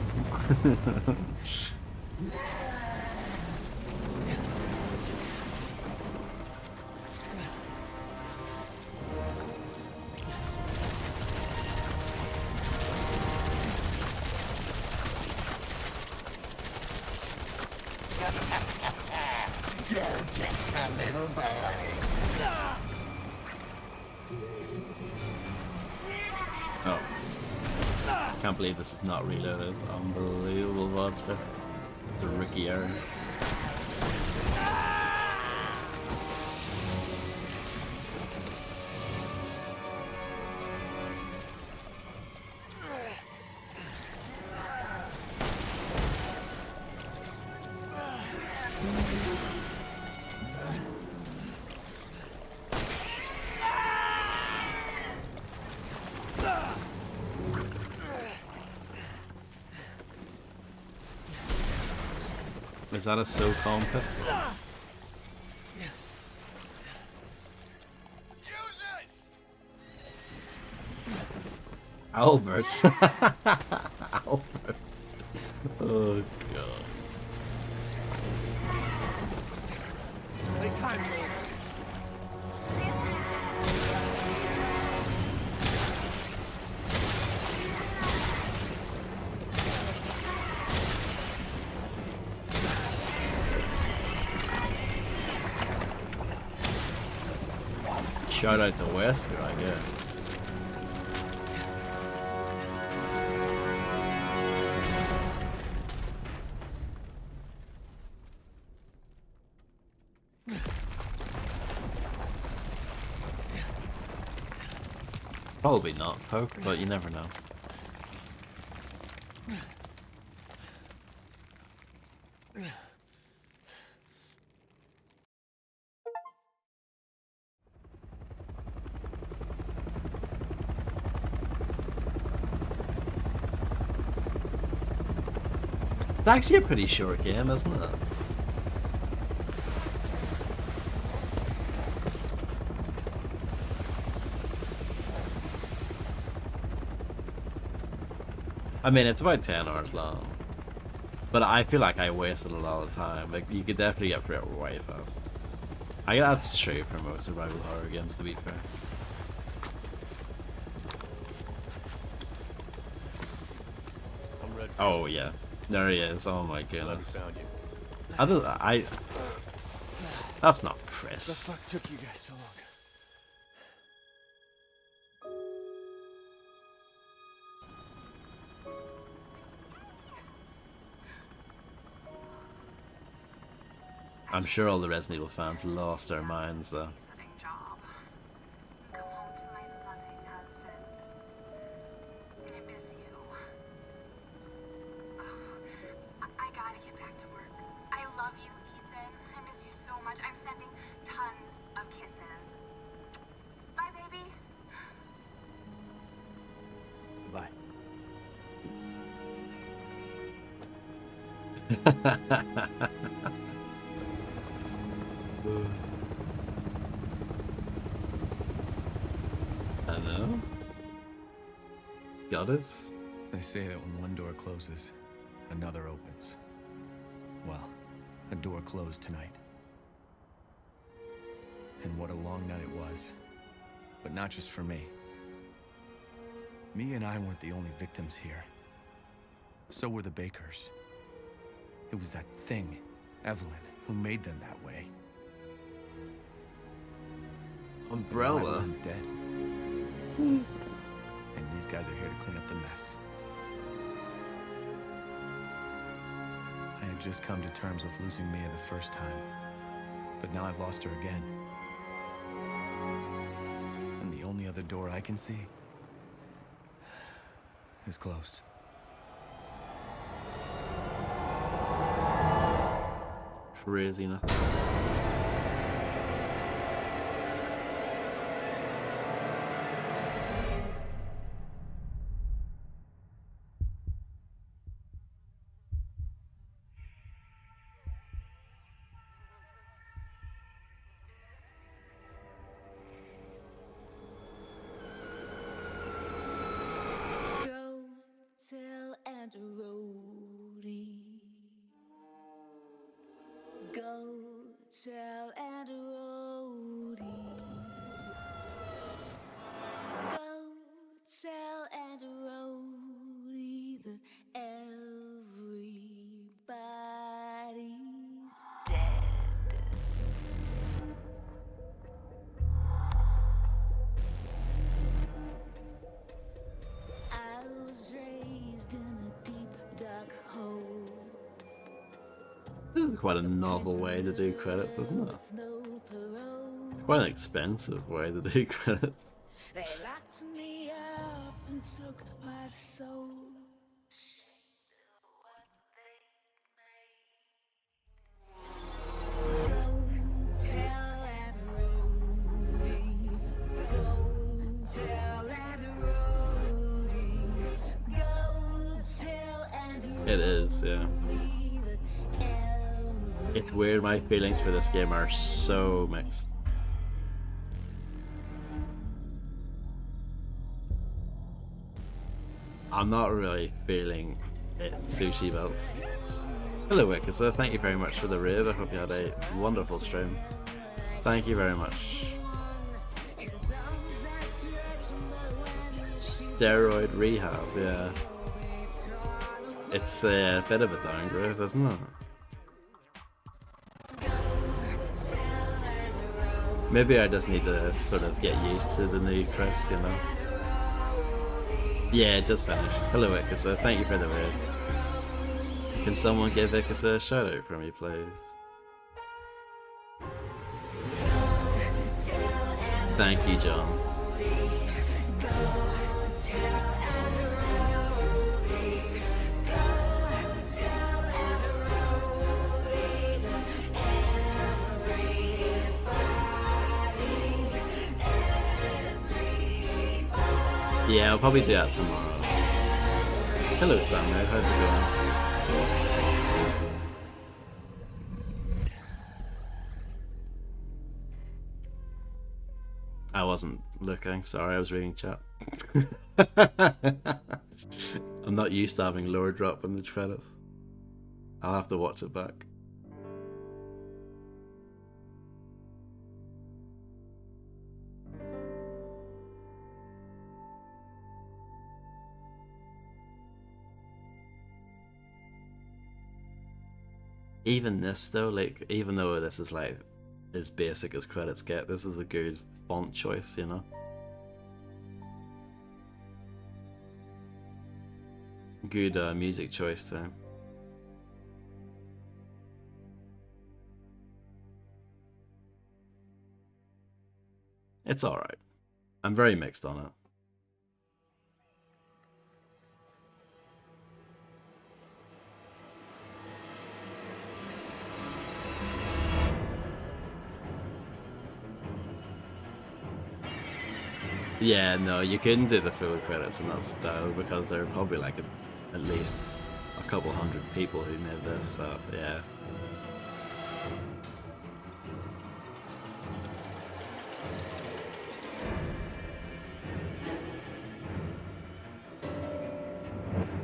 Oh. Can't believe this is not reloaded. It's unbelievable monster. It's a Ricky error. Is that a SOCOM pistol? Use it! Albert. Albert. Oh god. Playtime. Shout out to Wesker, I guess. Probably not poke, but you never know. It's actually a pretty short game, isn't it? I mean, it's about 10 hours long. But I feel like I wasted a lot of time. Like, you could definitely get through it way fast. I guess that's true for most survival horror games, to be fair. Oh, yeah. There he is. Oh my goodness. That's not Chris. The fuck took you guys so long? I'm sure all the Resident Evil fans lost their minds though. Come home to my loving husband. I miss you. I gotta get back to work. I love you, Ethan. I miss you so much. I'm sending tons of kisses. Bye, baby. I know. Got it. They say that when one door closes, another opens. Well, a door closed tonight. And what a long night it was. But not just for me. Me and I weren't the only victims here. So were the Bakers. It was that thing, Evelyn, who made them that way. Umbrella. Evelyn's dead. And these guys are here to clean up the mess. I had just come to terms with losing Mia the first time. But now I've lost her again. And the only other door I can see is closed. Craziness. Go tell is quite a novel way to do credits, isn't it? Quite an expensive way to do credits. They locked me up and took my soul. It is, yeah. It's weird, my feelings for this game are so mixed. I'm not really feeling it, Sushi Belts. Hello Wikisa, thank you very much for the raid. I hope you had a wonderful stream. Thank you very much. Steroid rehab, yeah. It's a bit of a downgrade, isn't it? Maybe I just need to sort of get used to the new Chris, you know? Yeah, it just finished. Hello Ikasa, thank you for the raid. Can someone give Ikasa a shout out for me, please? Thank you, John. Yeah, I'll probably do that tomorrow. Hello, Samuel. How's it going? I wasn't looking. Sorry, I was reading chat. I'm not used to having lower drop in the credits. I'll have to watch it back. Even this though, like, even though this is like as basic as credits get, this is a good font choice, you know? Good music choice too. It's alright. I'm very mixed on it. Yeah, no, you couldn't do the full credits in that style because there are probably like at least a couple hundred people who made this, so yeah.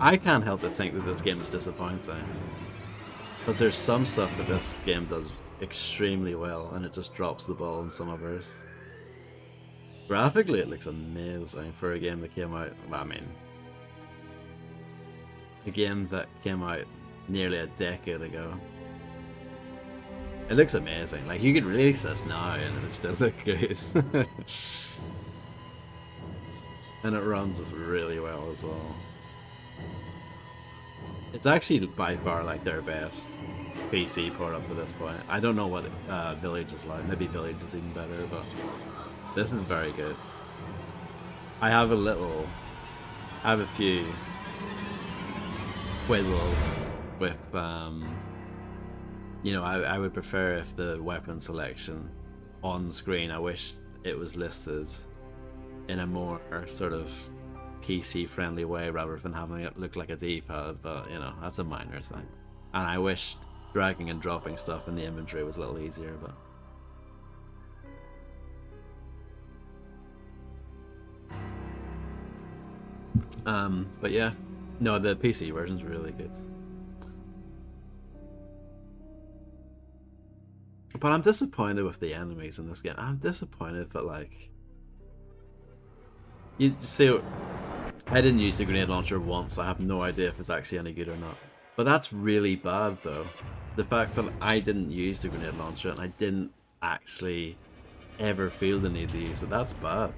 I can't help but think that this game is disappointing. Because there's some stuff that this game does extremely well and it just drops the ball in some others. Graphically, it looks amazing for a game that came out, well, I mean, a game that came out nearly a decade ago. It looks amazing. Like, you could release this now and it would still look good. And it runs really well as well. It's actually by far like their best PC port up to this point. I don't know what Village is like. Maybe Village is even better, but this is very good. I have a few quibbles with, you know, I would prefer if the weapon selection on screen, I wish it was listed in a more sort of PC friendly way rather than having it look like a D-pad, but you know, that's a minor thing. And I wish dragging and dropping stuff in the inventory was a little easier, but yeah, no, the PC version's really good. But I'm disappointed with the enemies in this game. I'm disappointed, but like, you see, I didn't use the grenade launcher once. I have no idea if it's actually any good or not. But that's really bad though. The fact that I didn't use the grenade launcher and I didn't actually ever feel the need to use it, that's bad.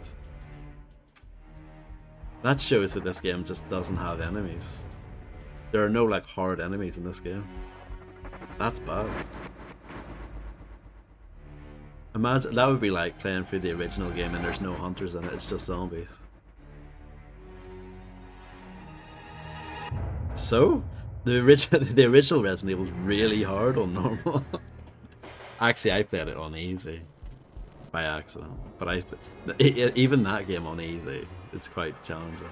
That shows that this game just doesn't have enemies. There are no like hard enemies in this game. That's bad. Imagine that would be like playing through the original game and there's no hunters in it, it's just zombies. So, the original Resident Evil was really hard on normal. Actually, I played it on easy by accident, but even that game on easy is quite challenging.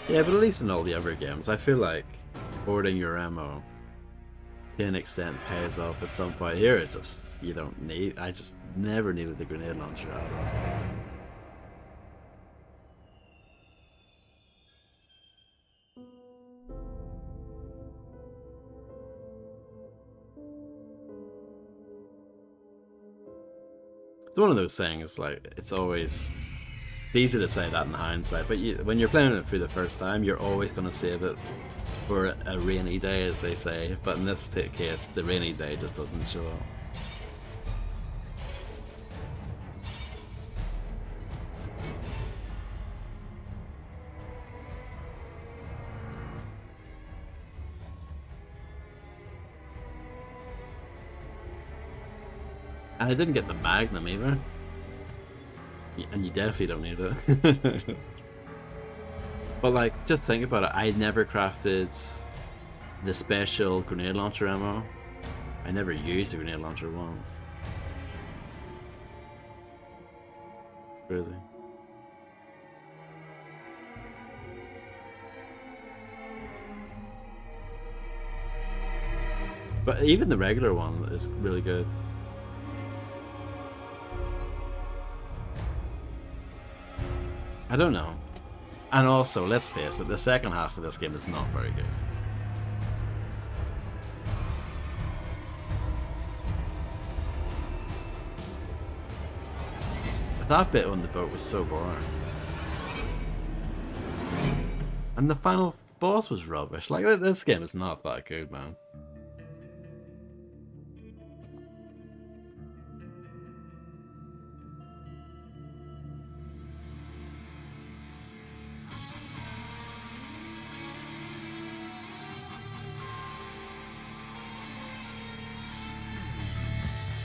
Yeah, but at least in all the other games, I feel like hoarding your ammo to an extent pays off at some point. Here, it's just, you don't need, I just never needed the grenade launcher at all. It's one of those things, like, it's always easy to say that in hindsight, but when you're playing it through the first time, you're always going to save it for a rainy day, as they say, but in this case, the rainy day just doesn't show up. And I didn't get the Magnum either. And you definitely don't need it. But like, just think about it. I never crafted the special grenade launcher ammo. I never used a grenade launcher once. Crazy. But even the regular one is really good. I don't know. And also, let's face it, the second half of this game is not very good. That bit on the boat was so boring. And the final boss was rubbish. Like, this game is not that good, man.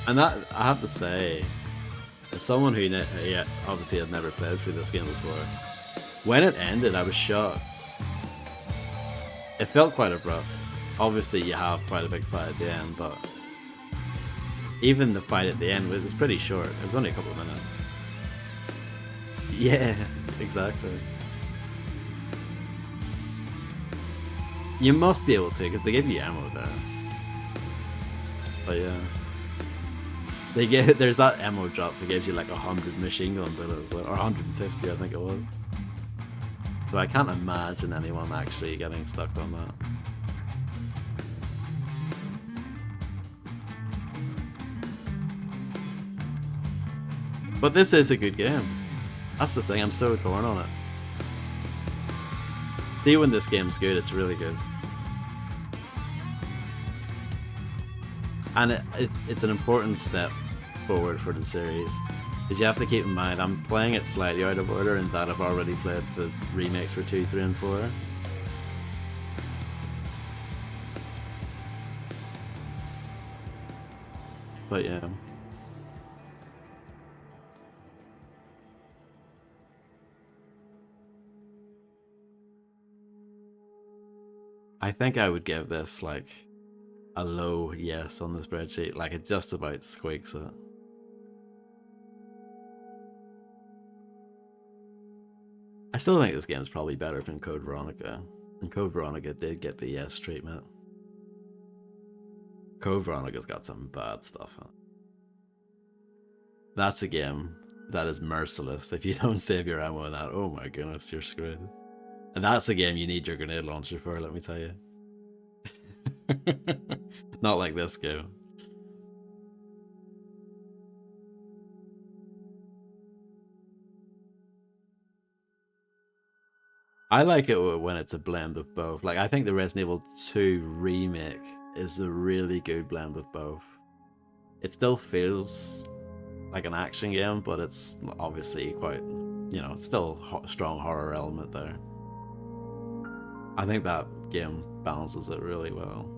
And that, I have to say, as someone who obviously had never played through this game before, when it ended, I was shocked. It felt quite abrupt. Obviously, you have quite a big fight at the end, but even the fight at the end was pretty short. It was only a couple of minutes. Yeah, exactly. You must be able to, because they give you ammo there. But yeah. There's that ammo drop that gives you like 100 machine gun bullets, or 150 I think it was. So I can't imagine anyone actually getting stuck on that. But this is a good game. That's the thing, I'm so torn on it. See, when this game's good, it's really good. And it's an important step forward for the series, because you have to keep in mind I'm playing it slightly out of order in that I've already played the remakes for 2, 3 and 4. But yeah. I think I would give this like a low yes on the spreadsheet, like it just about squeaks it. I still think this game is probably better than Code Veronica, and Code Veronica did get the yes treatment. Code Veronica's got some bad stuff in it. That's a game that is merciless. If you don't save your ammo in that, oh my goodness, you're screwed. And that's a game you need your grenade launcher for, let me tell you. Not like this game. I like it when it's a blend of both. Like, I think the Resident Evil 2 remake is a really good blend of both. It still feels like an action game, but it's obviously quite, you know, still strong horror element there. I think that game balances it really well.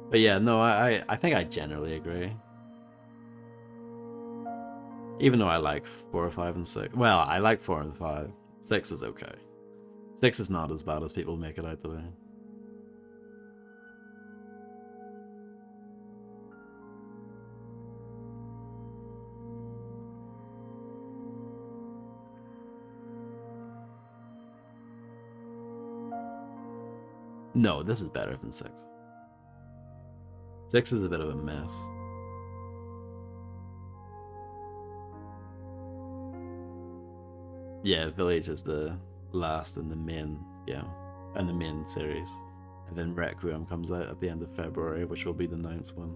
But yeah, no, I think I generally agree. Even though I like 4, 5, and 6. Well, I like 4 and 5. 6 is okay. 6 is not as bad as people make it out to be. No, this is better than 6. 6 is a bit of a mess. Yeah, Village is the last in the main game, and the main series. And then Requiem comes out at the end of February, which will be the 9th one.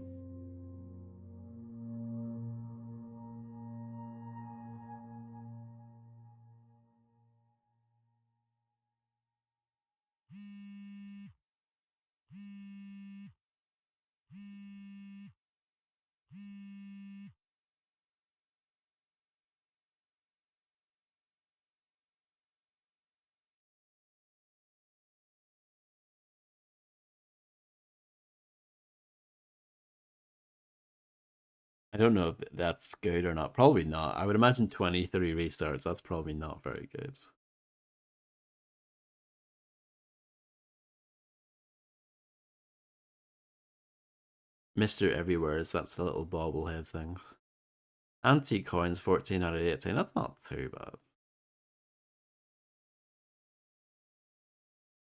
I don't know if that's good or not. Probably not. I would imagine 23 restarts. That's probably not very good. Mr. Everywhere's, that's the little bobblehead things. Antique coins, 14 out of 18. That's not too bad.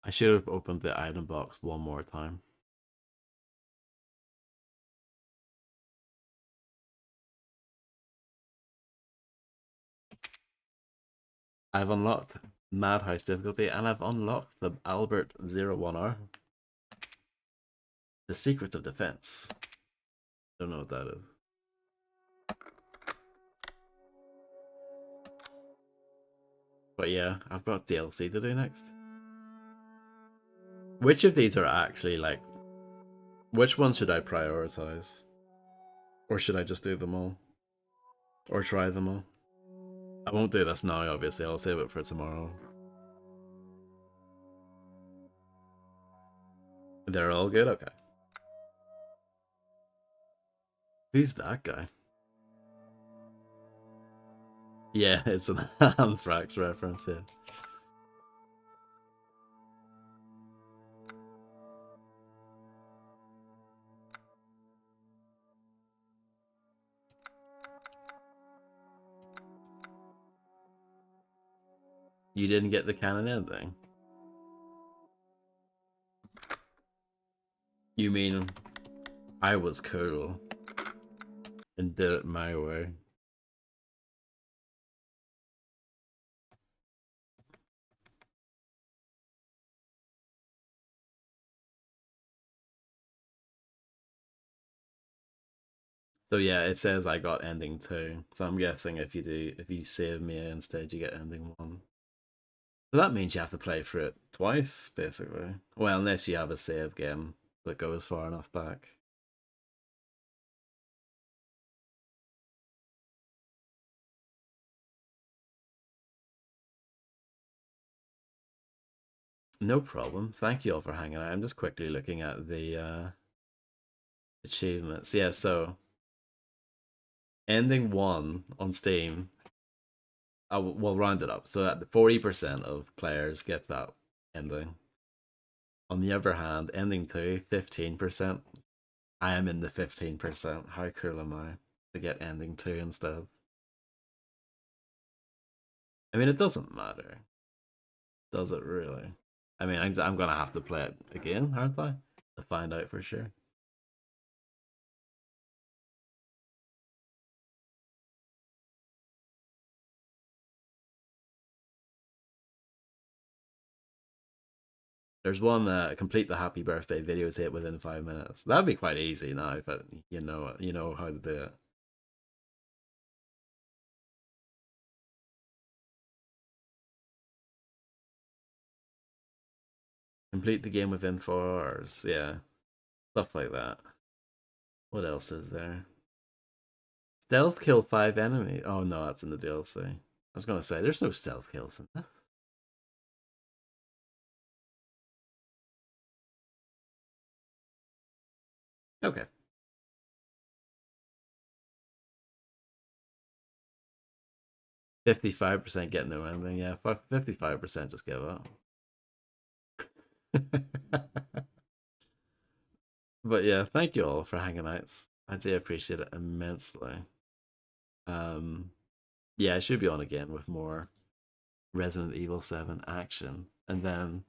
I should have opened the item box one more time. I've unlocked Madhouse difficulty, and I've unlocked the Albert 01R. The Secrets of Defense. Don't know what that is. But yeah, I've got DLC to do next. Which of these are actually like... Which one should I prioritize? Or should I just do them all? Or try them all? I won't do this now, obviously. I'll save it for tomorrow. They're all good? Okay. Who's that guy? Yeah, it's an Anthrax reference, yeah. You didn't get the canon ending? You mean I was cool and did it my way? So yeah, it says I got ending 2. So I'm guessing if you save me instead, you get ending 1. So that means you have to play through it twice, basically. Well, unless you have a save game that goes far enough back. No problem. Thank you all for hanging out. I'm just quickly looking at the achievements. Yeah, so ending 1 on Steam, we'll round it up. So that 40% of players get that ending. On the other hand, ending 2, 15%. I am in the 15%. How cool am I to get ending 2 instead? I mean, it doesn't matter. Does it really? I mean, I'm gonna have to play it again, aren't I? To find out for sure. There's one complete the happy birthday videos hit within 5 minutes. That'd be quite easy now, but you know how to do it. Complete the game within 4 hours. Yeah. Stuff like that. What else is there? Stealth kill 5 enemies. Oh no, that's in the DLC. I was gonna say there's no stealth kills in that. Okay. 55% get no ending. Yeah, 55% just give up. But yeah, thank you all for hanging out. I do appreciate it immensely. Yeah, I should be on again with more Resident Evil 7 action. And then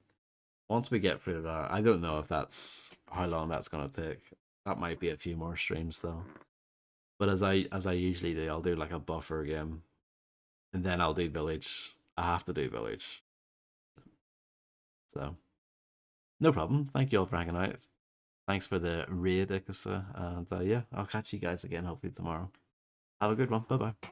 once we get through that, I don't know if that's how long that's gonna take. That might be a few more streams though. But as I usually do, I'll do like a buffer game. And then I'll do Village. I have to do Village. So no problem. Thank you all for hanging out. Thanks for the raid, Ikusa. And yeah, I'll catch you guys again hopefully tomorrow. Have a good one. Bye bye.